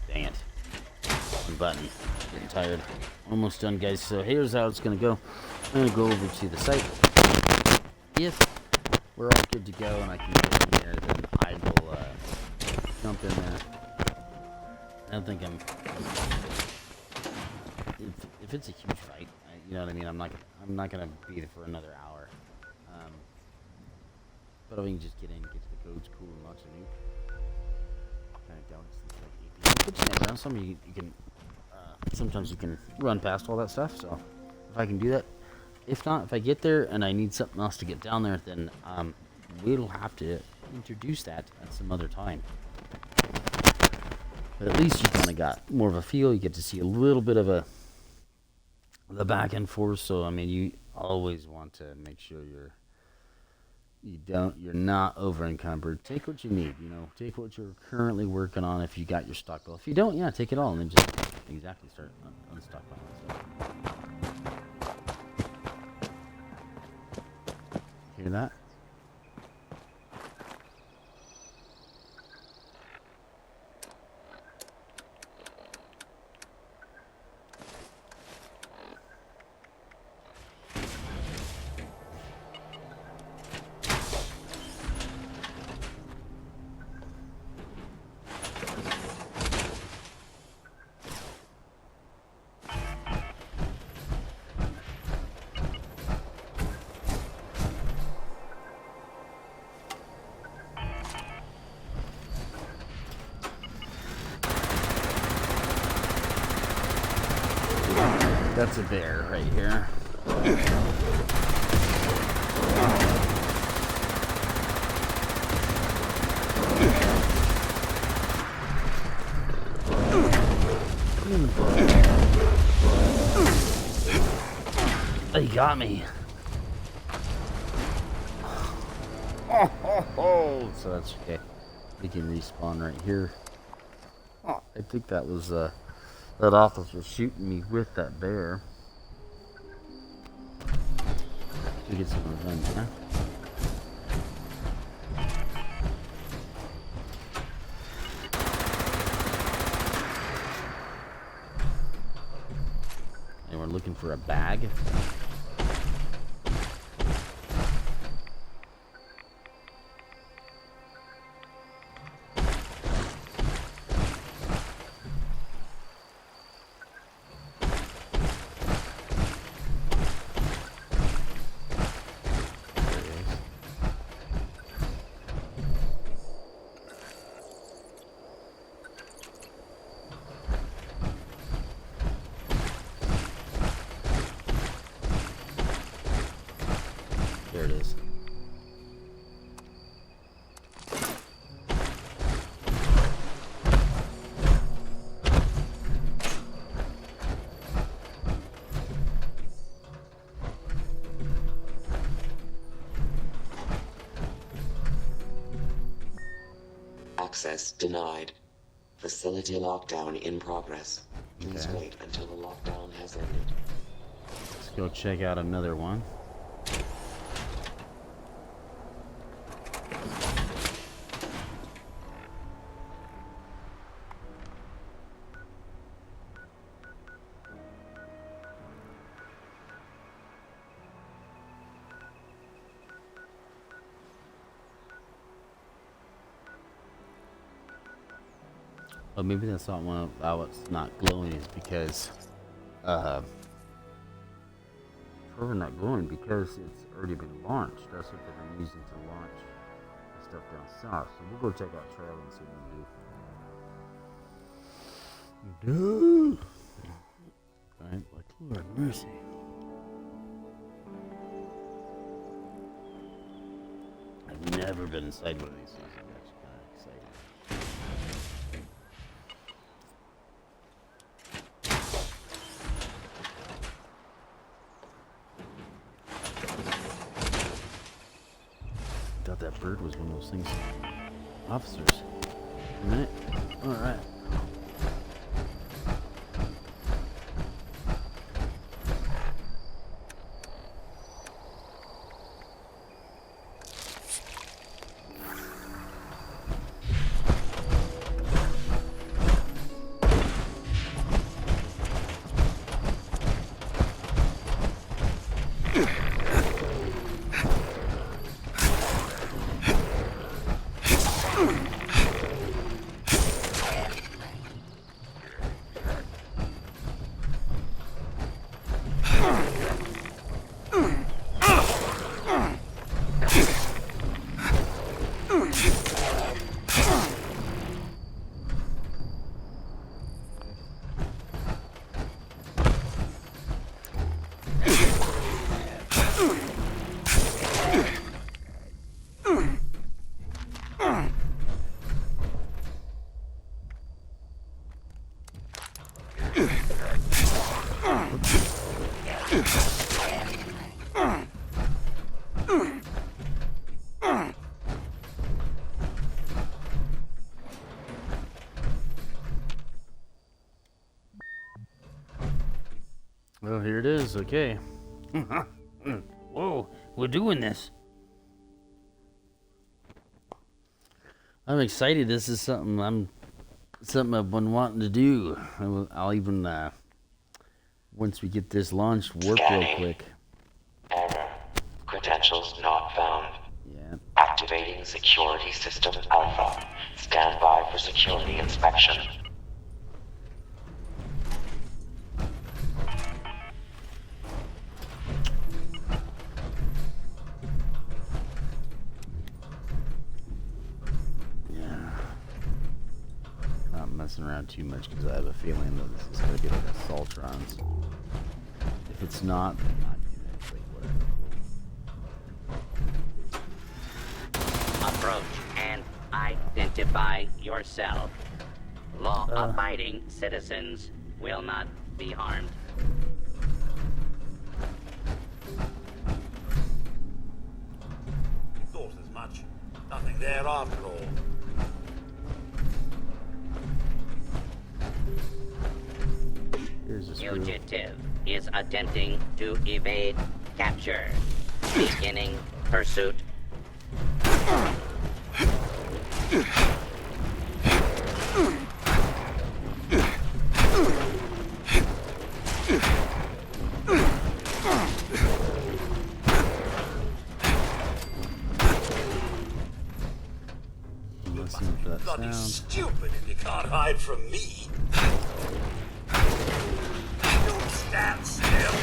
Dang it. One button. Getting tired. Almost done, guys. So here's how it's gonna go. I'm gonna go over to the site. If we're all good to go and I can get in there, then I will jump in there. I don't think I'm. If it's a huge fight, you know what I mean. I'm not gonna be there for another hour. But we can just get in, get to the codes, cool, and launch a nuke. Kind of don't. It's like 18. But some you can. Sometimes you can run past all that stuff, so if I can do that. If not, if I get there and I need something else to get down there, then we'll have to introduce that at some other time. But at least you kind of got more of a feel. You get to see a little bit of the back and forth. So I mean, you always want to make sure you're not over encumbered. Take what you need, take what you're currently working on if you got your stockpile. If you don't, yeah, take it all and then just exactly start unstockpiling stuff. Hear that? That's a bear right here. Oh, he got me. Oh, so that's okay. We can respawn right here. Oh, I think that was that officer shooting me with that bear. We get some revenge, huh? And we're looking for a bag. There it is. Access denied. Facility lockdown in progress. Please Okay. wait until the lockdown has ended. Let's go check out another one. Oh, maybe that's not one of how it's not glowing is because probably not glowing because it's already been launched. That's what they've been using to launch the stuff down south. So we'll go check out Trail and see what we do. Alright, like Lord mercy. I've never been inside one of these things. I'm actually kind of excited. I thought that bird was one of those things. Officers. A minute. Alright. Well, here it is. Okay. Whoa, we're doing this. I'm excited. This is something I've been wanting to do. I'll even once we get this launched, warp real quick. Error. Credentials not found. Yeah. Activating security system alpha. Stand by for security inspection. Not messing around too much because I have a feeling that this is going to be like a Assaultrons. If it's not, then not in it. Like, whatever. Approach and identify yourself. Law-abiding citizens will not be harmed. Thought as much. Nothing there after all. Here's a screw. Fugitive is attempting to evade capture. Beginning pursuit. Listening for that Bloody sound. stupid if you can't hide from me. Don't stand still.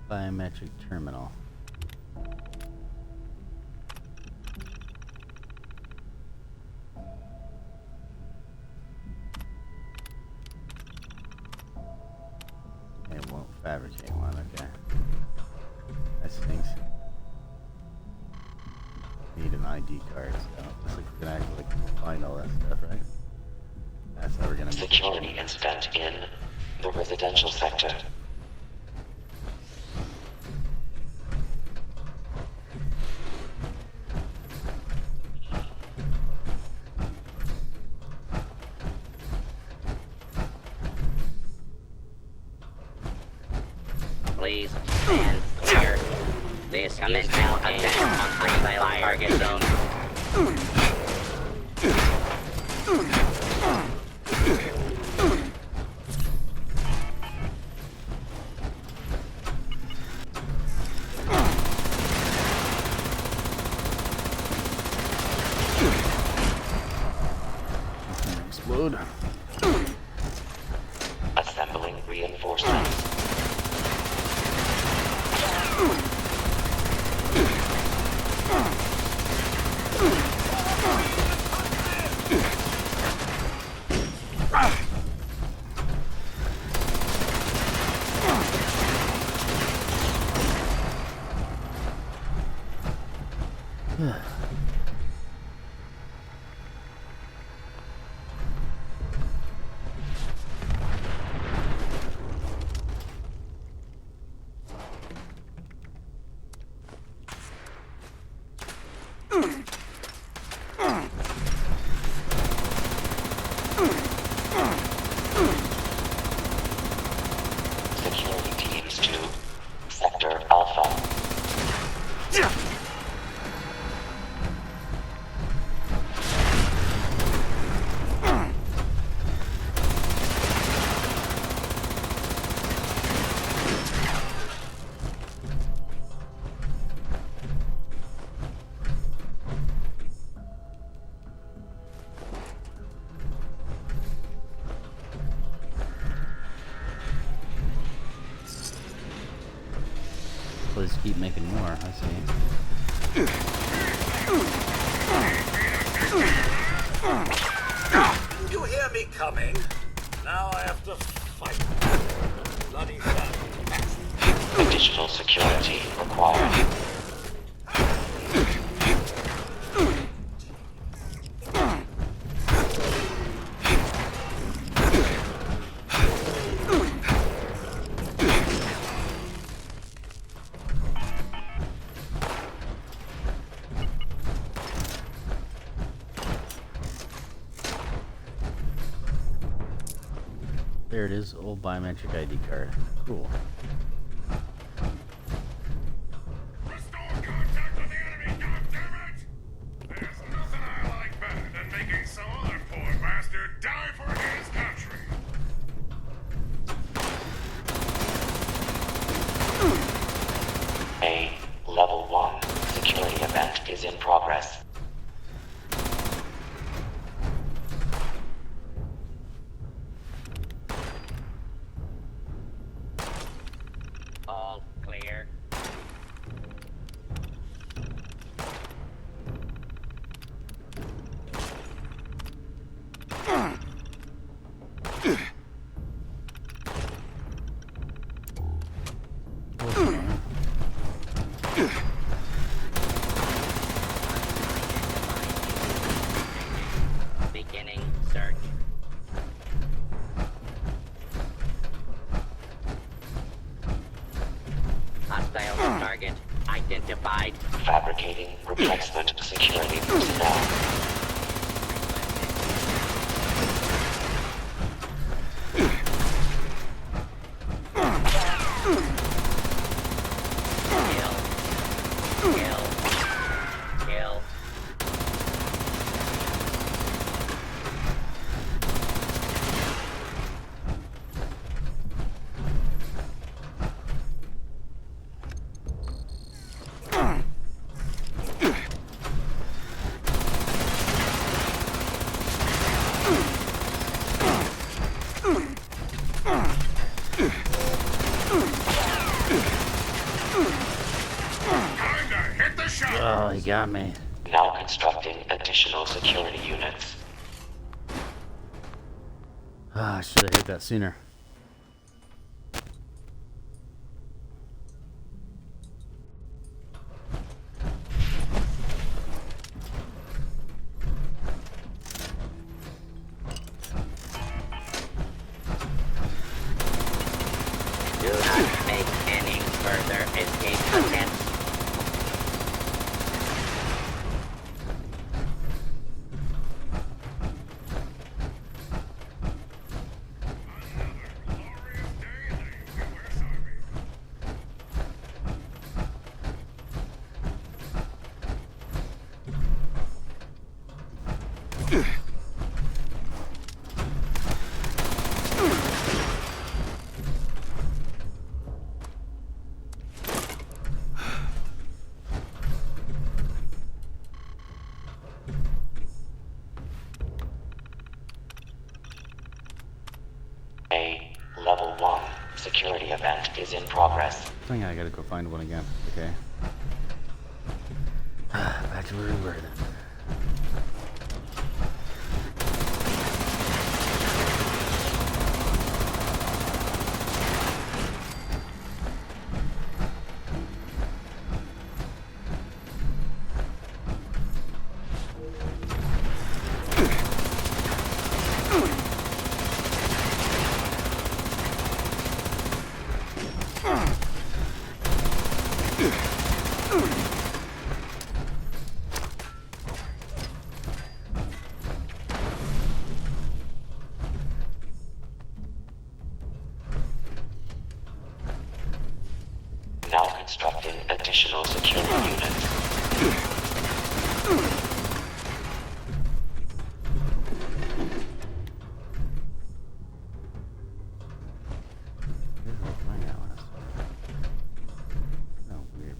Biometric terminal. It won't fabricate one, okay. That stinks. Need an ID card, so looks like we're gonna actually find all that stuff, right? That's how we're gonna make Security incident in the residential sector. Please stand clear. This is now attack on hostile target zone. explode. Assembling reinforcements. Security teams to Sector Alpha. Please keep making more, I see. You hear me coming? Now I have to fight. Bloody fast. Additional security required. There it is, old biometric ID card. Cool. Restore contact with the enemy, goddammit! event is in progress. All clear. Beginning search. Hostile target identified. Fabricating replacement security personnel. Kill. Oh, he got me. Now constructing additional security units. Ah, I should have hit that sooner. Do not make any further escape attempts. A level 1 security event is in progress. Hang on, I gotta go find one again. Okay. Back to where we were then. Now constructing additional security units. Oh, weird.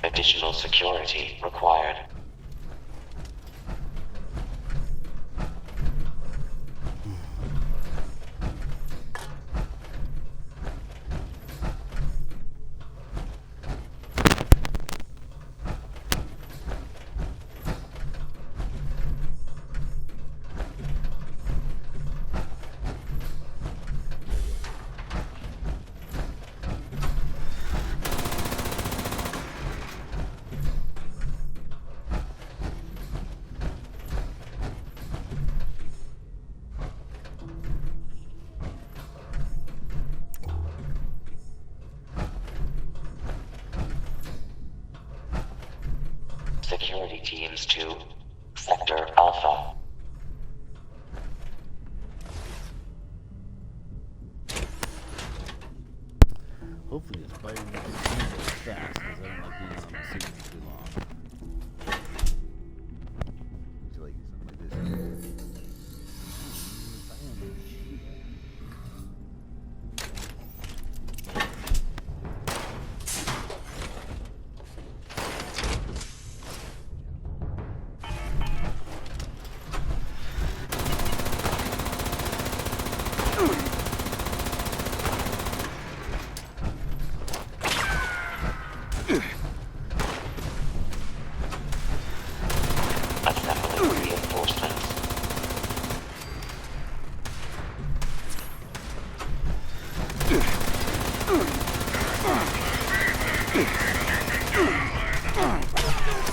Additional security required. security teams to Sector Alpha. Hopefully it's biting me fast, because I don't like being on the machine for too long. Usually I use something like this. Assembling reinforcements.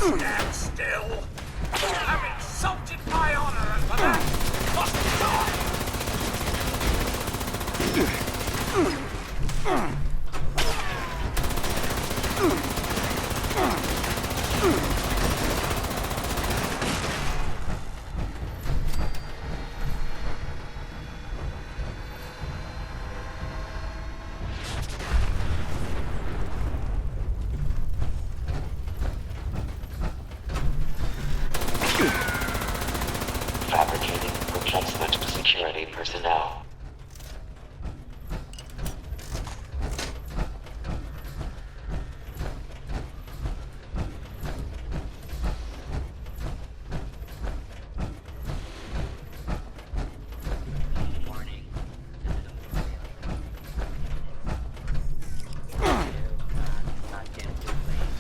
Stand still! You have insulted my honor, and for that, must die! Fabricating replacement security personnel. Warning. Not getting too late.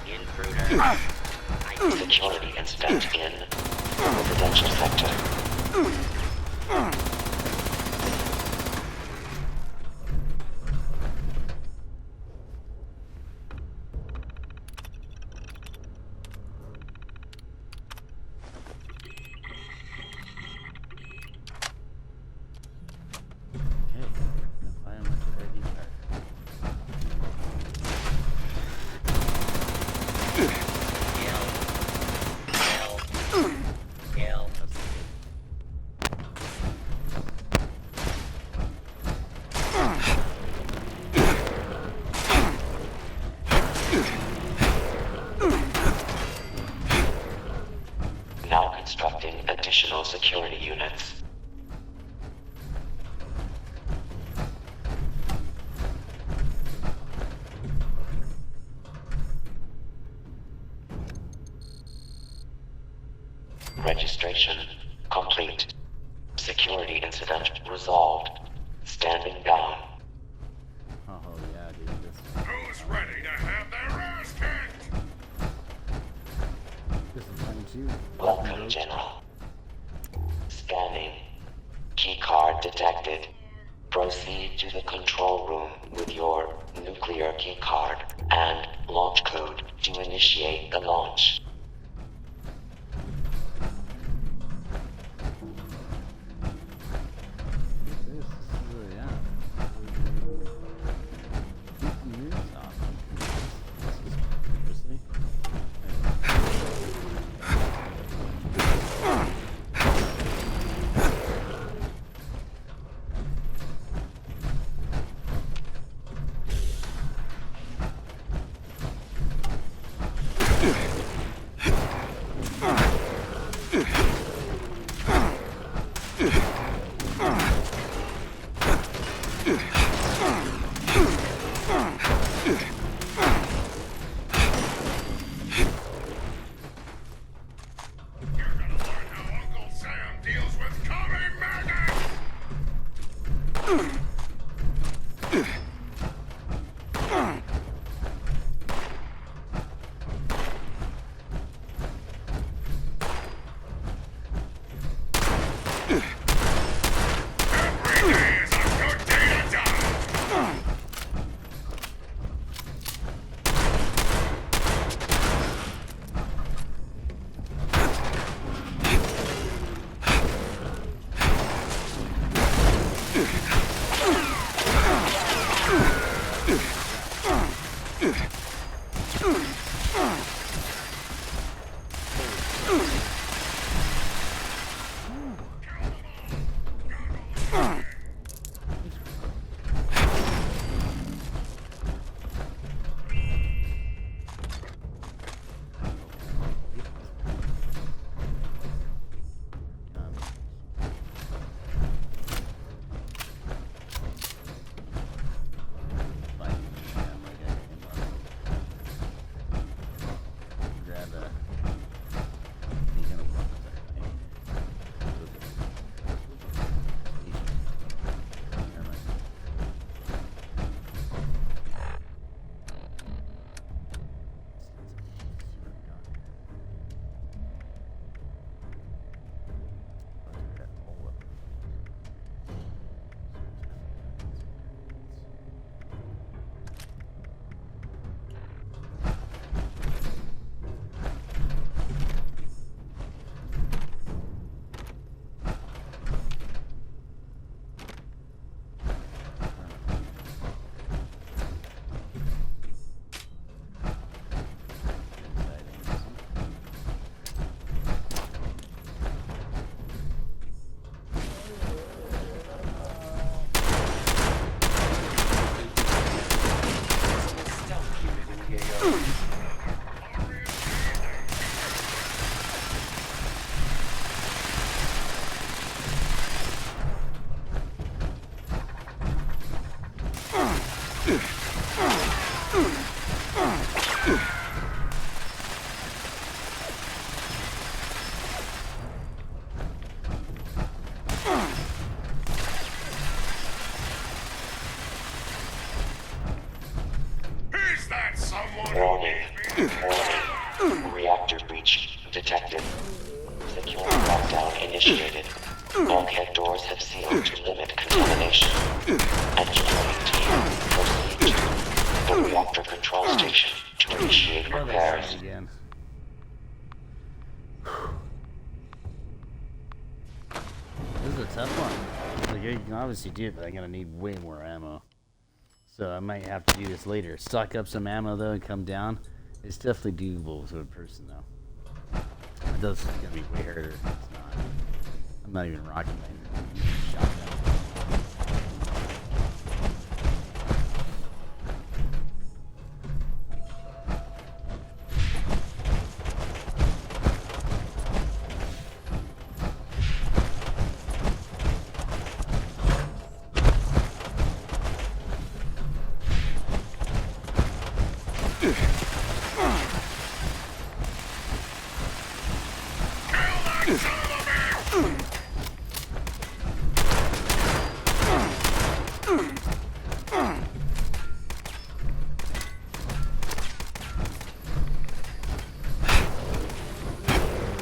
Intruder. Security incident in residential sector. Okay, now find my ID card. Kill. Now constructing additional security units. Registration complete. Security incident resolved. Standing down. Oh yeah, dude. This Who's ready to have their ass kicked? is fun too. Welcome, General. Scanning. Keycard detected. Proceed to the control room with your nuclear keycard and launch code to initiate the launch. This is really, yeah. 50 years? Awesome. This is interesting. You're gonna learn how Uncle Sam deals with coming maggots! Every day is a good day to die! initiated. Bulkhead doors have sealed to limit contamination. Engineering team, proceed to the reactor control station to initiate repairs. Again. This is a tough one. Like, you can obviously do it, but I'm gonna need way more ammo. So I might have to do this later. Stock up some ammo though and come down. It's definitely doable with a person though. It does, it's gonna be way harder. It's not. I'm not even rocking my shotgun.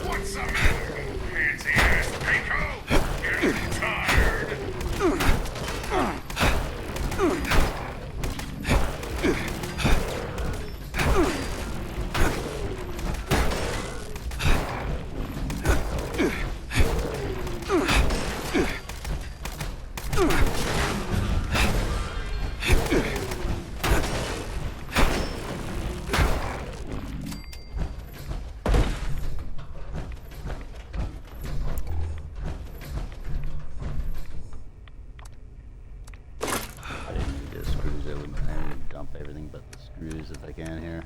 What's the matter, fancy ass Pico? Getting tired? I didn't need the screws. I would dump everything but the screws if I can here.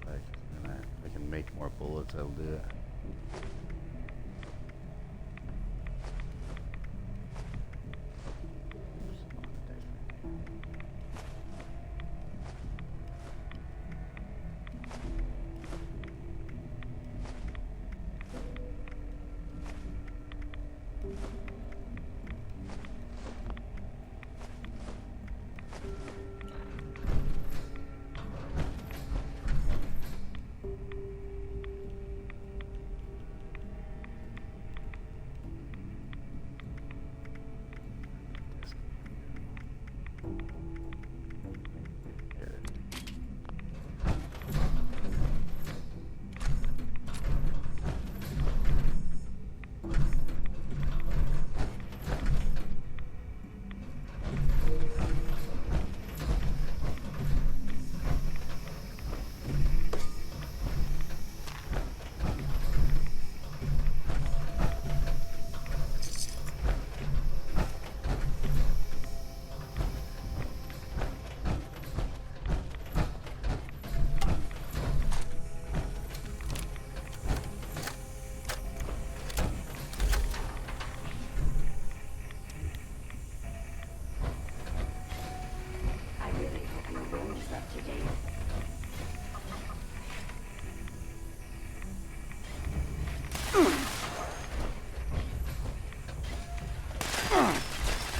If I can make more bullets, I'll do it.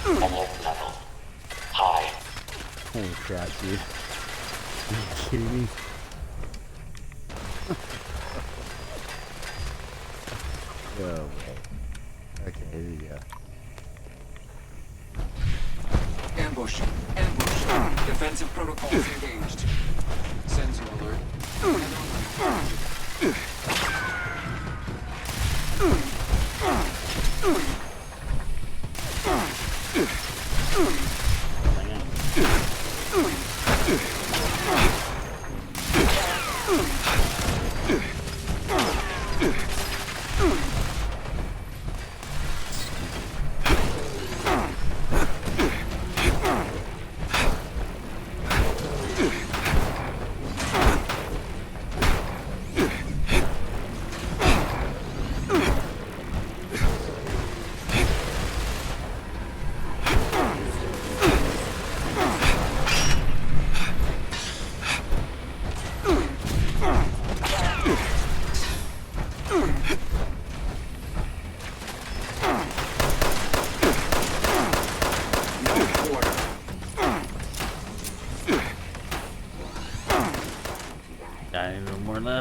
Alert level. High. Holy crap, dude. Are you kidding me? Oh, boy. Okay, here we go. Ambush. Ambush. Defensive protocols engaged. Sensor alert.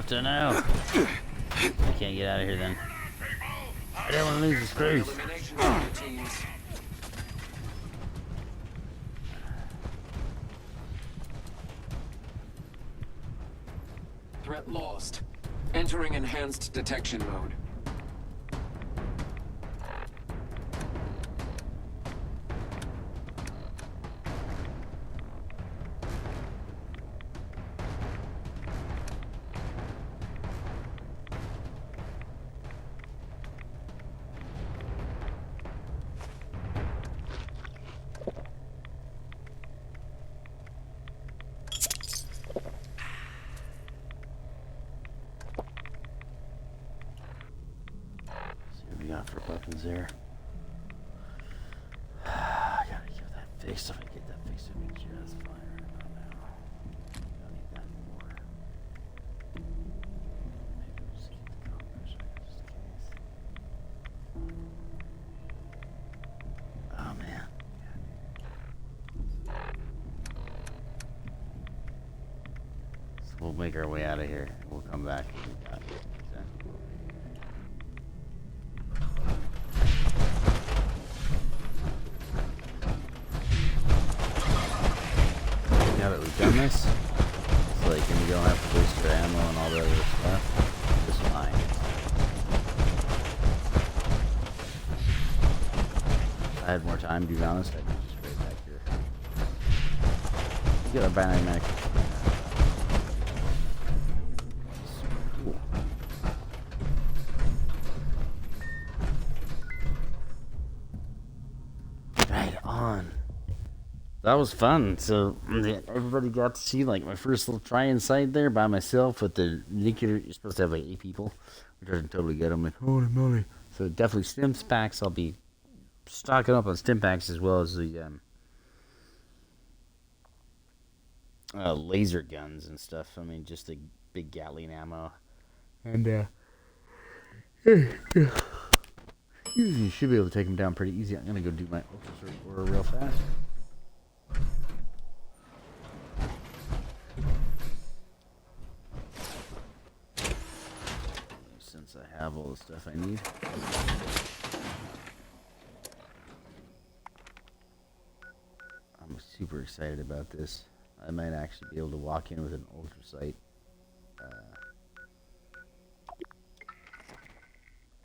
to know. I can't get out of here then. I don't want to lose this cruise. Elimination of your teams. Threat lost. Entering enhanced detection mode. For weapons there. I gotta give that face. If I get that face, it means you're just fine right about now. Don't need that anymore. Maybe we'll just keep the compression just in case. Oh man. So we'll make our way out of here. We'll come back when we got it. Now that we've done this, it's like, and you don't have to waste your ammo and all the other stuff, just fine. If I had more time, to be honest, I'd just right back here. Get a dynamic. Cool. Right on. That was fun. So everybody got to see like my first little try inside there by myself with the nuclear. You're supposed to have like 8 people, which doesn't totally get them. Like holy moly! So definitely stim packs. I'll be stocking up on stim packs as well as the laser guns and stuff. I mean, just the big Gatling ammo, and you should be able to take them down pretty easy. I'm gonna go do my ultra search for real fast. Since I have all the stuff I need. I'm super excited about this. I might actually be able to walk in with an ultra sight.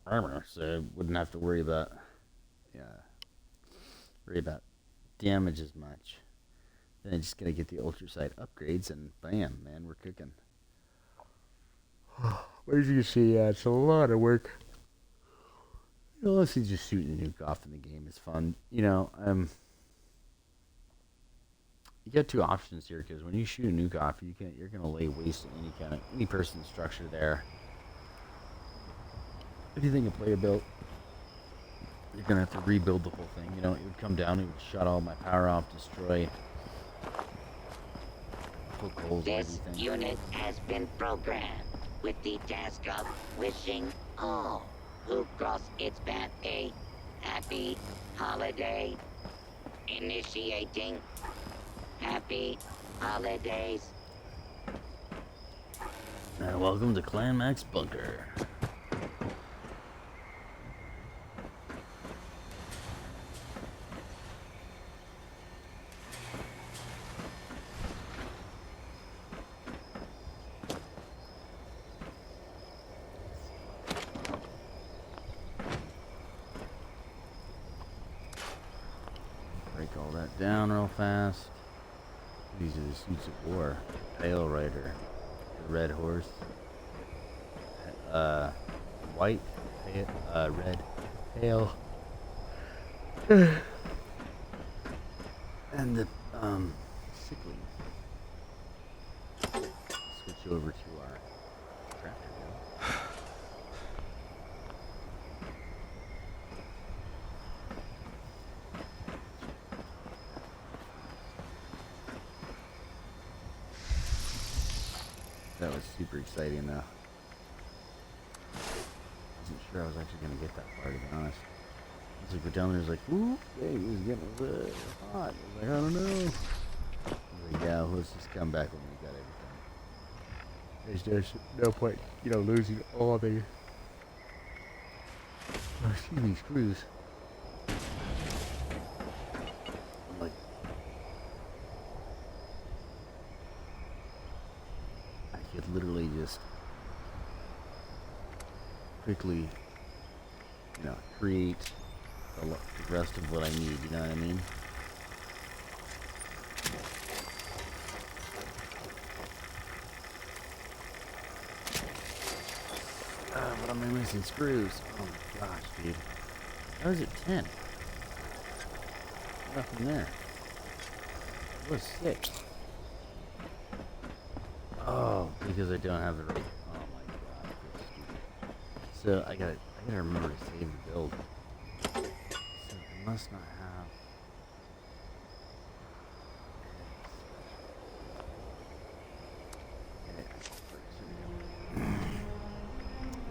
Armor, so I wouldn't have to worry about damage as much. Then I'm just gonna get the ultra sight upgrades and bam, man, we're cooking. As you can see, it's a lot of work. You know, honestly, just shooting a nuke off in the game is fun. You know, you got 2 options here because when you shoot a nuke off, you're gonna lay waste to any person's structure there. Anything a player built, you're gonna have to rebuild the whole thing. You know, it would come down, it would shut all my power off, destroy. Poke holes in This everything. unit has been programmed with the task of wishing all who cross its path a happy holiday. Initiating happy holidays. Welcome to Climax Bunker. Break all that down real fast. These are the suits of war. Pale Rider, the Red Horse, white, red, pale, and the sickly. Switch over to our tractor gun. That was super exciting though. Wasn't sure I was actually gonna get that far, to be honest. I was like, go down there, it was like, ooh, yeah, he was getting hot. I was like, I don't know. I was like, yeah, let's just come back when we got everything. There's no point, losing all the screws. Like, I could literally just quickly, create the rest of what I need. You know what I mean? What am I missing? Screws. Oh my gosh, dude. How is it 10? Nothing there. It was 6. Oh, because I don't have the right. Oh my god. So I gotta remember to save the build. So it must not have.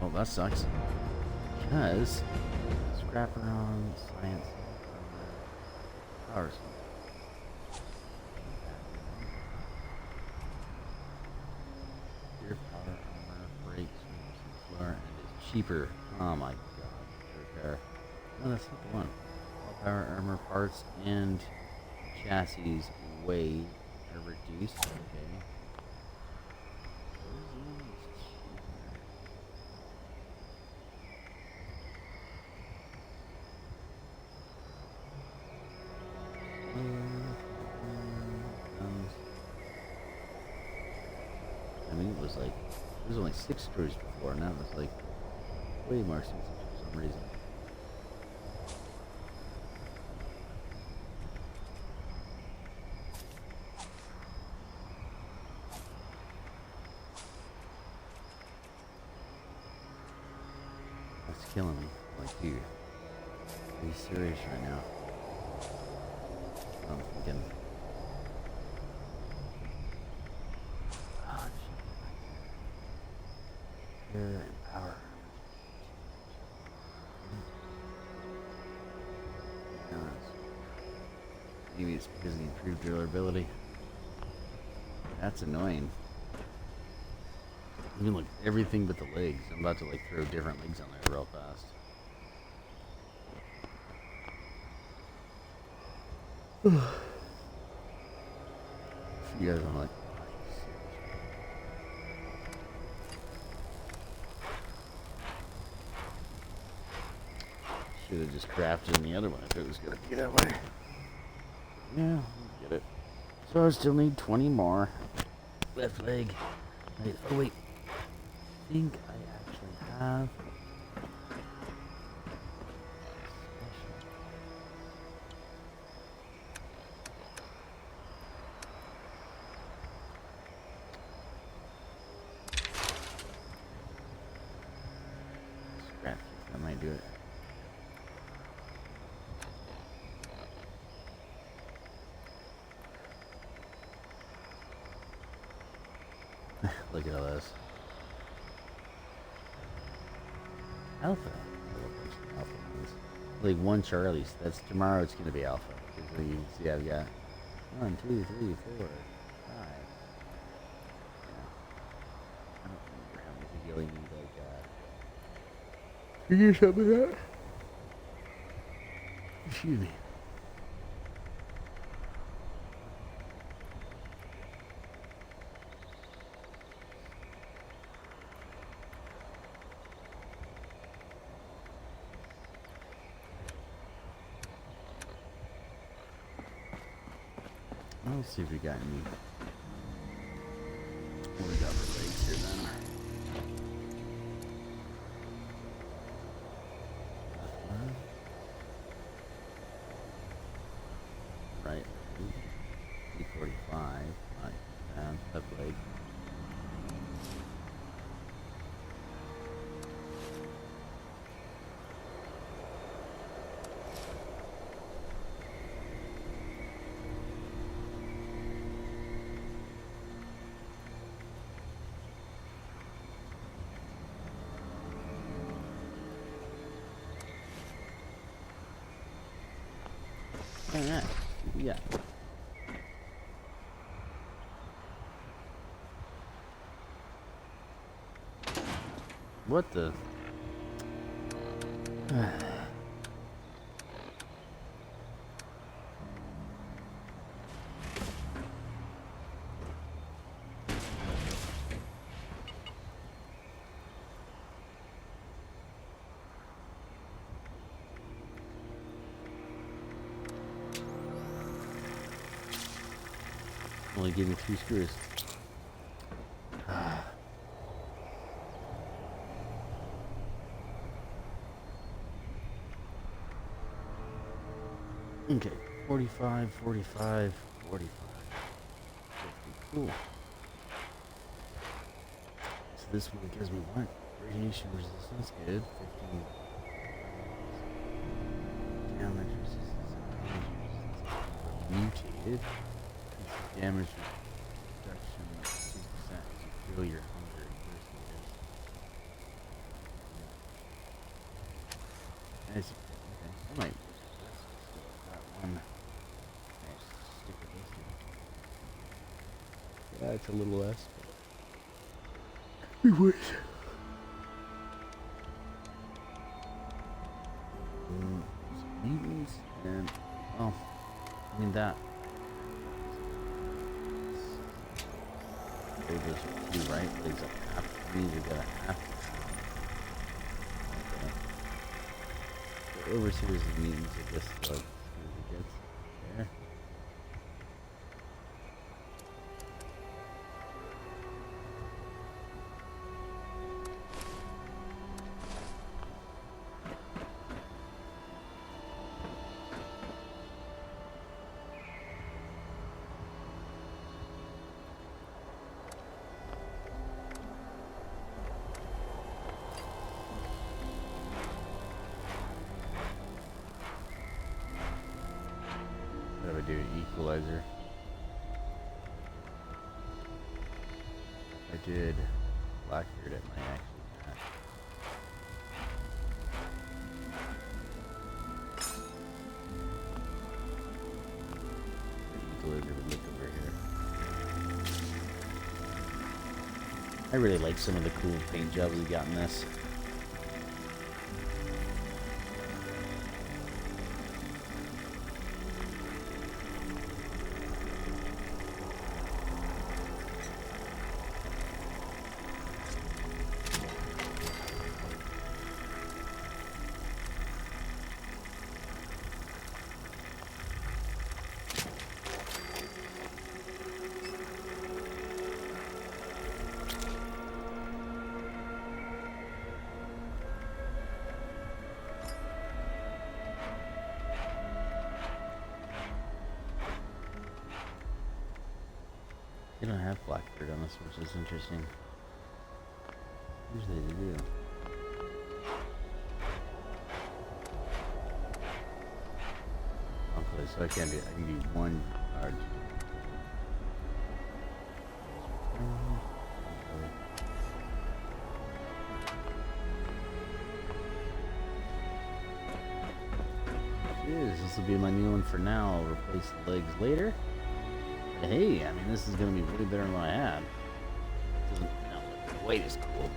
Well, that sucks. Because scrapper on science powers. Your power armor breaks floor and is cheaper. Oh my god. Repair. No, that's not the one. All power armor parts and chassis weight are reduced. Okay. I mean, it was only 6 screws before, now it's like way more expensive for some reason. That's killing me. Like, dude, are you serious right now? I'm thinking. And power. Maybe it's because of the improved durability. That's annoying. Even like everything but the legs. I'm about to like throw different legs on there real fast. You guys are like. Should have just crafted in the other one if it was gonna be that way. Yeah, get it. So I still need 20 more. Left leg. Wait, oh wait. I think I actually have. Scrap. I might do it. Look at all this. Alpha. Alpha ones. Like one Charlie's. That's tomorrow. It's gonna be alpha. Because you can see I've got 1, 2, 3, 4, 5. Yeah. I don't remember how many you really need like you do something like that. Excuse me. Let's see if we got any. What we got for legs here then? Right. E45. Right. And left leg. Alright, yeah. What the? Only gave me 2 screws. Okay, 45, 45, 45. 50. Cool. So this one gives me what? Radiation resistance, good. 15. Damage resistance. Mutated. Damage reduction 2%. You feel your hunger. Nice. Okay. I might. That one. Nice. Stick with this one. Yeah, it's a little less. It was. Mutants and oh, I mean that. Those are 2, right? These are half. These are gonna have to. Okay. The overseers of mutants are just like as it gets there. What do I do? Equalizer. I did Blackbeard at my actually match. The equalizer would look over here. I really like some of the cool paint jobs we got in this. They don't have Blackbeard on this, which is interesting. Usually they do. Okay, so I can do 1 card. This will be my new one for now. I'll replace the legs later. Hey, I mean, this is going to be way better than what I had. It doesn't look quite as cool,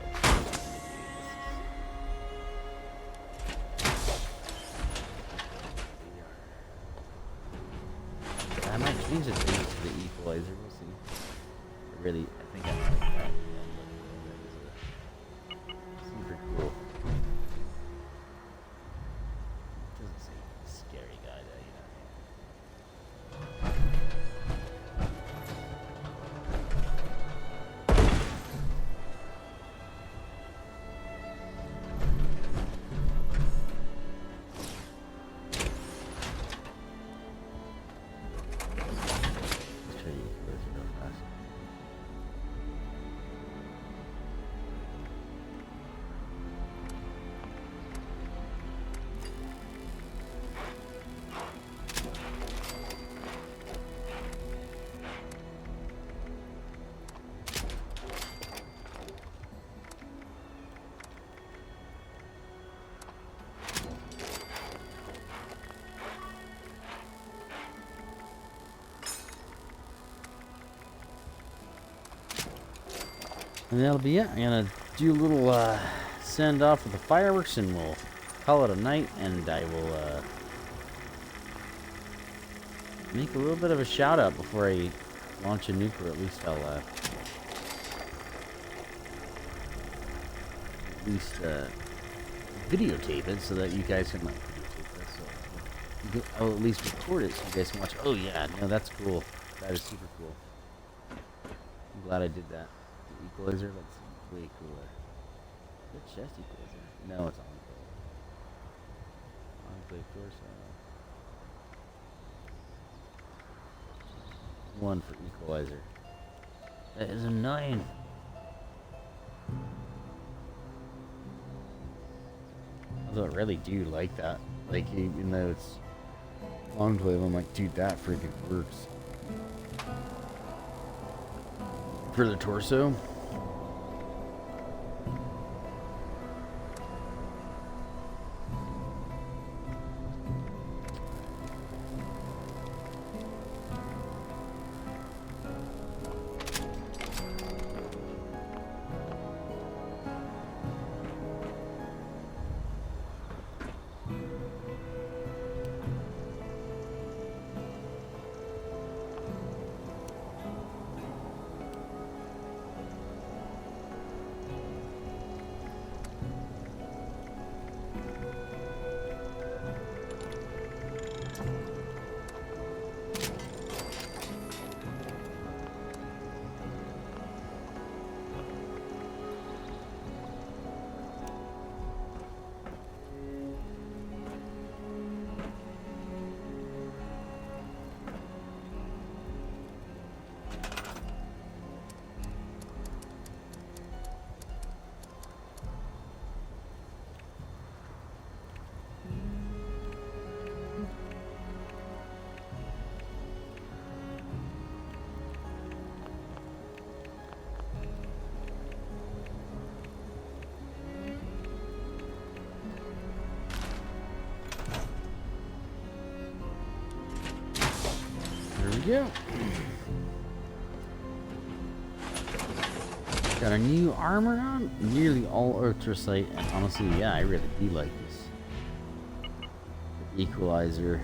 but I might change it to the equalizer. We'll see. I think I like that. That is super cool. It doesn't seem like a scary guy, though, you know. And that'll be it. I'm gonna do a little send off with the fireworks and we'll call it a night, and I will make a little bit of a shout out before I launch a nuke, or at least I'll videotape it so that you guys can like videotape this, so I'll at least record it so you guys can watch. Oh yeah, no, that's cool. That is super cool. I'm glad I did that. The equalizer, that's way cooler. Good chest equalizer. No, it's Enclave. Enclave torso. One for equalizer. That is annoying. Although I really do like that. Like, even though it's Enclave, I'm like, dude, that freaking works. For the torso. Yeah. Got a new armor on, nearly all ultracite, and honestly, yeah, I really do like this. The equalizer.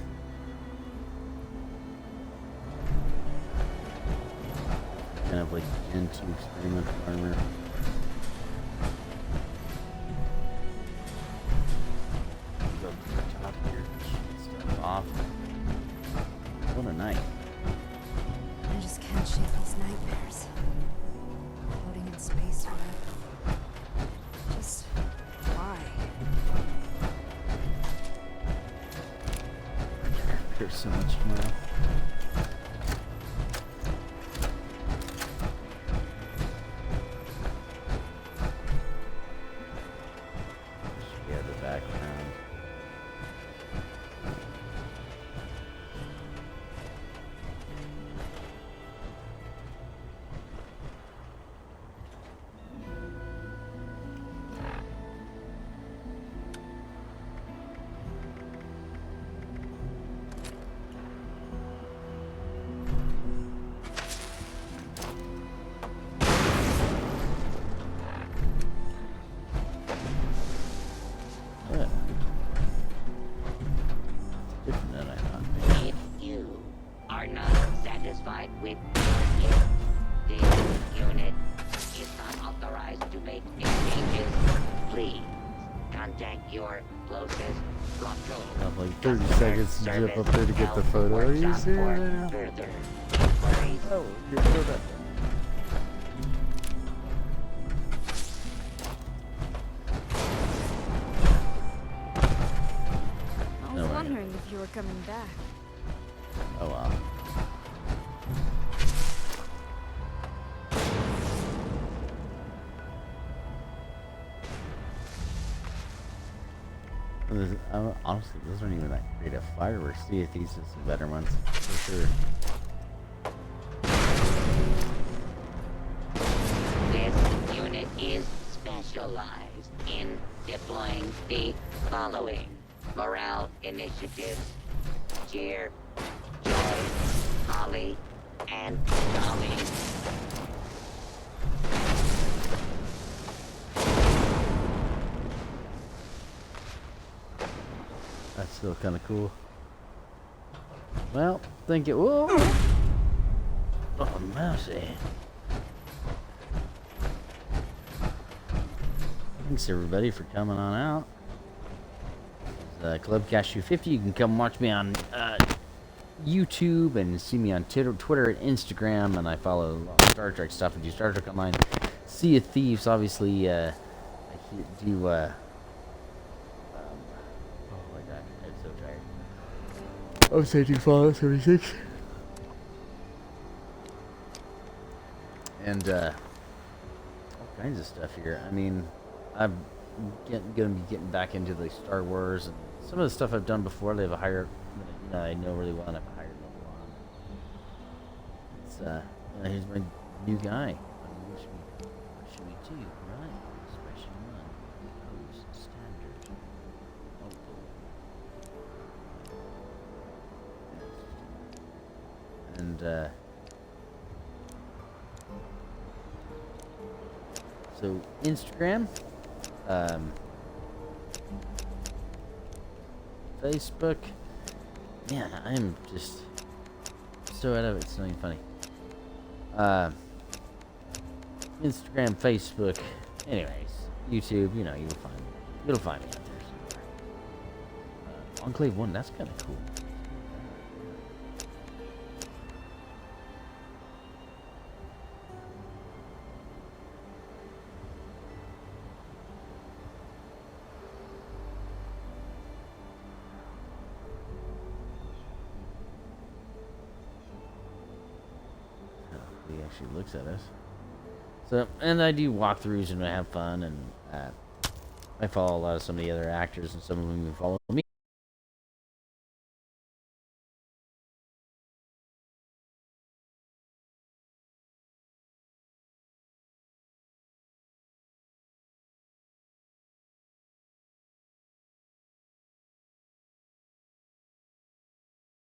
Kind of like into experimental armor. Go to the top here, shoot stuff off. What a night. I just can't shake these nightmares. Floating in space forever. Just why? There's so much tomorrow. Yeah, the background. Different than I thought. If you are not satisfied with it, this unit is not authorized to make any changes. Please contact your closest control. I have like 30 seconds to jump up there to get the photo. Are you serious right now? Further inquiries. Oh, you're so bad. I was wondering if you were coming back. Oh wow. Honestly, those aren't even that great of fireworks. See if these are some better ones for sure. This unit is specialized in deploying the following morale initiatives: Cheer, Joy, Holly, and Dolly. That's still kind of cool. Well, think it. Whoa! Oh, mousy. Thanks everybody for coming on out. Clubcast 250. You can come watch me on YouTube and see me on Twitter and Instagram, and I follow a lot of Star Trek stuff and do Star Trek Online. Sea of Thieves, obviously. I do. Oh my god, I'm so tired. Oh, say do Fallout 76. And all kinds of stuff here. I mean, I'm gonna be getting back into the Star Wars and some of the stuff I've done before. They have a higher, I know really well, and I have a higher level on. It's here's my new guy. What should we do? Right, special one, pose, standard, multiple. And so Instagram, Facebook. Man, I'm just so out of it. It's not even funny. Instagram, Facebook. Anyways, YouTube. You know, you'll find me out there somewhere. Enclave 1. That's kind of cool. He actually looks at us. So, and I do walkthroughs and I have fun, and I follow a lot of some of the other actors, and some of them even follow me.